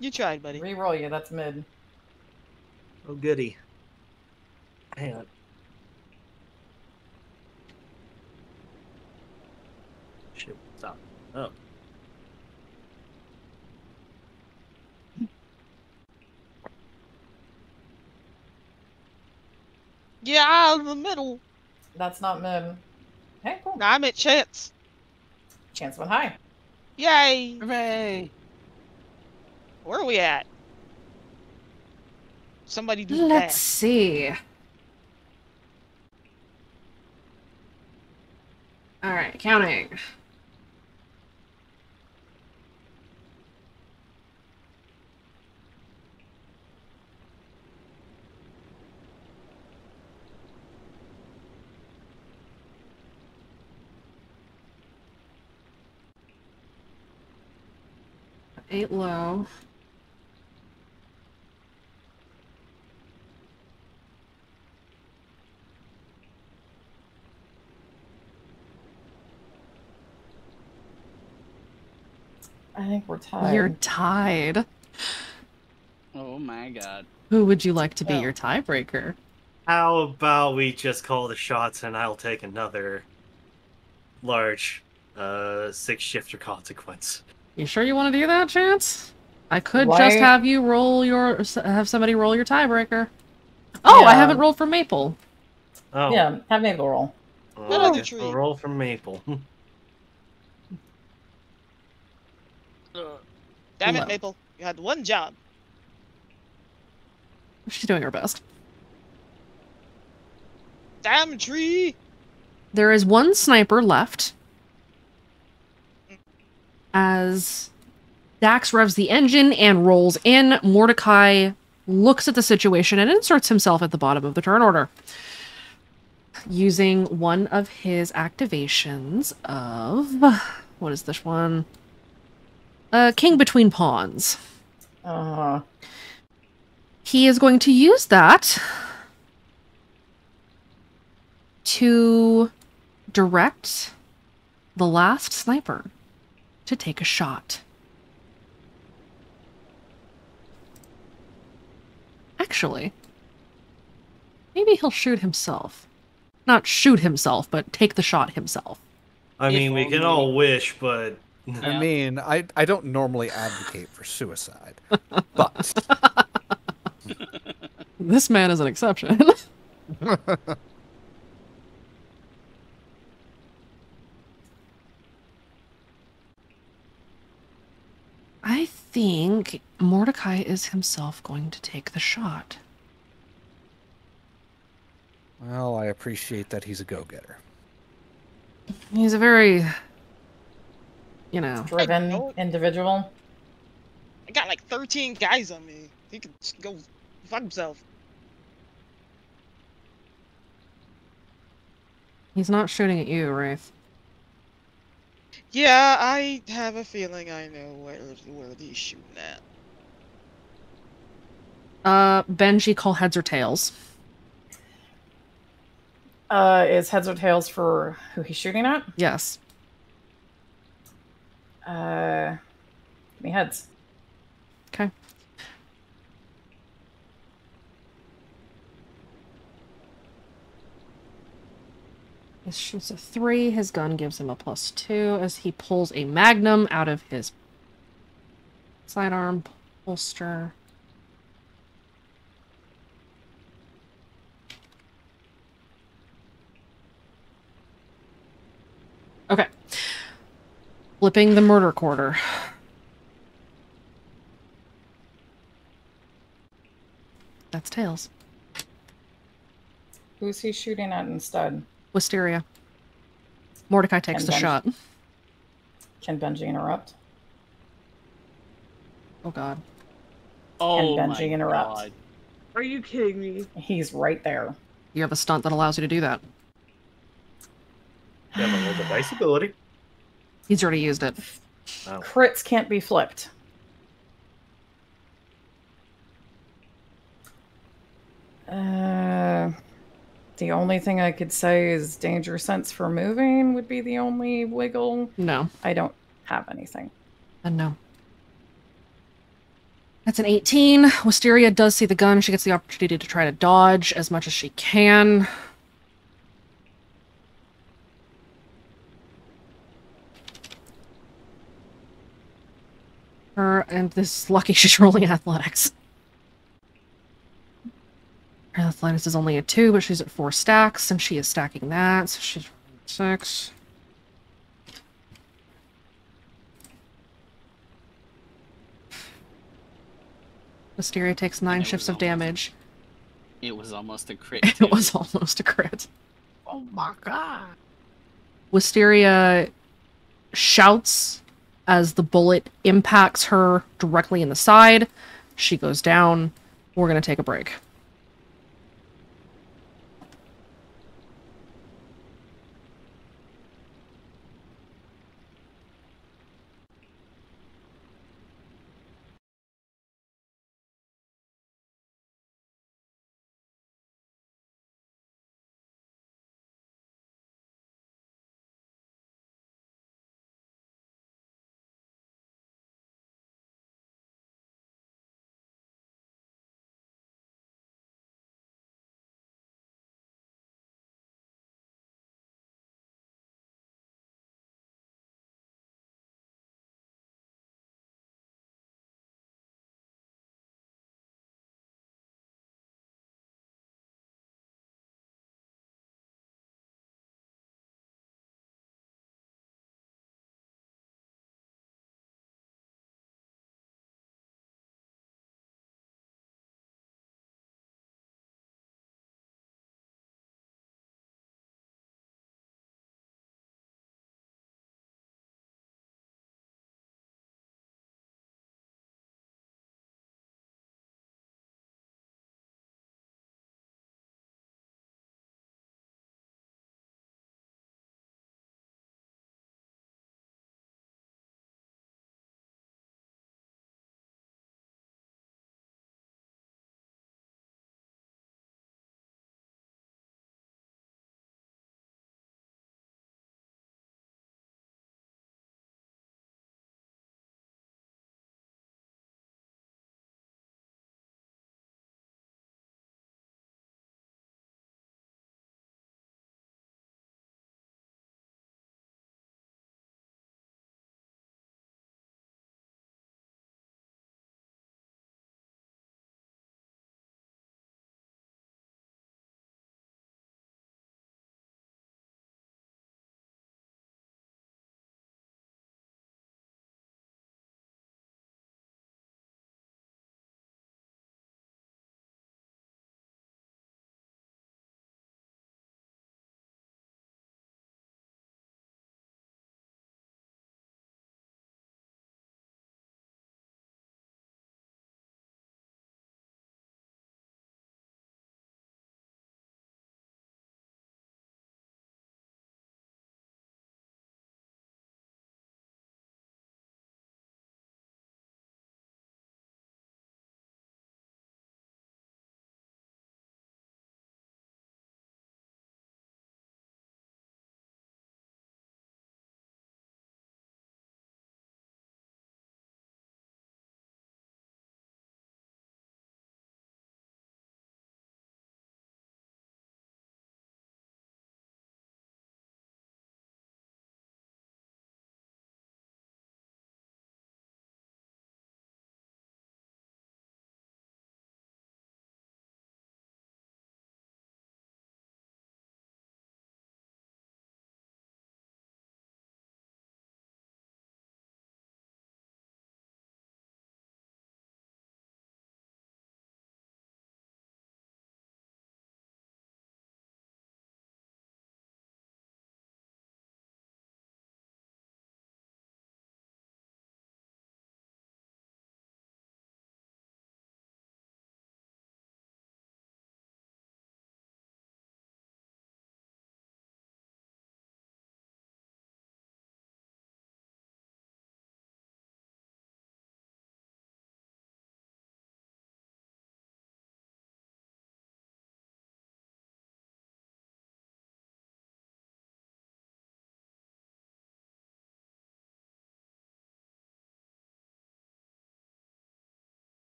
You tried, buddy. Reroll you. That's mid. Oh goody. Hang on. Shit, stop. Oh. Get out of the middle. That's not mid. Okay, cool. Nah, I'm at chance. Chance went high. Yay! Hooray. Where are we at? Somebody do Let's that. see. Alright, counting. Eight low. I think we're tied. You're tied. Oh my God. Who would you like to be Oh. your tiebreaker? How about we just call the shots and I'll take another large 6-shifter consequence. You sure you want to do that, Chance? I could Why- just have you roll your have somebody roll your tiebreaker. Oh, I Yeah. haven't rolled for Maple. Oh. Yeah, have Maple roll. Another Okay, tree. I'll roll for Maple. Damn Low. it, Maple. You had one job. She's doing her best. Damn tree! There is one sniper left. As Dax revs the engine and rolls in, Mordecai looks at the situation and inserts himself at the bottom of the turn order. Using one of his activations of... What is this one? King Between Pawns. He is going to use that to direct the last sniper to take a shot. Actually, maybe he'll shoot himself. Not shoot himself, but take the shot himself. I If mean, we can only. all wish, but I Yeah. mean, I don't normally advocate for suicide, but This man is an exception. I think Mordecai is himself going to take the shot. well, I appreciate that he's a go-getter. He's a very, you know, Driven know it. individual. I got like 13 guys on me. He could just go fuck himself. he's not shooting at you, Wraith. Yeah, I have a feeling I know where he's shooting at. Benji, call heads or tails. Is heads or tails for who he's shooting at? Yes. Give me heads. Okay. He shoots a 3. His gun gives him a +2 as he pulls a magnum out of his sidearm holster. Okay. Flipping the murder quarter. That's tails. Who's he shooting at instead? Wisteria. Mordecai takes And the Benji. shot. Can Benji interrupt? Oh god. Oh Benji my interrupt? god. Are you kidding me? He's right there. You have a stunt that allows you to do that. you have a little device ability. He's already used it. Oh. Crits can't be flipped. The only thing I could say is danger sense for moving would be the only wiggle. No. I don't have anything. And no. That's an 18. Wisteria does see the gun. She gets the opportunity to try to dodge as much as she can. And this is lucky she's rolling athletics. Her athletics is only a 2, but she's at 4 stacks, and she is stacking that, so she's 6. Wisteria takes 9 it shifts was of damage. It was almost a crit. It too. was almost a crit. Oh my god. Wisteria shouts as the bullet impacts her directly in the side. She goes down. We're going to take a break.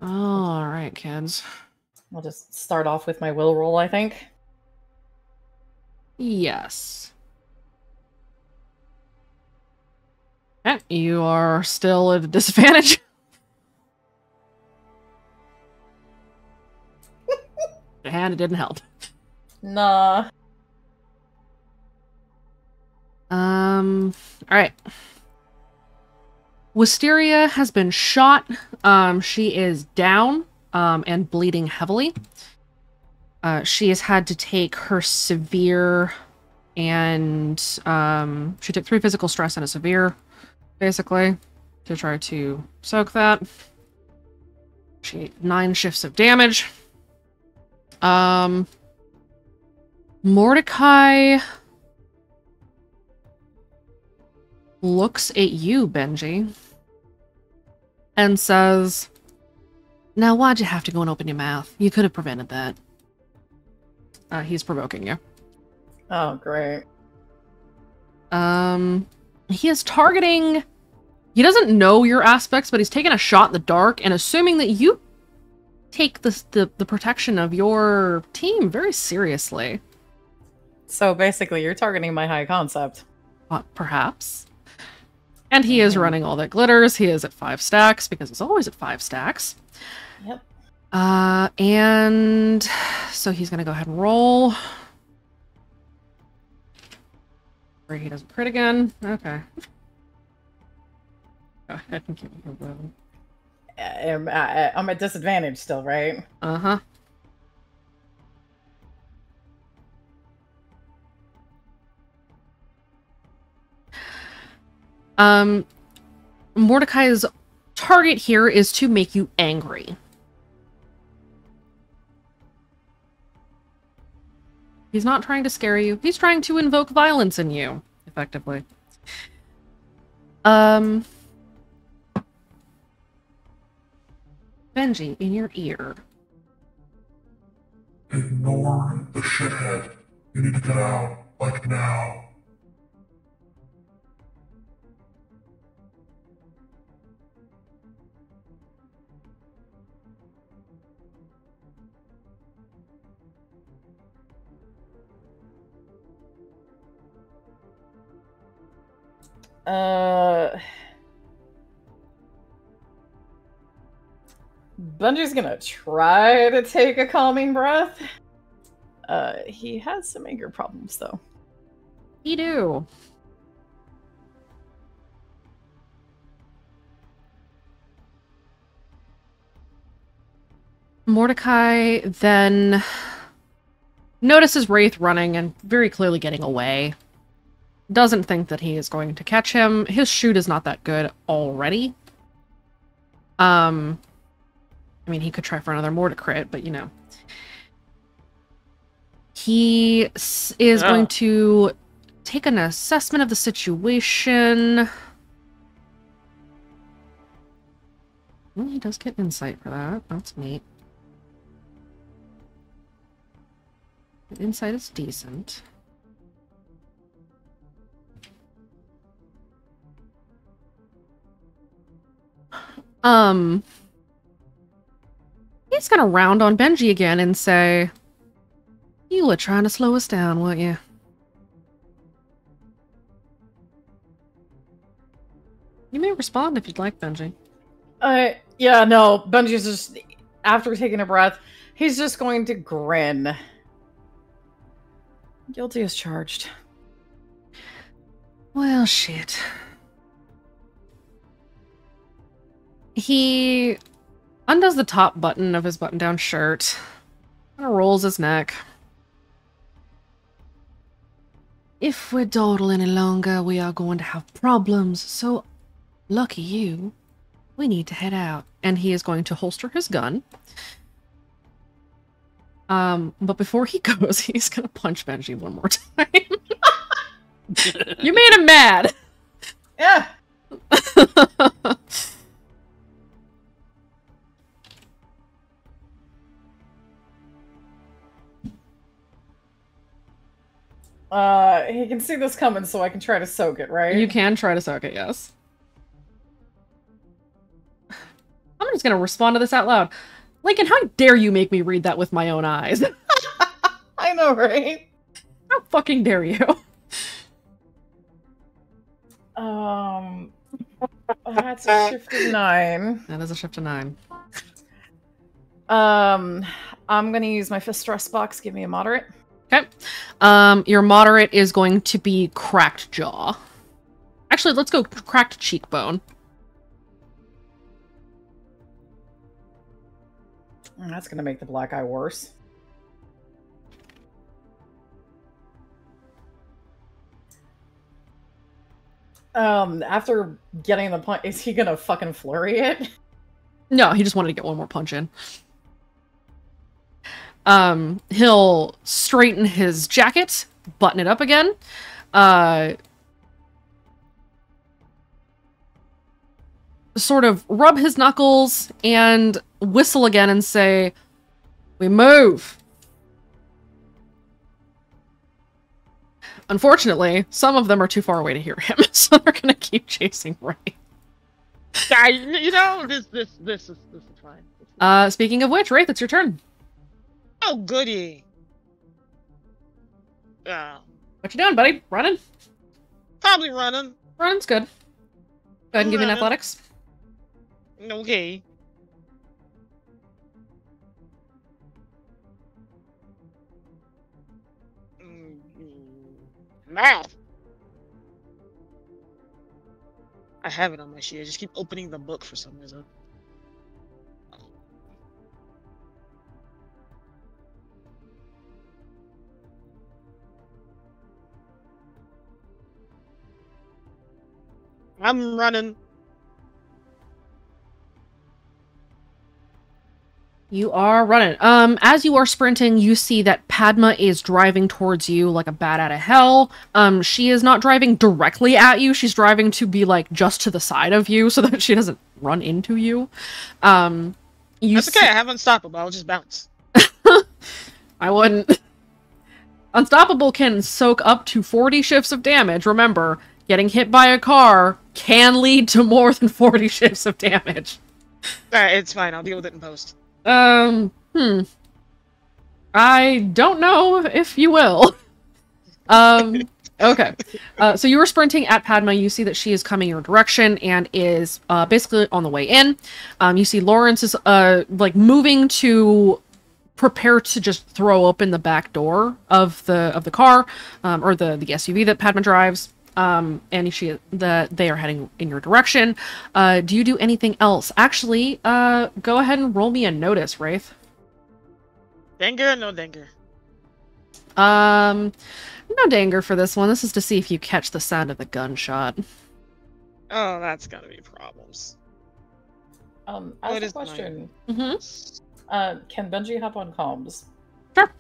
All right, kids. I'll just start off with my will roll, I think. Yes. Okay, you are still at a disadvantage. And it didn't help. Nah. All right. Wisteria has been shot. She is down, and bleeding heavily. She has had to take her severe and, she took 3 physical stress and a severe, basically, to try to soak that. She ate 9 shifts of damage. Mordecai looks at you, Benji, and says, "Now, why'd you have to go and open your mouth? You could have prevented that." He's provoking you. Oh, great. He is targeting... He doesn't know your aspects, but he's taking a shot in the dark, and assuming that you take the protection of your team very seriously. So basically, you're targeting my high concept. Perhaps. And he is running all that glitters. He is at 5 stacks, because he's always at 5 stacks. Yep. And so he's gonna go ahead and roll. He doesn't crit again. Okay. Go ahead and give me a roll. I'm at disadvantage still, right? Uh-huh. Mordecai's target here is to make you angry. He's not trying to scare you. He's trying to invoke violence in you, effectively. Benji, in your ear. Ignore the shithead. You need to get out, like now. Bungy's gonna try to take a calming breath. He has some anger problems, though. He do. Mordecai then notices Wraith running and very clearly getting away. Doesn't think that he is going to catch him. His shoot is not that good already. I mean, he could try for another Mordecrit, but you know. He is going to take an assessment of the situation. Well, he does get insight for that. That's neat. The insight is decent. He's gonna round on Benji again and say, "You were trying to slow us down, weren't you?" You may respond if you'd like, Benji. Yeah, no, Bungy's just, after taking a breath, he's just going to grin. Guilty as charged. Well, shit. He undoes the top button of his button-down shirt, kind of rolls his neck. "If we dawdle any longer, we are going to have problems, so lucky you. We need to head out." And he is going to holster his gun. But before he goes, he's gonna punch Benji one more time. You made him mad! Yeah! He can see this coming, so I can try to soak it, right? You can try to soak it, yes. I'm gonna just gonna respond to this out loud. Lincoln, how dare you make me read that with my own eyes? I know, right? How fucking dare you? That's a shift of 9. That is a shift of 9. I'm gonna use my fist thrust box. Give me a moderate. Okay. Your moderate is going to be cracked jaw. Actually, let's go cracked cheekbone. That's gonna make the black eye worse. After getting the punch, is he gonna fucking flurry it? No, he just wanted to get one more punch in. He'll straighten his jacket, button it up again. Sort of rub his knuckles and whistle again and say, "We move." Unfortunately, some of them are too far away to hear him, so they're gonna keep chasing Ray. You know, this is fine. Speaking of which, Wraith, it's your turn. Oh, goody. What you doing, buddy? Running? Probably running. Running's good. Go ahead and give me an athletics. Okay. Math. I have it on my sheet. I just keep opening the book for some reason. I'm running. You are running. As you are sprinting, you see that Padma is driving towards you like a bat out of hell. She is not driving directly at you. She's driving to be like just to the side of you so that she doesn't run into you. That's okay. I have Unstoppable. I'll just bounce. I wouldn't. Unstoppable can soak up to 40 shifts of damage. Remember, getting hit by a car can lead to more than 40 shifts of damage. Alright, it's fine. I'll deal with it in post. I don't know if you will. Okay. So you were sprinting at Padma. You see that she is coming your direction and is basically on the way in. You see Lawrence is like moving to prepare to just throw open the back door of the car or the SUV that Padma drives. And they are heading in your direction. Do you do anything else? Actually, go ahead and roll me a notice, Wraith. Danger or no danger? No danger for this one. This is to see if you catch the sound of the gunshot. Oh, that's gotta be problems. As a question, can Benji hop on comms? Sure.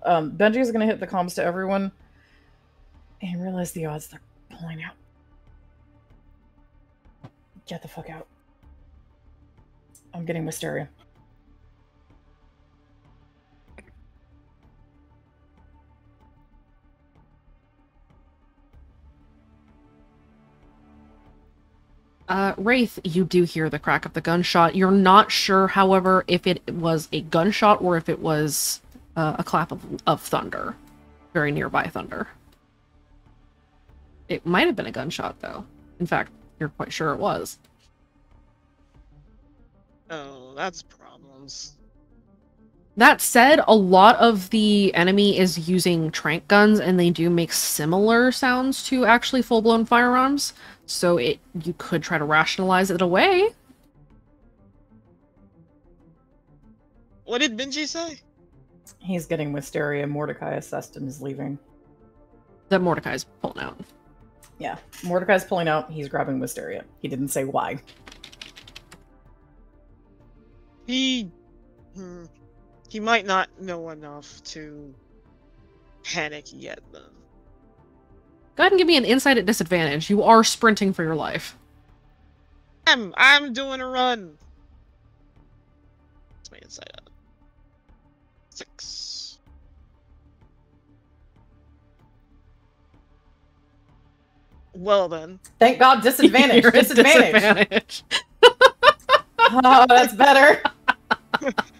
Benji is gonna hit the comms to everyone. And realize the odds they're pulling out. Get the fuck out. I'm getting Wisteria. Wraith, you do hear the crack of the gunshot. You're not sure, however, if it was a gunshot or if it was a clap of thunder. Very nearby thunder. It might have been a gunshot, though. In fact, you're quite sure it was. Oh, that's problems. That said, a lot of the enemy is using tranq guns, and they do make similar sounds to actually full-blown firearms. So you could try to rationalize it away. What did Benji say? He's getting Wisteria. Mordecai assessed and is leaving. That Mordecai's pulling out. Yeah, Mordecai's pulling out. He's grabbing Wisteria. He didn't say why. He might not know enough to panic yet, though. Go ahead and give me an insight at disadvantage. You are sprinting for your life. I'm doing a run. What's my insight at? 6. Well then. Thank God, disadvantage. You're at disadvantage. disadvantage. Oh, that's better.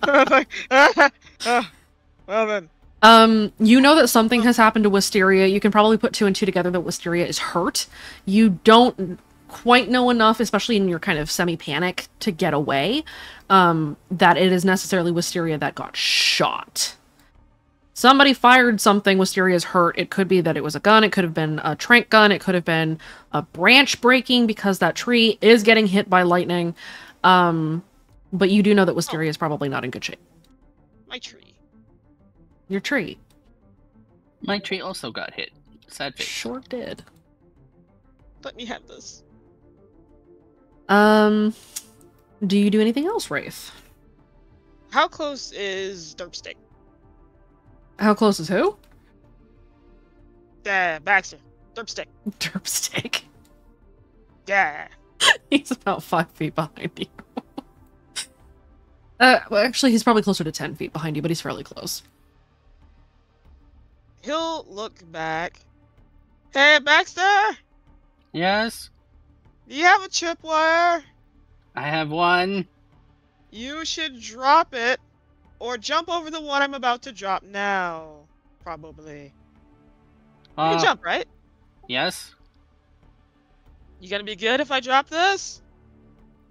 Like, well then. You know that something has happened to Wisteria. You can probably put 2 and 2 together that Wisteria is hurt. You don't quite know enough, especially in your kind of semi-panic, to get away, that it is necessarily Wisteria that got shot. Somebody fired something, Wisteria's hurt. It could be that it was a gun, it could have been a trank gun, it could have been a branch breaking because that tree is getting hit by lightning. But you do know that Wisteria is probably not in good shape. My tree. Your tree. My tree also got hit. Sad face. Sure did. Let me have this. Do you do anything else, Wraith? How close is Derpstick? How close is who? Baxter. Derpstick. Derpstick. Yeah. He's about 5 feet behind you. Well, actually, he's probably closer to 10 feet behind you, but he's fairly close. He'll look back. Hey, Baxter! Yes? Do you have a tripwire? I have one. You should drop it, or jump over the one I'm about to drop now. Probably. You can jump, right? Yes? You gonna be good if I drop this?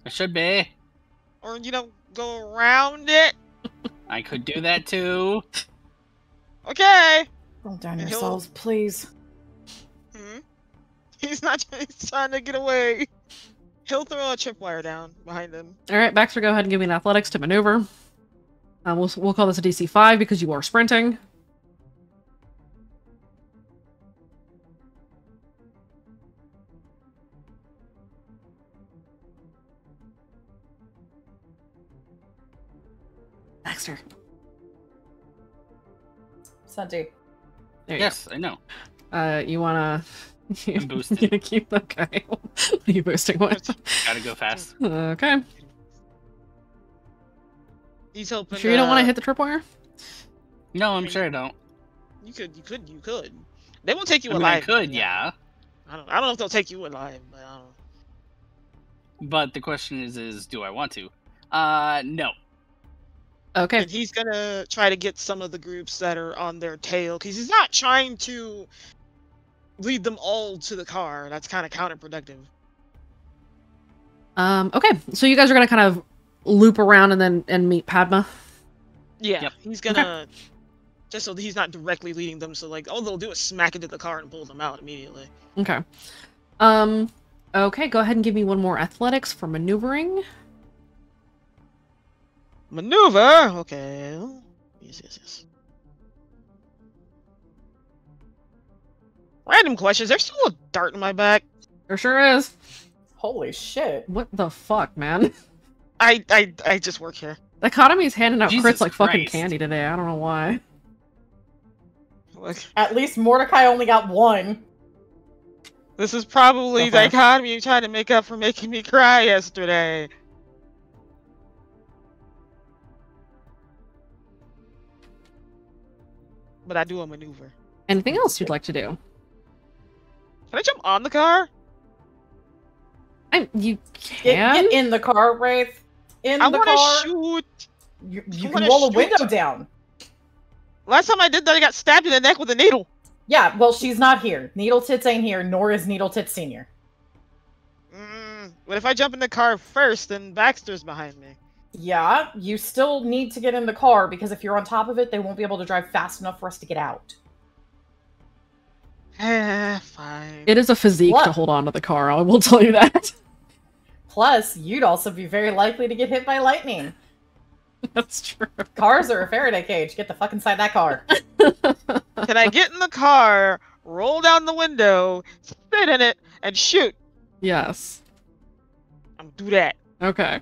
It should be. Or, go around it? I could do that too. Okay! Calm down And yourselves, please. He's trying to get away. He'll throw a tripwire down behind him. Alright, Baxter, go ahead and give me an athletics to maneuver. We'll call this a DC 5 because you are sprinting. Baxter. Santi. Yes, I know. You wanna... I'm boosting. You keep... Okay. What are you boosting with? Gotta go fast. Okay. He's hoping. Sure you don't want to hit the tripwire? No, I'm sure I don't. You could. They won't take you I mean, alive. I could, yeah. I don't know if they'll take you alive, but I don't know. But the question is do I want to? No. Okay. And he's gonna try to get some of the groups that are on their tail, because he's not trying to lead them all to the car. That's kind of counterproductive. Okay. So you guys are gonna kind of loop around and meet Padma? Yeah, Yep. he's gonna just so he's not directly leading them. So all they'll do is smack into the car and pull them out immediately. Okay. Okay, go ahead and give me one more athletics for maneuvering. Maneuver. Okay. Yes. Random questions. There's still a dart in my back. There sure is. Holy shit. What the fuck, man? I just work here. Dichotomy's handing out Jesus crits like fucking Christ. candy today. I don't know why. At least Mordecai only got one. This is probably Okay. Dichotomy trying to make up for making me cry yesterday. But I do a maneuver. Anything else you'd like to do? Can I jump on the car? You can. Get in the car, Wraith. In I the want car. to shoot. You I can wanna roll a shoot. window down. Last time I did that, I got stabbed in the neck with a needle. Yeah, well, she's not here. Needle Tits ain't here, nor is Needle Tits Senior. But if I jump in the car first, then Baxter's behind me. Yeah, you still need to get in the car, because if you're on top of it, they won't be able to drive fast enough for us to get out. Fine. It is a physique What? to hold on to the car, I will tell you that. Plus, you'd also be very likely to get hit by lightning. That's true. Cars are a Faraday cage. Get the fuck inside that car. Can I get in the car, roll down the window, sit in it, and shoot? Yes. I'm do that. Okay.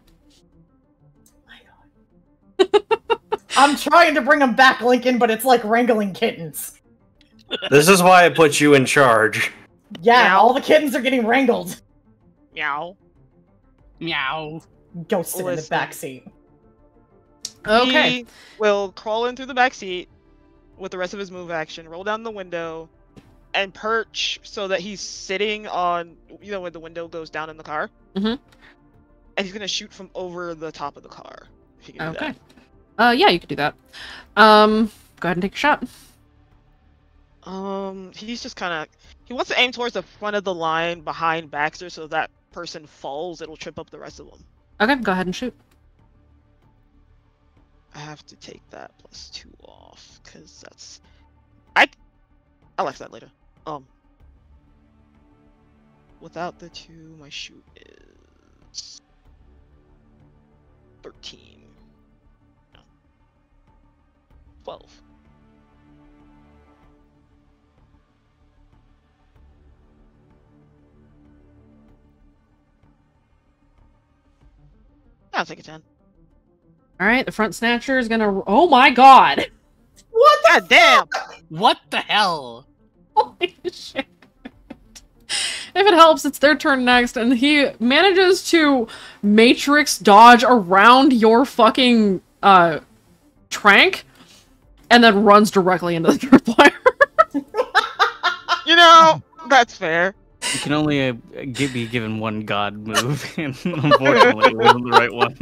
I'm trying to bring them back, Lincoln, but it's like wrangling kittens. This is why I put you in charge. Yeah, Meow. all the kittens are getting wrangled. Meow. Meow. Go sit in the Listen. back seat. Okay. He will crawl in through the back seat with the rest of his move action, roll down the window, and perch so that he's sitting on, when the window goes down in the car. Mhm. and he's gonna shoot from over the top of the car. If he can do Okay. Yeah, you could do that. Go ahead and take a shot. that. He's just kind of he wants to aim towards the front of the line behind Baxter, so that person falls, it'll trip up the rest of them. Okay, go ahead and shoot. I have to take that +2 off because that's I'll like that later. Without the 2, my shoot is 13. No. 12. I'll take a 10. All right, the front snatcher is gonna. Oh my god! What? God damn! What the hell? Holy shit! If it helps, it's their turn next, and he manages to matrix dodge around your fucking trank, and then runs directly into the tripwire. You know, that's fair. You can only be given one god move, and unfortunately, it wasn't the right one.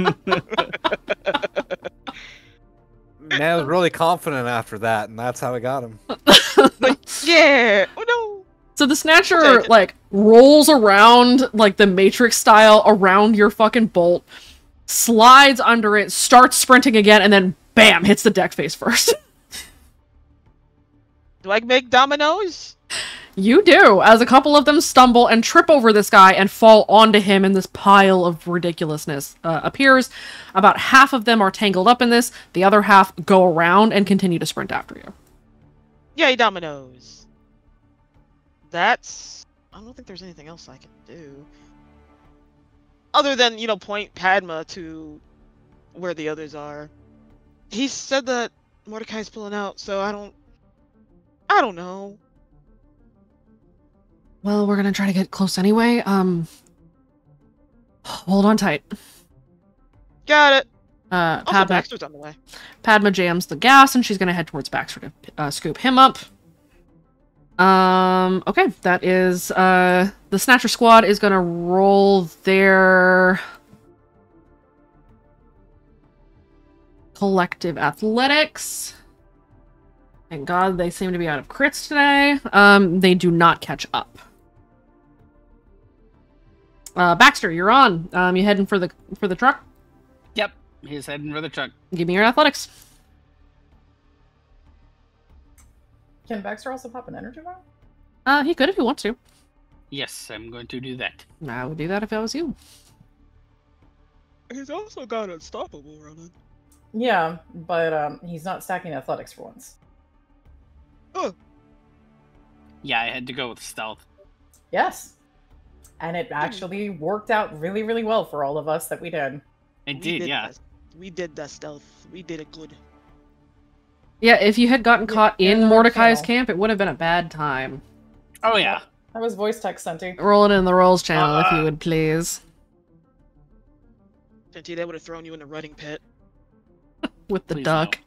Man was really confident after that, and that's how we got him. Like, yeah! Oh no! So the snatcher, like, rolls around, like, the Matrix style around your fucking bolt, slides under it, starts sprinting again, and then, bam, hits the deck face first. Do I make dominoes? You do, as a couple of them stumble and trip over this guy and fall onto him in this pile of ridiculousness appears. About half of them are tangled up in this, the other half go around and continue to sprint after you. Yay, dominoes. That's... I don't think there's anything else I can do. Other than, you know, point Padma to where the others are. He said that Mordecai's pulling out, so I don't know. Well, we're gonna try to get close anyway. Hold on tight. Got it. Padma, Baxter's on the way. Padma jams the gas, and she's gonna head towards Baxter to scoop him up. Okay, that is, the Snatcher Squad is gonna roll their collective athletics. Thank God they seem to be out of crits today. They do not catch up. Baxter, you're on. You heading for the truck? Yep, he's heading for the truck. Give me your athletics. Can Baxter also pop an energy bar? He could if he wants to. Yes, I'm going to do that. I would do that if I was you. He's also got Unstoppable running. Yeah, but he's not stacking athletics for once. Oh. Yeah, I had to go with stealth. Yes. And it actually worked out really, really well for all of us that we did. It did, yeah. We did the stealth. We did it good. Yeah, if you had gotten caught in yeah, Mordecai's channel. camp, it would have been a bad time. Oh, yeah. That was voice text, Senti. Roll it in the rolls channel, if you would, please. Senti, they would have thrown you in the rutting pit. With the Please duck.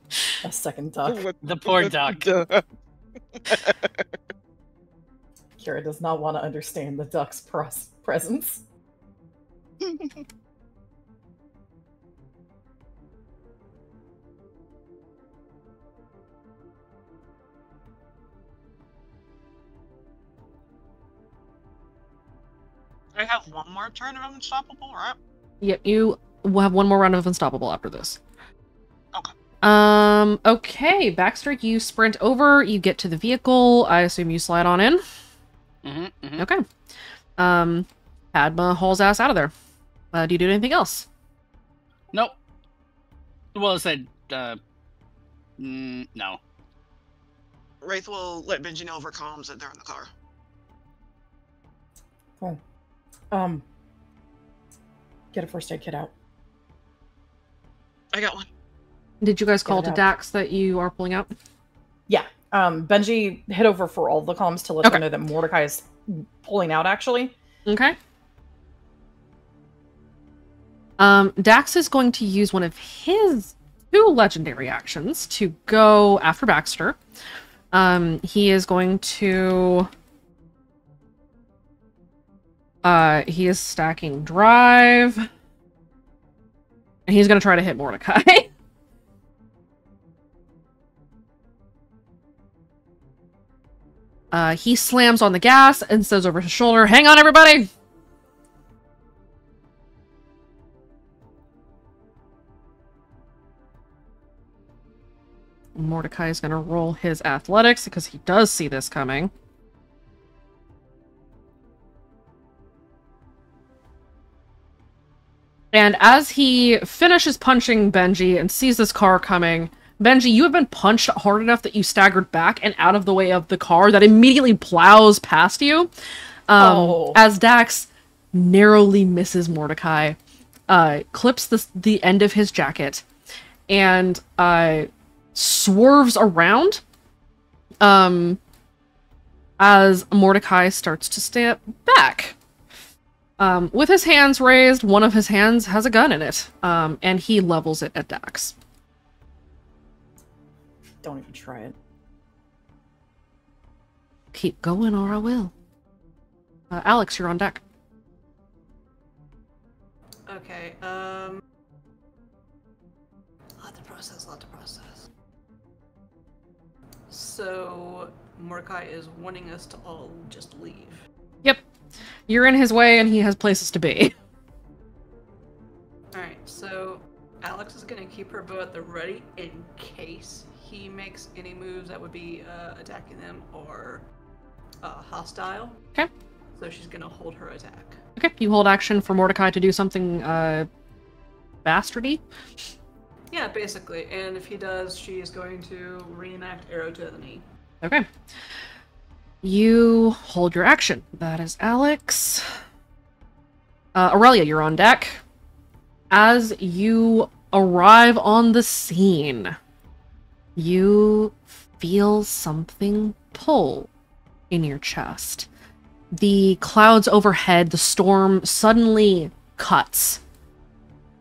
A second duck. The poor duck. Kira does not want to understand the duck's presence. I have one more turn of Unstoppable, right? Yep, you will have one more round of Unstoppable after this. Okay. Okay, Baxter, you sprint over, you get to the vehicle, I assume you slide on in? Okay. Padma hauls ass out of there. Do you do anything else? Nope. Well, I said, no. Wraith will let Benji know over comms that they're in the car. Cool. Get a first aid kit out. I got one. Did you guys call Get it to out. Dax that you are pulling out? Yeah. Benji hit over for all the comms to let them know that Mordecai is pulling out, actually. Okay. Dax is going to use one of his 2 legendary actions to go after Baxter. He is going to... he is stacking drive. And he's going to try to hit Mordecai. He slams on the gas and says over his shoulder, "Hang on, everybody!" Mordecai is going to roll his athletics because he does see this coming. And as he finishes punching Benji and sees this car coming, Benji, you have been punched hard enough that you staggered back and out of the way of the car that immediately plows past you. As Dax narrowly misses Mordecai, clips the end of his jacket, and swerves around as Mordecai starts to step back. With his hands raised, one of his hands has a gun in it, and he levels it at Dax. Don't even try it. Keep going or I will. Alex, you're on deck. Okay, lot to process. So, Mordecai is wanting us to all just leave. Yep. You're in his way and he has places to be. Alright, so Alex is gonna keep her bow at the ready in case he makes any moves that would be attacking them or hostile. Okay. So she's gonna hold her attack. Okay, you hold action for Mordecai to do something bastardy. Yeah, basically. And if he does, she is going to reenact arrow to the knee. Okay. You hold your action. That is Alex. Aurelia, you're on deck. As you arrive on the scene, you feel something pull in your chest. The clouds overhead, the storm suddenly cuts.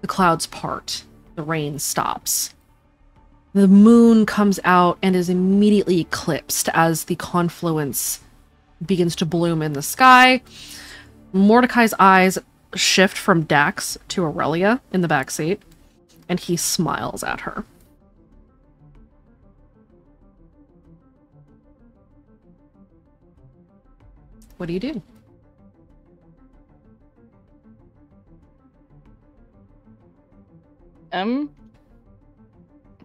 The clouds part. The rain stops. The moon comes out and is immediately eclipsed as the confluence begins to bloom in the sky. Mordecai's eyes shift from Dax to Aurelia in the backseat, and he smiles at her. What do you do?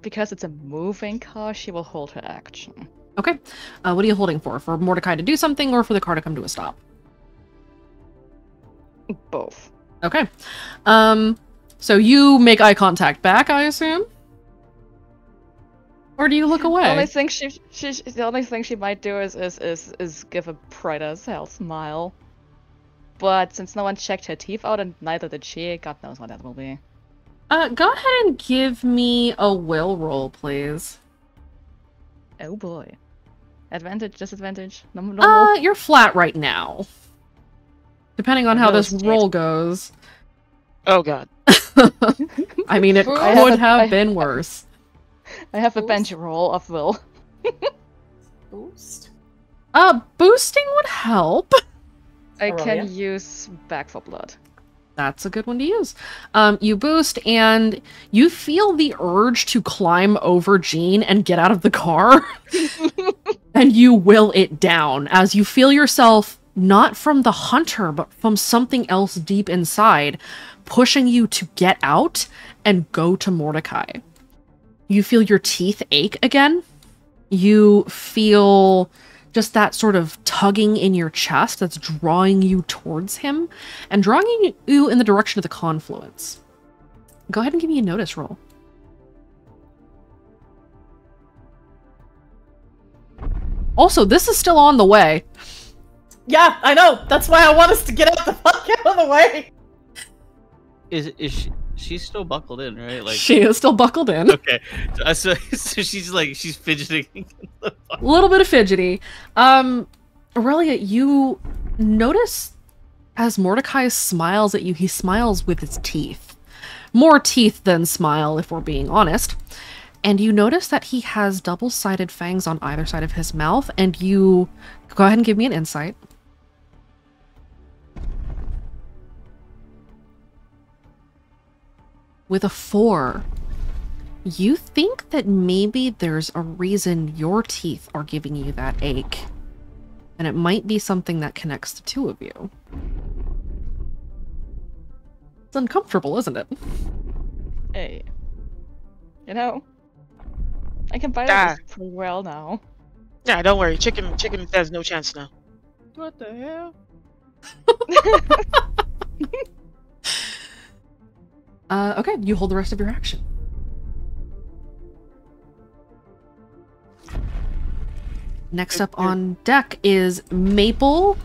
Because it's a moving car, she will hold her action. Okay. What are you holding for? For Mordecai to do something or for the car to come to a stop? Both. Okay. So you make eye contact back, I assume? Or do you look away? The only thing she might do is give a bright as hell smile. But since no one checked her teeth out and neither did she, God knows what that will be. Go ahead and give me a will roll, please. Oh boy. Advantage, disadvantage, normal? You're flat right now. Depending on how this roll goes. Oh god. I mean, it could have been worse. I have a bench roll of will. Boost? Boosting would help. I can use back for blood. That's a good one to use. You boost, and you feel the urge to climb over Jean and get out of the car. And you will it down as you feel yourself, not from the hunter, but from something else deep inside, pushing you to get out and go to Mordecai. You feel your teeth ache again. You feel just that sort of tugging in your chest that's drawing you towards him and drawing you in the direction of the confluence. Go ahead and give me a notice roll. Also, this is still on the way. Yeah, I know. That's why I want us to get out the fuck out of the way. Is she's still buckled in, right? Like she is still buckled in. Okay, so she's fidgeting. A little bit of fidgety. Aurelia, you notice as Mordecai smiles at you, he smiles with his teeth. More teeth than smile, if we're being honest. And you notice that he has double-sided fangs on either side of his mouth, and you... Go ahead and give me an insight. With a 4, you think that maybe there's a reason your teeth are giving you that ache. And it might be something that connects the two of you. It's uncomfortable, isn't it? Hey. You know, I can bite Ah. this pretty well now. Yeah, don't worry. Chicken has no chance now. What the hell? Okay, you hold the rest of your action. Next up on deck is Maple.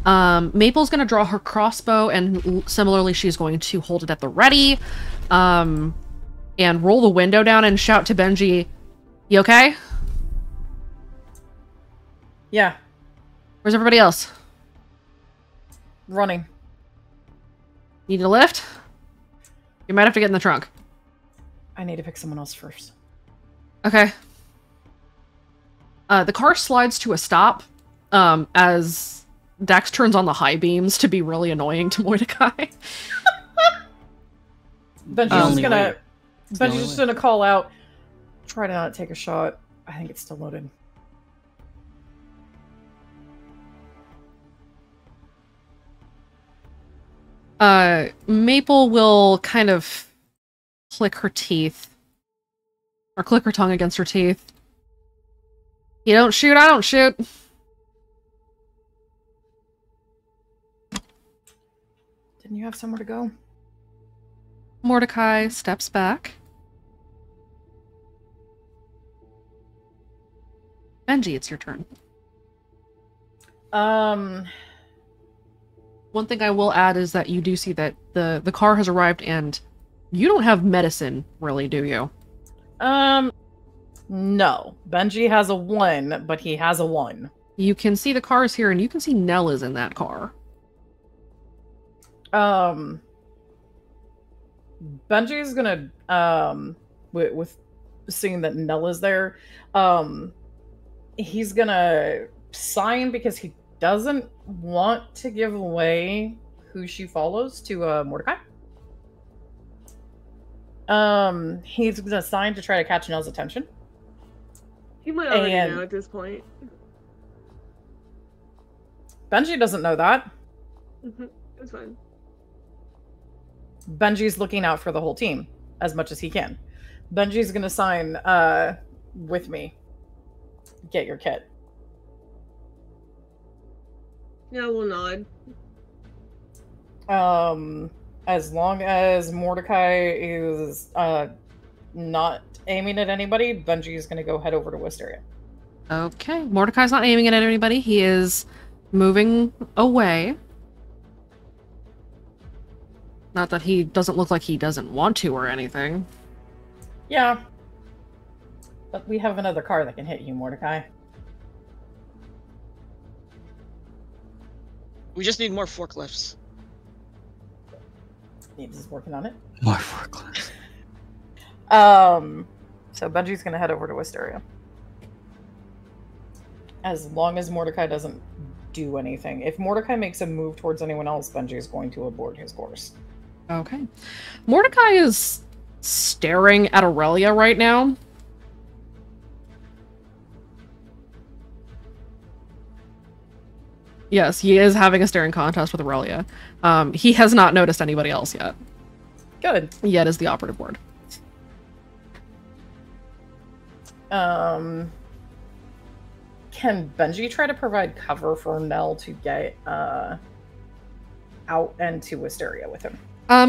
Maple's going to draw her crossbow, and similarly, she's going to hold it at the ready. And roll the window down and shout to Benji, "You okay?" Yeah, Where's everybody else? running. Need a lift? You might have to get in the trunk. I need to pick someone else first. Okay. The car slides to a stop as Dax turns on the high beams to be really annoying to Mordecai. Benji's only just gonna call out. Try to not take a shot. I think it's still loaded. Maple will kind of click her teeth. Or click her tongue against her teeth. You don't shoot, I don't shoot. Didn't you have somewhere to go? Mordecai steps back. Benji, it's your turn. One thing I will add is that you do see that the car has arrived and you don't have medicine, really, do you? No. Benji has a 1, but he has a 1. You can see the cars here and you can see Nell is in that car. Benji's gonna, with seeing that Nell is there, he's gonna sign because he doesn't want to give away who she follows to Mordecai. He's gonna sign to try to catch Nell's attention. He might already And- know at this point. Benji doesn't know that. It's fine. Benji's looking out for the whole team as much as he can. Benji's gonna sign with me. Get your kit. Yeah, we'll nod. As long as Mordecai is not aiming at anybody, Benji's gonna go head over to Wisteria. Okay, Mordecai's not aiming at anybody. He is moving away. Not that he doesn't look like he doesn't want to or anything. Yeah. But we have another car that can hit you, Mordecai. We just need more forklifts. Neebs is working on it. More forklifts. So Benji's gonna head over to Wisteria. As long as Mordecai doesn't do anything. If Mordecai makes a move towards anyone else, Benji is going to abort his course. Okay. Mordecai is staring at Aurelia right now. Yes, he is having a staring contest with Aurelia. He has not noticed anybody else yet. Good. Yet is the operative word. Can Benji try to provide cover for Nell to get out and to Wisteria with him?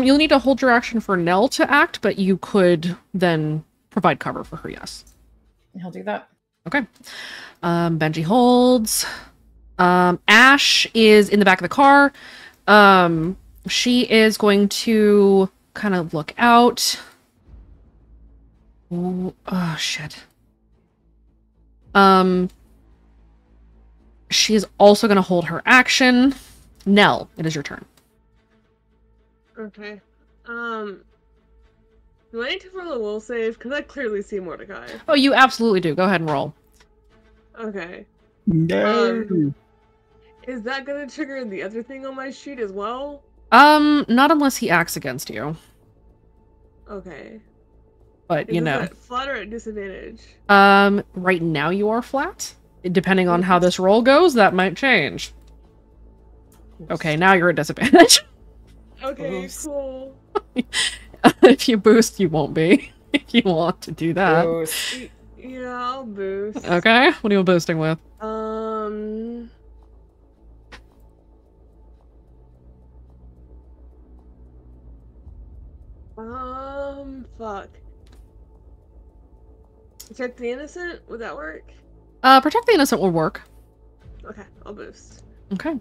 You'll need to hold your action for Nell to act, but you could then provide cover for her, yes. He'll do that. Okay. Benji holds. Ash is in the back of the car. She is going to kind of look out. Ooh, oh, shit. She is also going to hold her action. Nell, it is your turn. Okay. Do I need to roll a will save? Because I clearly see Mordecai. Oh, you absolutely do. Go ahead and roll. Okay. No. Is that gonna trigger the other thing on my sheet as well? Not unless he acts against you. Okay. But, you Is know. that flat or at disadvantage? Right now you are flat. Depending on how this roll goes, that might change. Okay, now you're at disadvantage. Okay, Boost. cool. If you boost, you won't be. If you want to do that. Boost. Yeah, I'll boost. Okay, what are you boosting with? Fuck. Protect the innocent? Would that work? Protect the innocent will work. Okay, I'll boost. Okay.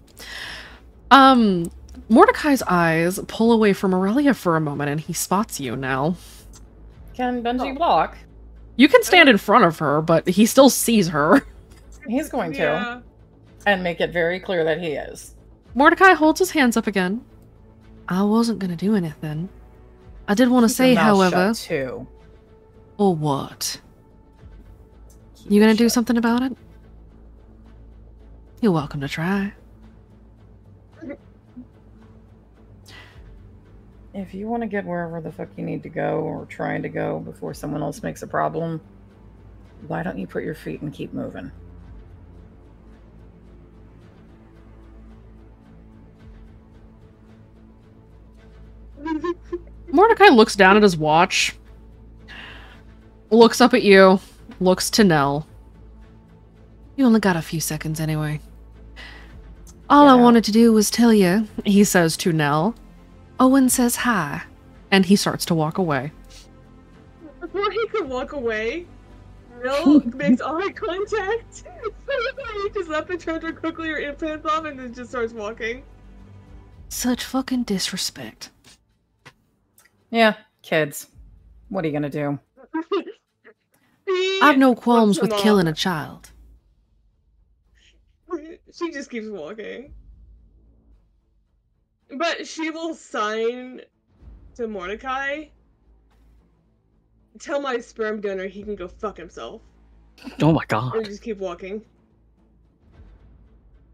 Mordecai's eyes pull away from Aurelia for a moment and he spots you now. Can Benji block? You can stand in front of her, but he still sees her. He's going to. Yeah. And make it very clear that he is. Mordecai holds his hands up again. I wasn't gonna do anything. I did want to Keep say, your mouth however... shut, too. Or what? You gonna do something about it? You're welcome to try. If you want to get wherever the fuck you need to go, or trying to go before someone else makes a problem, why don't you put your feet and keep moving? Mordecai looks down at his watch, looks up at you, looks to Nell. You only got a few seconds anyway. All I wanted to do was tell you, he says to Nell. Owen says hi, and he starts to walk away. Before he could walk away, Nell makes eye contact. He just up and turns her quickly her implants off and then just starts walking. Such fucking disrespect. Yeah, kids. What are you gonna do? I've no qualms with killing a child. She just keeps walking. But she will sign to Mordecai. Tell my sperm donor he can go fuck himself. Oh my god. And just keep walking.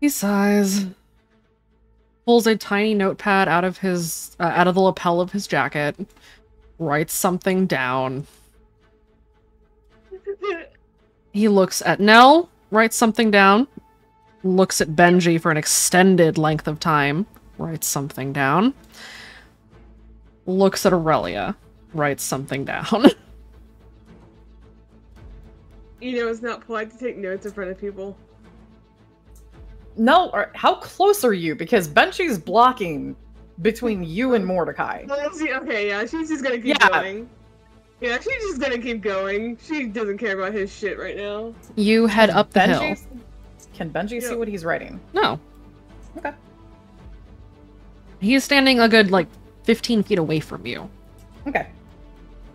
He sighs, pulls a tiny notepad out of his out of the lapel of his jacket, writes something down. He looks at Nell, writes something down, looks at Benji for an extended length of time, writes something down, looks at Aurelia, writes something down. You know, it's not polite to take notes in front of people. No, how close are you? Because Benji's blocking between you and Mordecai. Okay, yeah, she's just gonna keep going. Yeah, she's just gonna keep going. She doesn't care about his shit right now. You head up the hill. Can Benji see what he's writing? No. Okay. He's standing a good, 15 feet away from you. Okay.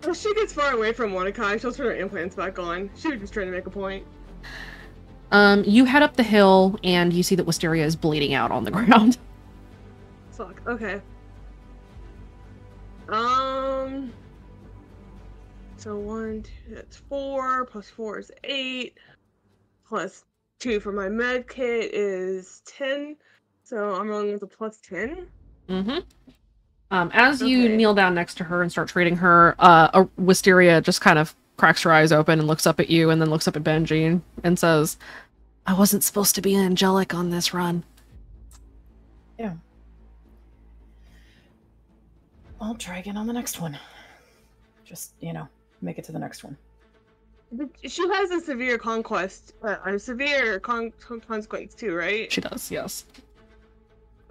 If she gets far away from Mordecai, she'll turn her implants back on. She was just trying to make a point. You head up the hill, and you see that Wisteria is bleeding out on the ground. Fuck, okay. So 1, 2, that's 4, plus 4 is 8, plus 2 for my med kit is 10, so I'm rolling with a plus 10? Mm-hmm. As you kneel down next to her and start treating her, Wisteria just kind of cracks her eyes open and looks up at you and then looks up at Benji and says, I wasn't supposed to be angelic on this run. Yeah. I'll try again on the next one. Just, make it to the next one. She has a severe consequence too, right? She does, yes.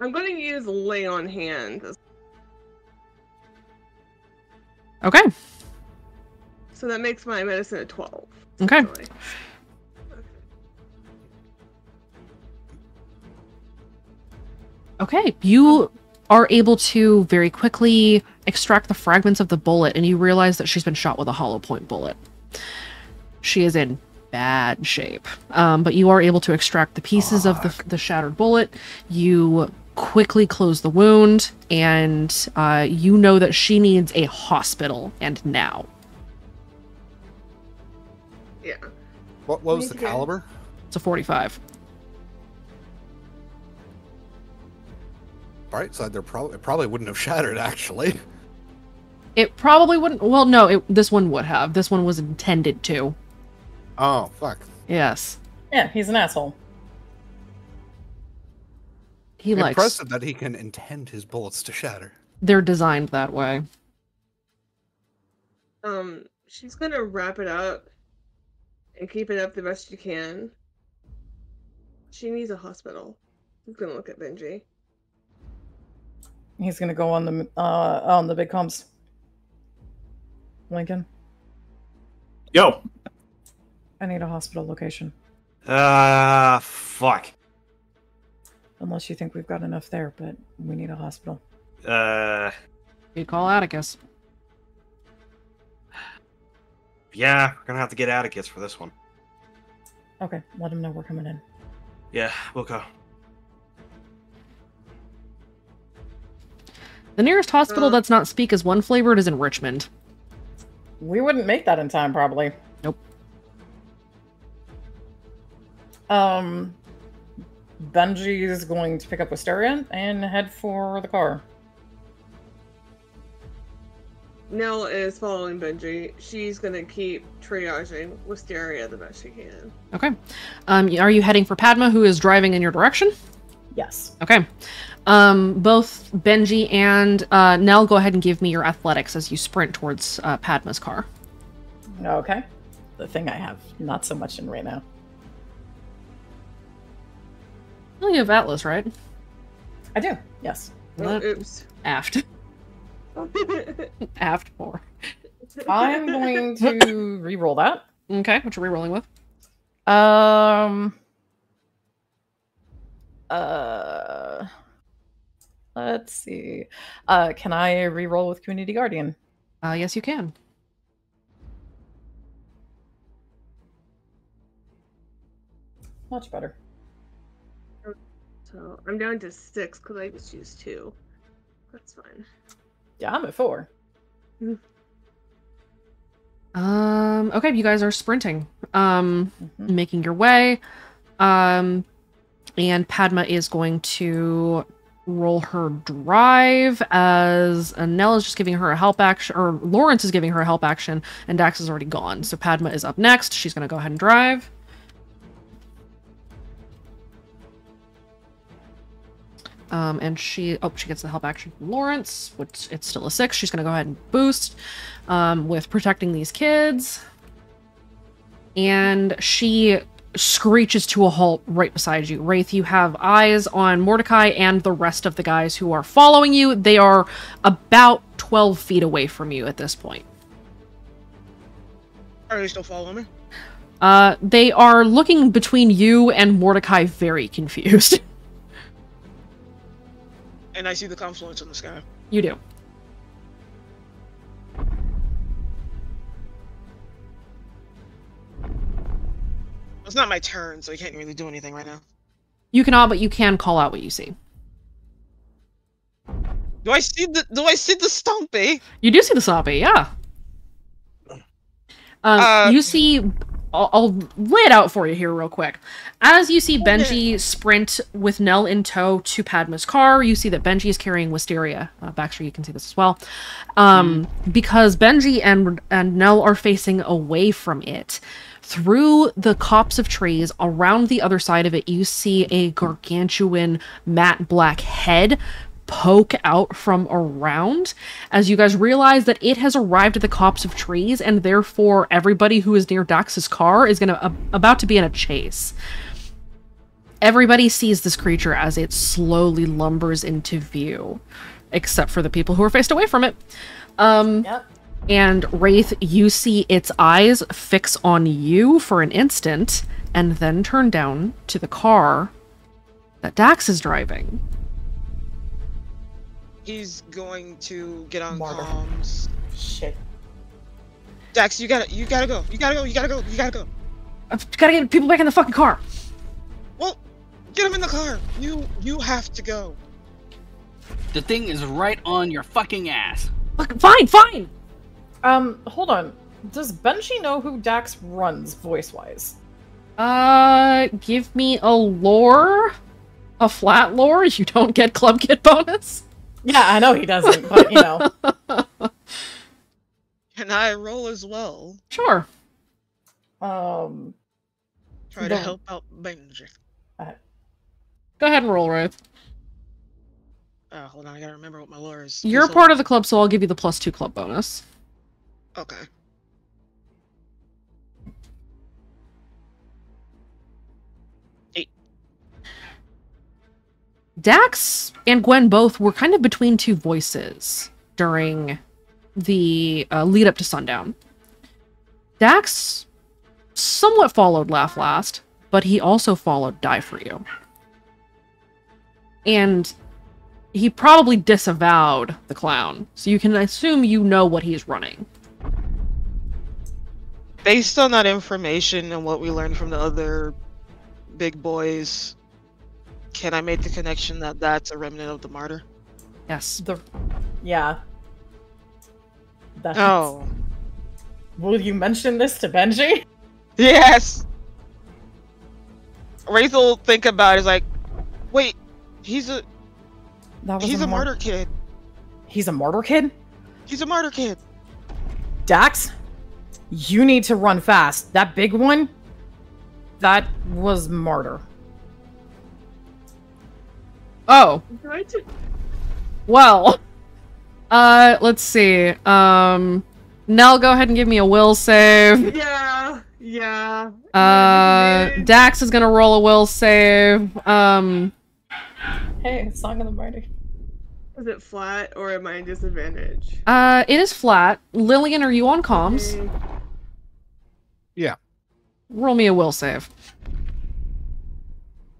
I'm going to use lay on hands. Okay. So that makes my medicine a 12. Okay. Okay, you are able to very quickly extract the fragments of the bullet, and you realize that she's been shot with a hollow point bullet. She is in bad shape, but you are able to extract the pieces of the shattered bullet. You quickly close the wound, and you know that she needs a hospital, and now. Yeah. What was the caliber? It's a 45. Right side, it probably wouldn't have shattered, actually. It probably wouldn't. Well, no, this one would have. This one was intended to. Oh, fuck. Yes. Yeah, he's an asshole. He likes. Impressive that he can intend his bullets to shatter. They're designed that way. She's gonna wrap it up and keep it up the best she can. She needs a hospital. She's gonna look at Benji. He's gonna go on the big comms. Lincoln, Yo. I need a hospital location. Fuck. Unless you think we've got enough there, but we need a hospital. You call Atticus. Yeah, we're gonna have to get Atticus for this one. Okay, let him know we're coming in. Yeah, we'll go. The nearest hospital that's not speak as one flavored is in Richmond. We wouldn't make that in time, probably. Nope. Benji is going to pick up Wisteria and head for the car. Nell is following Benji. She's gonna keep triaging Wisteria the best she can. Okay. Are you heading for Padma, who is driving in your direction? Yes. Okay. Both Benji and Nell, go ahead and give me your athletics as you sprint towards Padma's car. Okay. The thing I have not so much in right now. Oh, you have Atlas, right? I do, yes. Oh, oops. Aft. Aft 4. I'm going to re-roll that. Okay, what you re-rolling with? Let's see. Can I re-roll with Community Guardian? Yes, you can. Much better. So I'm down to 6 because I just used 2. That's fine. Yeah, I'm at 4. Okay, you guys are sprinting. Making your way. And Padma is going to roll her drive as Nell is just giving her a help action, or Lawrence is giving her a help action, and Dax is already gone. So Padma is up next. She's going to go ahead and drive. And she gets the help action from Lawrence, which it's still a 6. She's going to go ahead and boost with protecting these kids. And she screeches to a halt right beside you. Wraith, you have eyes on Mordecai and the rest of the guys who are following you. They are about 12 feet away from you at this point. Are they still following me? They are looking between you and Mordecai, very confused. And I see the confluence in the sky. You do. It's not my turn, so I can't really do anything right now. You cannot, but you can call out what you see. Do I see the Stumpy? You do see the Soppy, yeah. You see... I'll lay it out for you here real quick. As you see Benji sprint with Nell in tow to Padma's car, you see that Benji is carrying Wisteria. Baxter, you can see this as well. Because Benji and Nell are facing away from it. Through the copse of trees, around the other side of it, you see a gargantuan matte black head poke out from around as you guys realize that it has arrived at the copse of trees, and therefore everybody who is near Dax's car is about to be in a chase. Everybody sees this creature as it slowly lumbers into view, except for the people who are faced away from it. Yep. And Wraith, you see its eyes fix on you for an instant, and then turn down to the car that Dax is driving. He's going to get on comms. Shit. Dax, you gotta go. You gotta go. I've gotta get people back in the fucking car. Well, get him in the car. You have to go. The thing is right on your fucking ass. Fine. Hold on. Does Benji know who Dax runs voice-wise? Give me a lore. A flat lore. You don't get club kit bonus. Yeah, I know he doesn't, but you know. Can I roll as well? Sure. Um, Try to The- help out Benji. Go ahead and roll, Ruth. Hold on, I gotta remember what my lure is. You're part of the club, so I'll give you the +2 club bonus. Okay. Dax and Gwen both were kind of between two voices during the lead up to sundown. Dax somewhat followed Laugh Last, but he also followed Die For You. And he probably disavowed the clown, so you can assume you know what he's running. Based on that information and what we learned from the other big boys, can I make the connection that that's a remnant of the martyr? Yes. Yeah. That's... Oh. Will you mention this to Benji? Yes! Wraith will think about it, is like, wait, he's a martyr kid. He's a martyr kid? He's a martyr kid. Dax, you need to run fast. That big one, that was martyr. Oh. Well. Let's see. Nell, go ahead and give me a will save. Yeah. Yeah. Dax is gonna roll a will save. Hey, Song of the Martyr. Is it flat or am I in disadvantage? It is flat. Lillian, are you on comms? Okay. Yeah. Roll me a will save.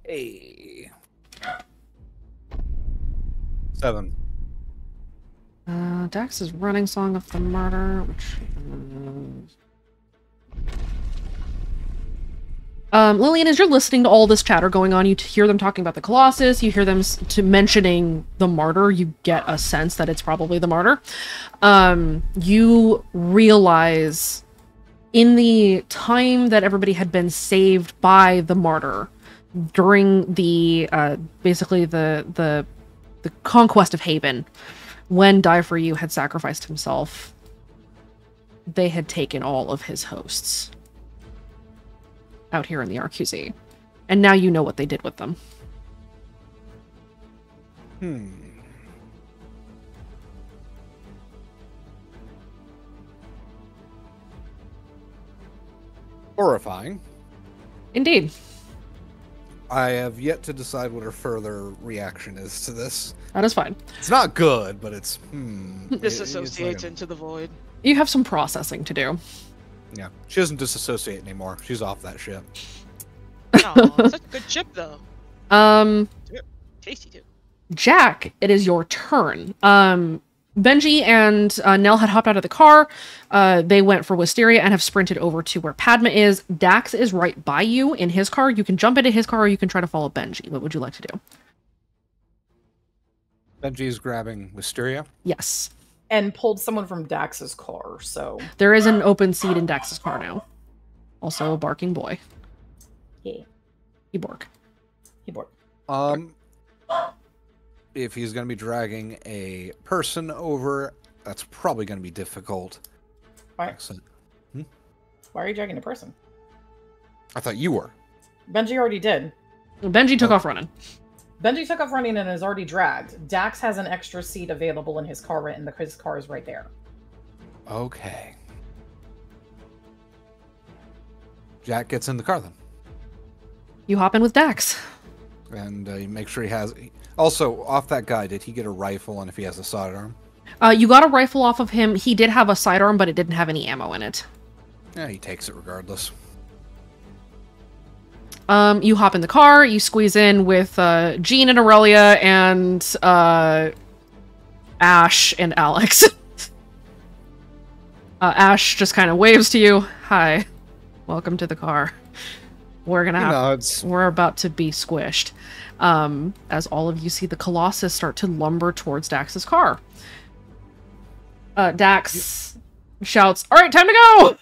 Hey. 7. Dax is running Song of the Martyr, which Lillian, as you're listening to all this chatter going on, you hear them talking about the Colossus, you hear them mentioning the Martyr, you get a sense that it's probably the Martyr. You realize in the time that everybody had been saved by the Martyr during the, basically the conquest of Haven, when Die For You had sacrificed himself, they had taken all of his hosts out here in the RQZ. And now you know what they did with them. Horrifying. Indeed. I have yet to decide what her further reaction is to this. That is fine. It's not good, but it's Disassociates into the void. You have some processing to do. Yeah, she doesn't disassociate anymore. She's off that ship. Oh, such a good chip though. Tasty too. Jack, it is your turn. Benji and Nell had hopped out of the car. They went for Wisteria and have sprinted over to where Padma is. Dax is right by you in his car. You can jump into his car or you can try to follow Benji. What would you like to do? Benji's grabbing Wisteria. Yes. And pulled someone from Dax's car, so... There is an open seat in Dax's car now. Also a barking boy. Yeah. He bark. He bark. If he's going to be dragging a person over, that's probably going to be difficult. Why? Excellent. Why are you dragging a person? I thought you were. Benji already did. Benji took off running. Benji took off running and is already dragged. Dax has an extra seat available in his car, and his car is right there. Okay. Jack gets in the car then. You hop in with Dax. And you make sure he has... Also, off that guy, did he get a rifle, and if he has a sidearm? You got a rifle off of him. He did have a sidearm, but it didn't have any ammo in it. Yeah, he takes it regardless. You hop in the car, you squeeze in with Jean and Aurelia and Ash and Alex. Ash just kind of waves to you. Hi. Welcome to the car. We're gonna have... We're about to be squished. As all of you see the Colossus start to lumber towards Dax's car. Dax shouts, "All right, time to go!"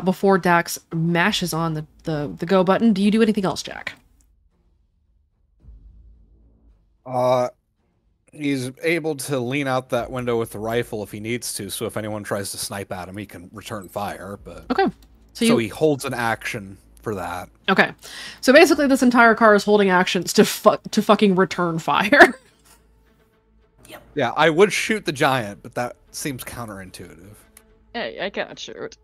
Before Dax mashes on the go button, do you do anything else, Jack? He's able to lean out that window with the rifle if he needs to, so if anyone tries to snipe at him, he can return fire. But Okay. so he holds an action for that. Okay. So basically, this entire car is holding actions to fucking return fire. Yeah, I would shoot the giant, but that seems counterintuitive. Hey, I cannot shoot.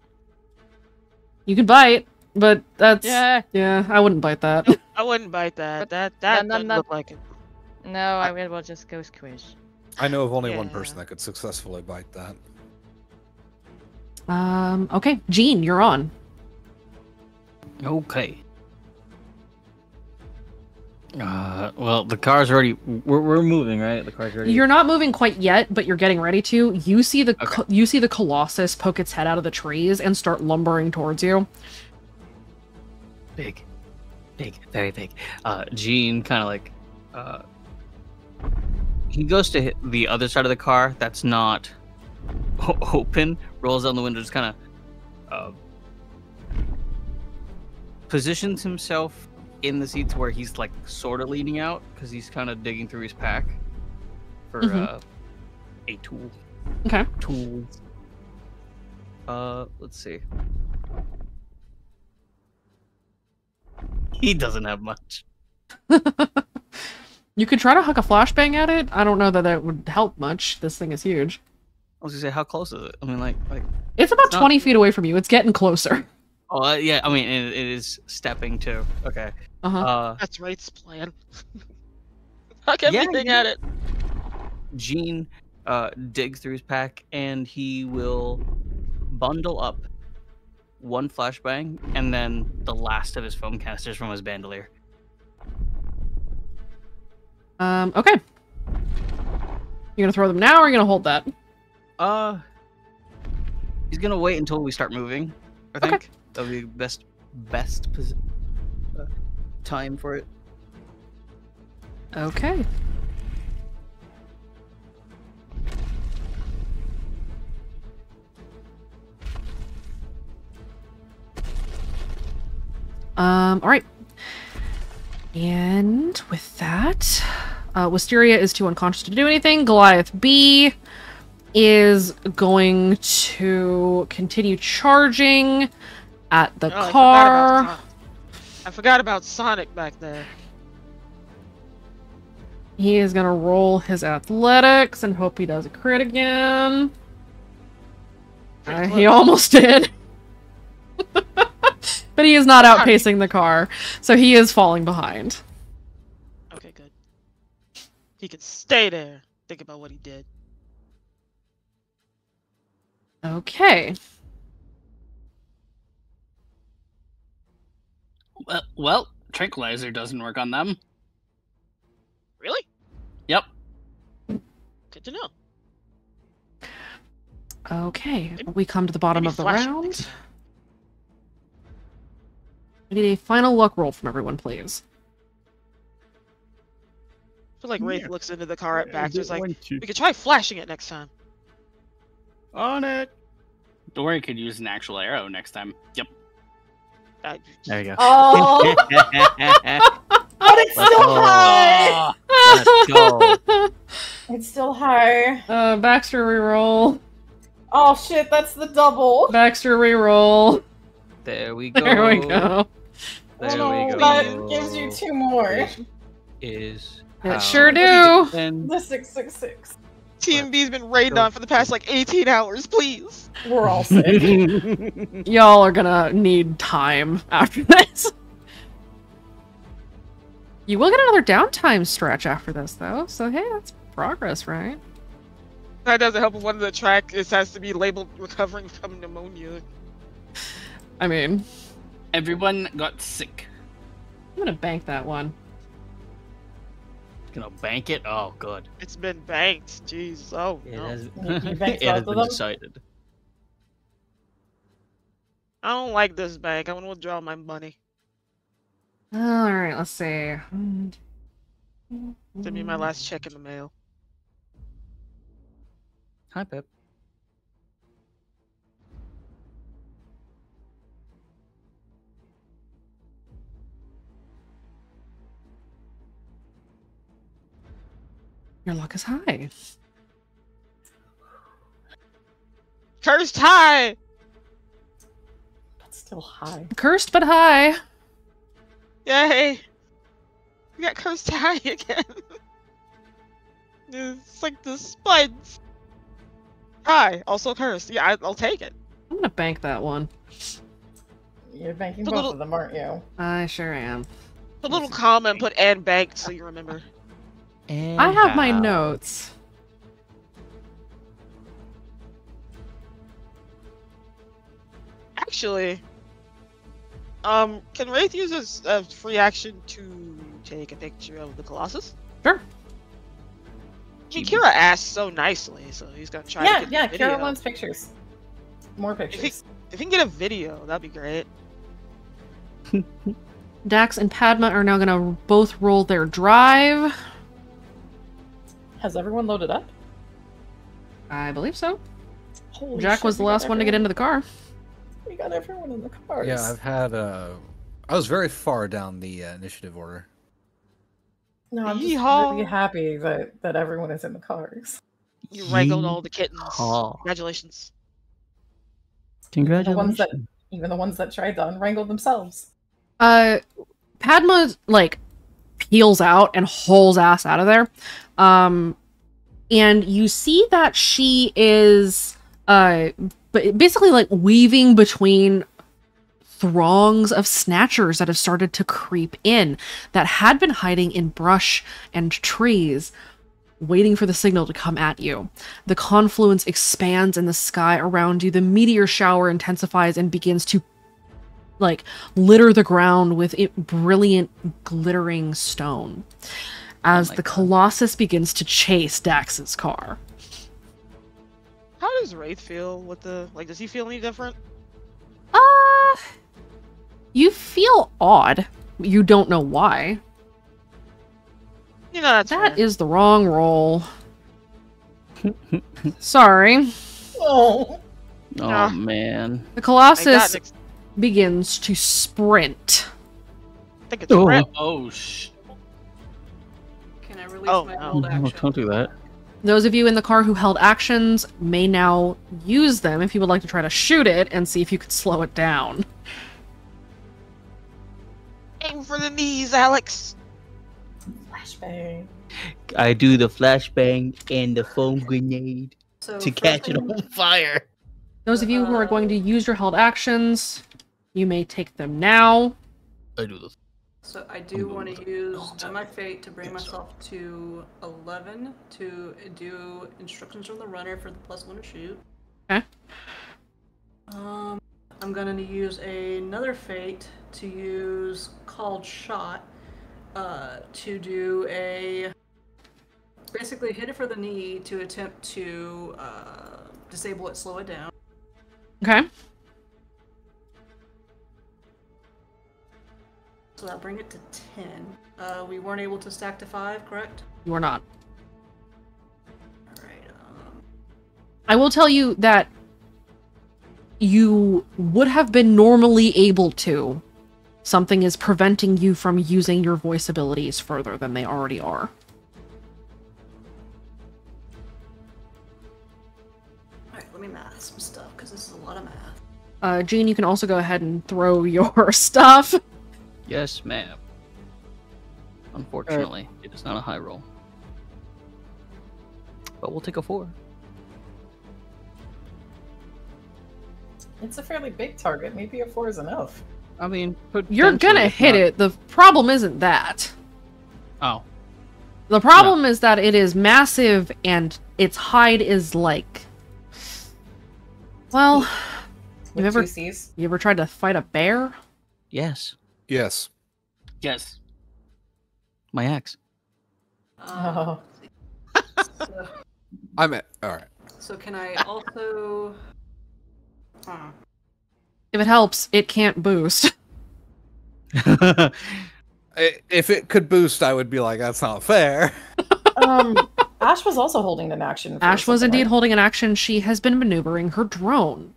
You can bite, but that's... Yeah. Yeah, I wouldn't bite that. I wouldn't bite that. But That no, doesn't no. look like it. No, I will just go squish. I know of only one Yeah. person that could successfully bite that. Okay. Jean, you're on. Okay. Well, the car's already. We're moving, right? The car's already. You're not moving quite yet, but you're getting ready to. You see the Okay. you see the Colossus poke its head out of the trees and start lumbering towards you. Big, very big. Gene kind of like, he goes to hit the other side of the car that's not open, rolls down the window, just kind of positions himself in the seats where he's like sort of leaning out because he's kind of digging through his pack for a tool. Okay. Tools. Let's see. He doesn't have much. You could try to huck a flashbang at it. I don't know that that would help much. This thing is huge. I was gonna say, how close is it? I mean, like. It's about It's not- 20 feet away from you. It's getting closer. Oh, yeah. I mean, it is stepping too. Okay. Uh-huh. That's Wraith's plan. Huck everything at it. Gene digs through his pack and he will bundle up one flashbang and then the last of his foam casters from his bandolier. Okay. You gonna throw them now, or are you gonna hold that? He's gonna wait until we start moving. I think that'll be the best time for it. Okay. All right. And with that, Wisteria is too unconscious to do anything. Goliath B is going to continue charging at the car. I forgot about Sonic back there. He is going to roll his athletics and hope he does a crit again. He almost did. But he is not outpacing the car, so he is falling behind. Okay, good. He can stay there. Think about what he did. Okay. Well, tranquilizer doesn't work on them. Really? Yep. Good to know. Okay, we come to the bottom Maybe of the flash round. next time. I need a final luck roll from everyone, please. I feel like Wraith looks into the car at back, just like, we we could try flashing it next time. On it. Don't worry, could use an actual arrow next time. Yep. There you go. Oh, but it's still high. Let's go. It's still high. Baxter reroll. Oh shit, that's the double. Baxter reroll. There we go. There we go. There Oh no, we go. that gives you 2 more. Is It sure do. And The 666. TMB's been raided on for the past like 18 hours, please. We're all sick. Y'all are gonna need time after this. You will get another downtime stretch after this, though, so hey, that's progress, right? That doesn't help if one of the track has to be labeled recovering from pneumonia. I mean, Everyone got sick. I'm gonna bank that one. gonna bank it. Oh, good. It's been banked. Jeez. Oh, It no. has, You banked it has both of been them? decided. I don't like this bank. I want to withdraw my money. Alright, let's see. Send me my last check in the mail. Hi, Pip. Your luck is high. Cursed high! That's still high. Cursed but high. Yay! We got cursed high again. It's like the spuds. High, also cursed. Yeah, I'll take it. I'm gonna bank that one. You're banking The both little- of them, aren't you? I sure am. A little comment, put and banked so you remember. And I have my how? notes. Actually, can Wraith use a free action to take a picture of the Colossus? Sure. I mean, Kira asked so nicely, so he's gonna try to get a video. Kara wants pictures. More pictures. If he can get a video, that'd be great. Dax and Padma are now gonna both roll their drive. Has everyone loaded up? I believe so. Holy Jack shit, was the we got last one to get everyone- into the car. We got everyone in the cars. Yeah, I've had I was very far down the initiative order. No, I'm just Yeehaw. really happy that everyone is in the cars. You wrangled all the kittens. Yeehaw. Congratulations. Congratulations. Even the ones that tried to unwrangle themselves. Padma, like, peels out and hauls ass out of there. And you see that she is, basically, like, weaving between throngs of snatchers that have started to creep in, that had been hiding in brush and trees, waiting for the signal to come at you. The confluence expands in the sky around you. The meteor shower intensifies and begins to, like, litter the ground with brilliant, glittering stone as the Colossus begins to chase Dax's car. How does Wraith feel with the does he feel any different? You feel odd. You don't know why. You know, that's That fair. is the wrong roll. Sorry. Oh. Oh man. The I Colossus got begins to sprint. I think it's Oh. red. Oh, sh. Can I release Oh, my no. hold Oh, action? don't do that. Those of you in the car who held actions may now use them if you would like to try to shoot it and see if you could slow it down. Aim for the knees, Alex. Flashbang. I do the flashbang and the foam grenade So to first catch it thing- on fire. Those of you who are going to use your held actions, you may take them now. I do this. So I do want to use my fate to bring myself to 11 to do instructions from the runner for the +1 to shoot. Okay. I'm gonna use another fate to use called shot to do a basically hit it for the knee to attempt to disable it, slow it down. Okay. So that'll bring it to 10. We weren't able to stack to 5, correct? You are not. Alright, I will tell you that you would have been normally able to. Something is preventing you from using your voice abilities further than they already are. Alright, let me math some stuff, because this is a lot of math. Jean, you can also go ahead and throw your stuff. Yes, ma'am. Unfortunately, it is not a high roll. But we'll take a 4. It's a fairly big target. Maybe a 4 is enough. I mean, You're gonna hit it. The problem isn't that. Oh. The problem is that it is massive and its hide is like... Well, With you 2 Cs. ever tried to fight a bear? Yes. Yes. Yes. My axe. Oh. So, I'm at. All right. so can I also... If it helps, it can't boost. If it could boost, I would be like, that's not fair. Ash was also holding an action. for Ash was something, indeed right? holding an action. She has been maneuvering her drone.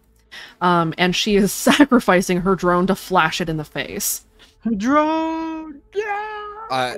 And she is sacrificing her drone to flash it in the face. Drone! Yeah!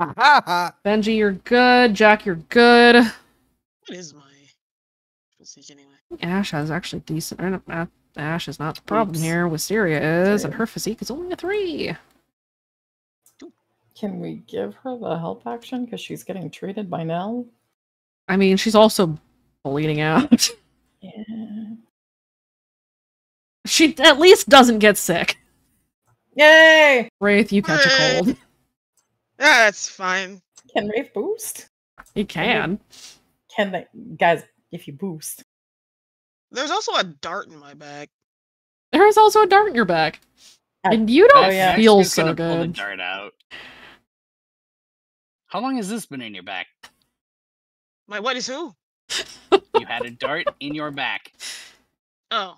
Benji, you're good. Jack, you're good. What is my physique anyway? Ash has actually decent. Ash is not the problem Oops. here. Wisteria is, and Okay. her physique is only a 3. Can we give her the help action because she's getting treated by Nell? I mean, she's also bleeding out. Yeah. She at least doesn't get sick. Yay! Wraith, you catch a cold. Yeah, that's fine. Can Wraith boost? You can. Can they, guys? If you boost, There's also a dart in my bag. There is also a dart in your back. I- And you don't Oh, yeah. feel Max's so gonna pull the good. dart out. How long has this been in your back? My what is who? You had a dart in your back. Oh,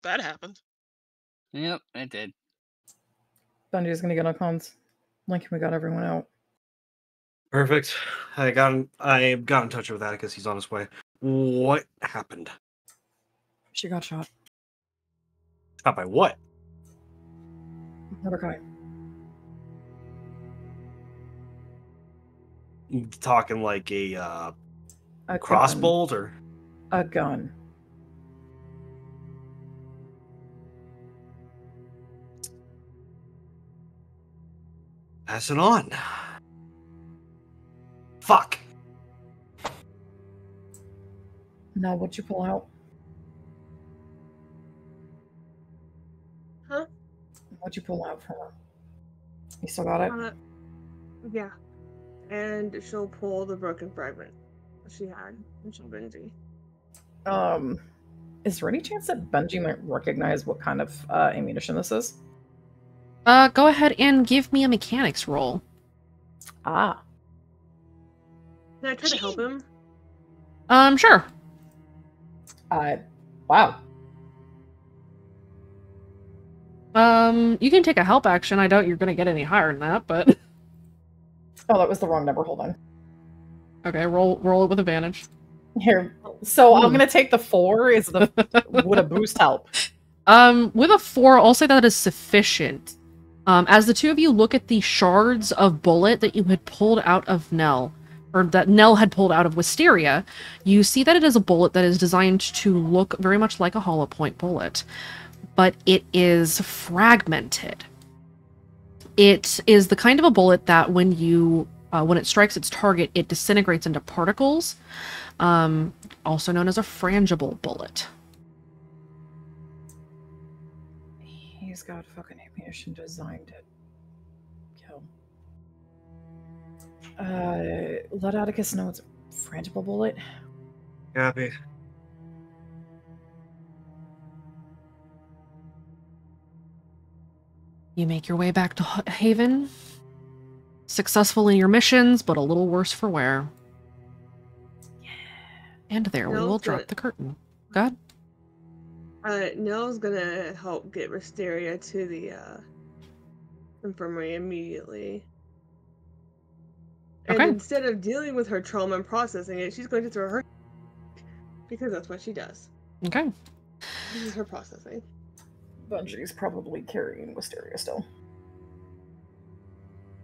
that happened. Yep, it did. Bundy's gonna get on cons. Like we got everyone out. Perfect. I got in touch with Atticus. He's on his way. What happened? She got shot. Shot by what? Mordecai. You talking like a A crossbolt or? A gun. Pass it on. Fuck. Now, what'd you pull out? Huh? What'd you pull out from her? You still got it? Yeah. And she'll pull the broken fragment that she had, and she'll Benji. Is there any chance that Benji might recognize what kind of ammunition this is? Go ahead and give me a mechanics roll. Ah. Can I try to help him? Sure. Wow. You can take a help action. I doubt you're gonna get any higher than that, but Oh, that was the wrong number. Hold on. okay, roll it with advantage. Here. So I'm gonna take the 4. Is the would a boost help? With a 4, I'll say that is sufficient. As the two of you look at the shards of bullet that you had pulled out of Nell, or that Nell had pulled out of Wisteria, you see that it is a bullet that is designed to look very much like a hollow point bullet, but it is fragmented. It is the kind of a bullet that when it strikes its target, it disintegrates into particles, also known as a frangible bullet. He's got fucking ammunition designed to kill. Let Atticus know it's a frangible bullet. Copy. You make your way back to Haven. Successful in your missions, but a little worse for wear. And there we will drop the curtain. Go ahead. Nell's gonna help get Wisteria to the infirmary immediately. And Okay. instead of dealing with her trauma and processing it, she's going to throw her because that's what she does. Okay. This is her processing. Bunji's probably carrying Wisteria still.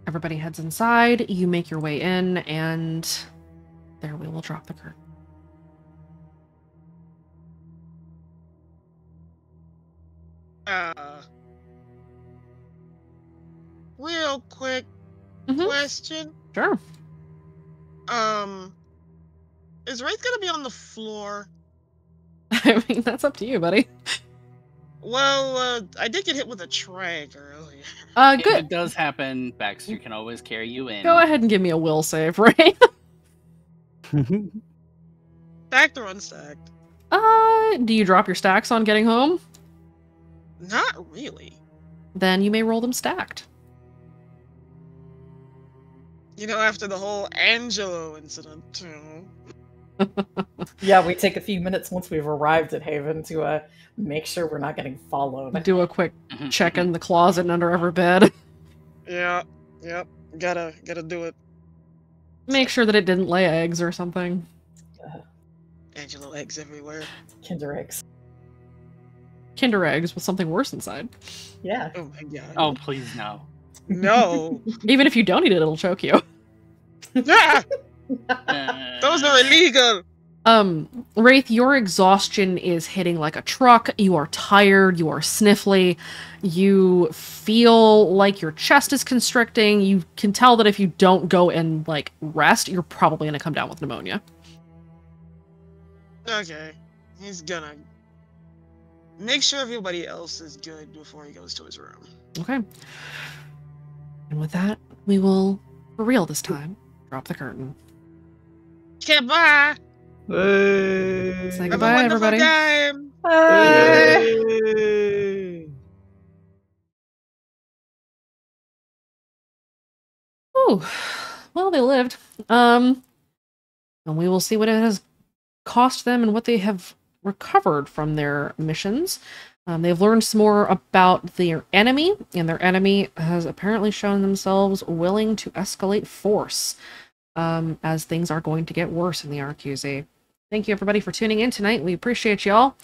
Everybody heads inside. You make your way in, and there we will drop the curtain. Real quick question. Sure. Is Wraith gonna be on the floor? I mean, that's up to you, buddy. Well, I did get hit with a trank earlier. If Good. it does happen, Baxter can always carry you in. Go ahead and give me a will save, right? Stacked or unstacked? Do you drop your stacks on getting home? Not really. Then you may roll them stacked. You know, after the whole Angelo incident, you know. Yeah, we take a few minutes once we've arrived at Haven to make sure we're not getting followed. Do a quick check in the closet and under every bed. Yeah, yep. Gotta do it. Make sure that it didn't lay eggs or something. Angelo eggs everywhere. Kinder eggs. Kinder eggs with something worse inside. Yeah. Oh my god. Oh, please no. No. Even if you don't eat it, it'll choke you. Ah! Those are illegal. Wraith, your exhaustion is hitting like a truck. You are tired. You are sniffly. You feel like your chest is constricting. You can tell that if you don't go and, like, rest, you're probably going to come down with pneumonia. Okay. He's gonna make sure everybody else is good before he goes to his room. Okay. And with that, we will, for real this time, drop the curtain. Okay, bye. Hey. Say Have a goodbye, wonderful everybody. time. Hey. Ooh. Well, they lived. And we will see what it has cost them and what they have recovered from their missions. They've learned some more about their enemy, and their enemy has apparently shown themselves willing to escalate force, as things are going to get worse in the RQZ. Thank you, everybody, for tuning in tonight. We appreciate y'all.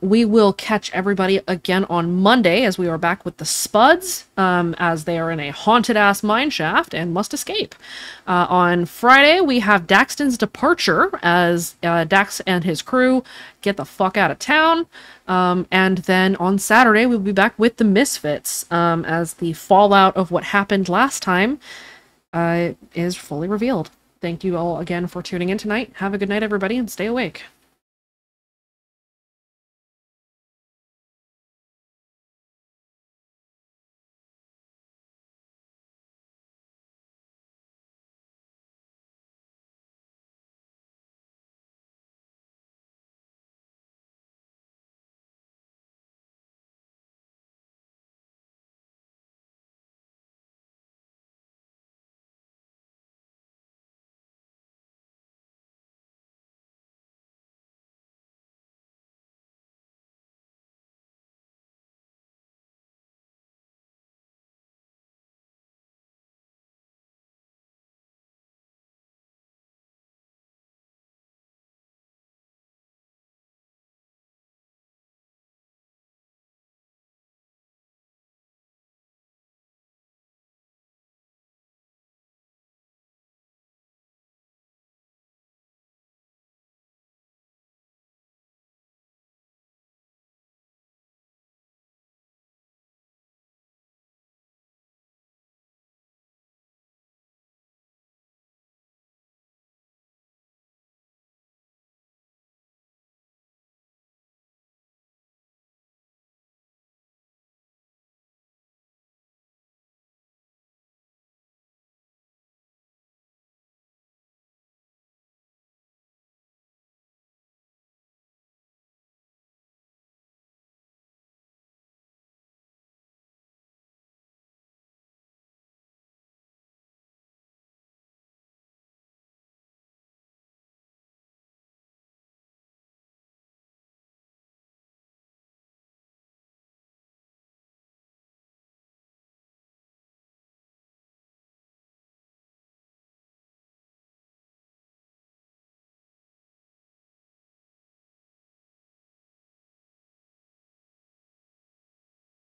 We will catch everybody again on Monday as we are back with the Spuds, as they are in a haunted-ass mineshaft and must escape. On Friday, we have Daxton's departure as Dax and his crew get the fuck out of town. And then on Saturday, we'll be back with the Misfits, as the fallout of what happened last time is fully revealed. Thank you all again for tuning in tonight. Have a good night, everybody, and stay awake.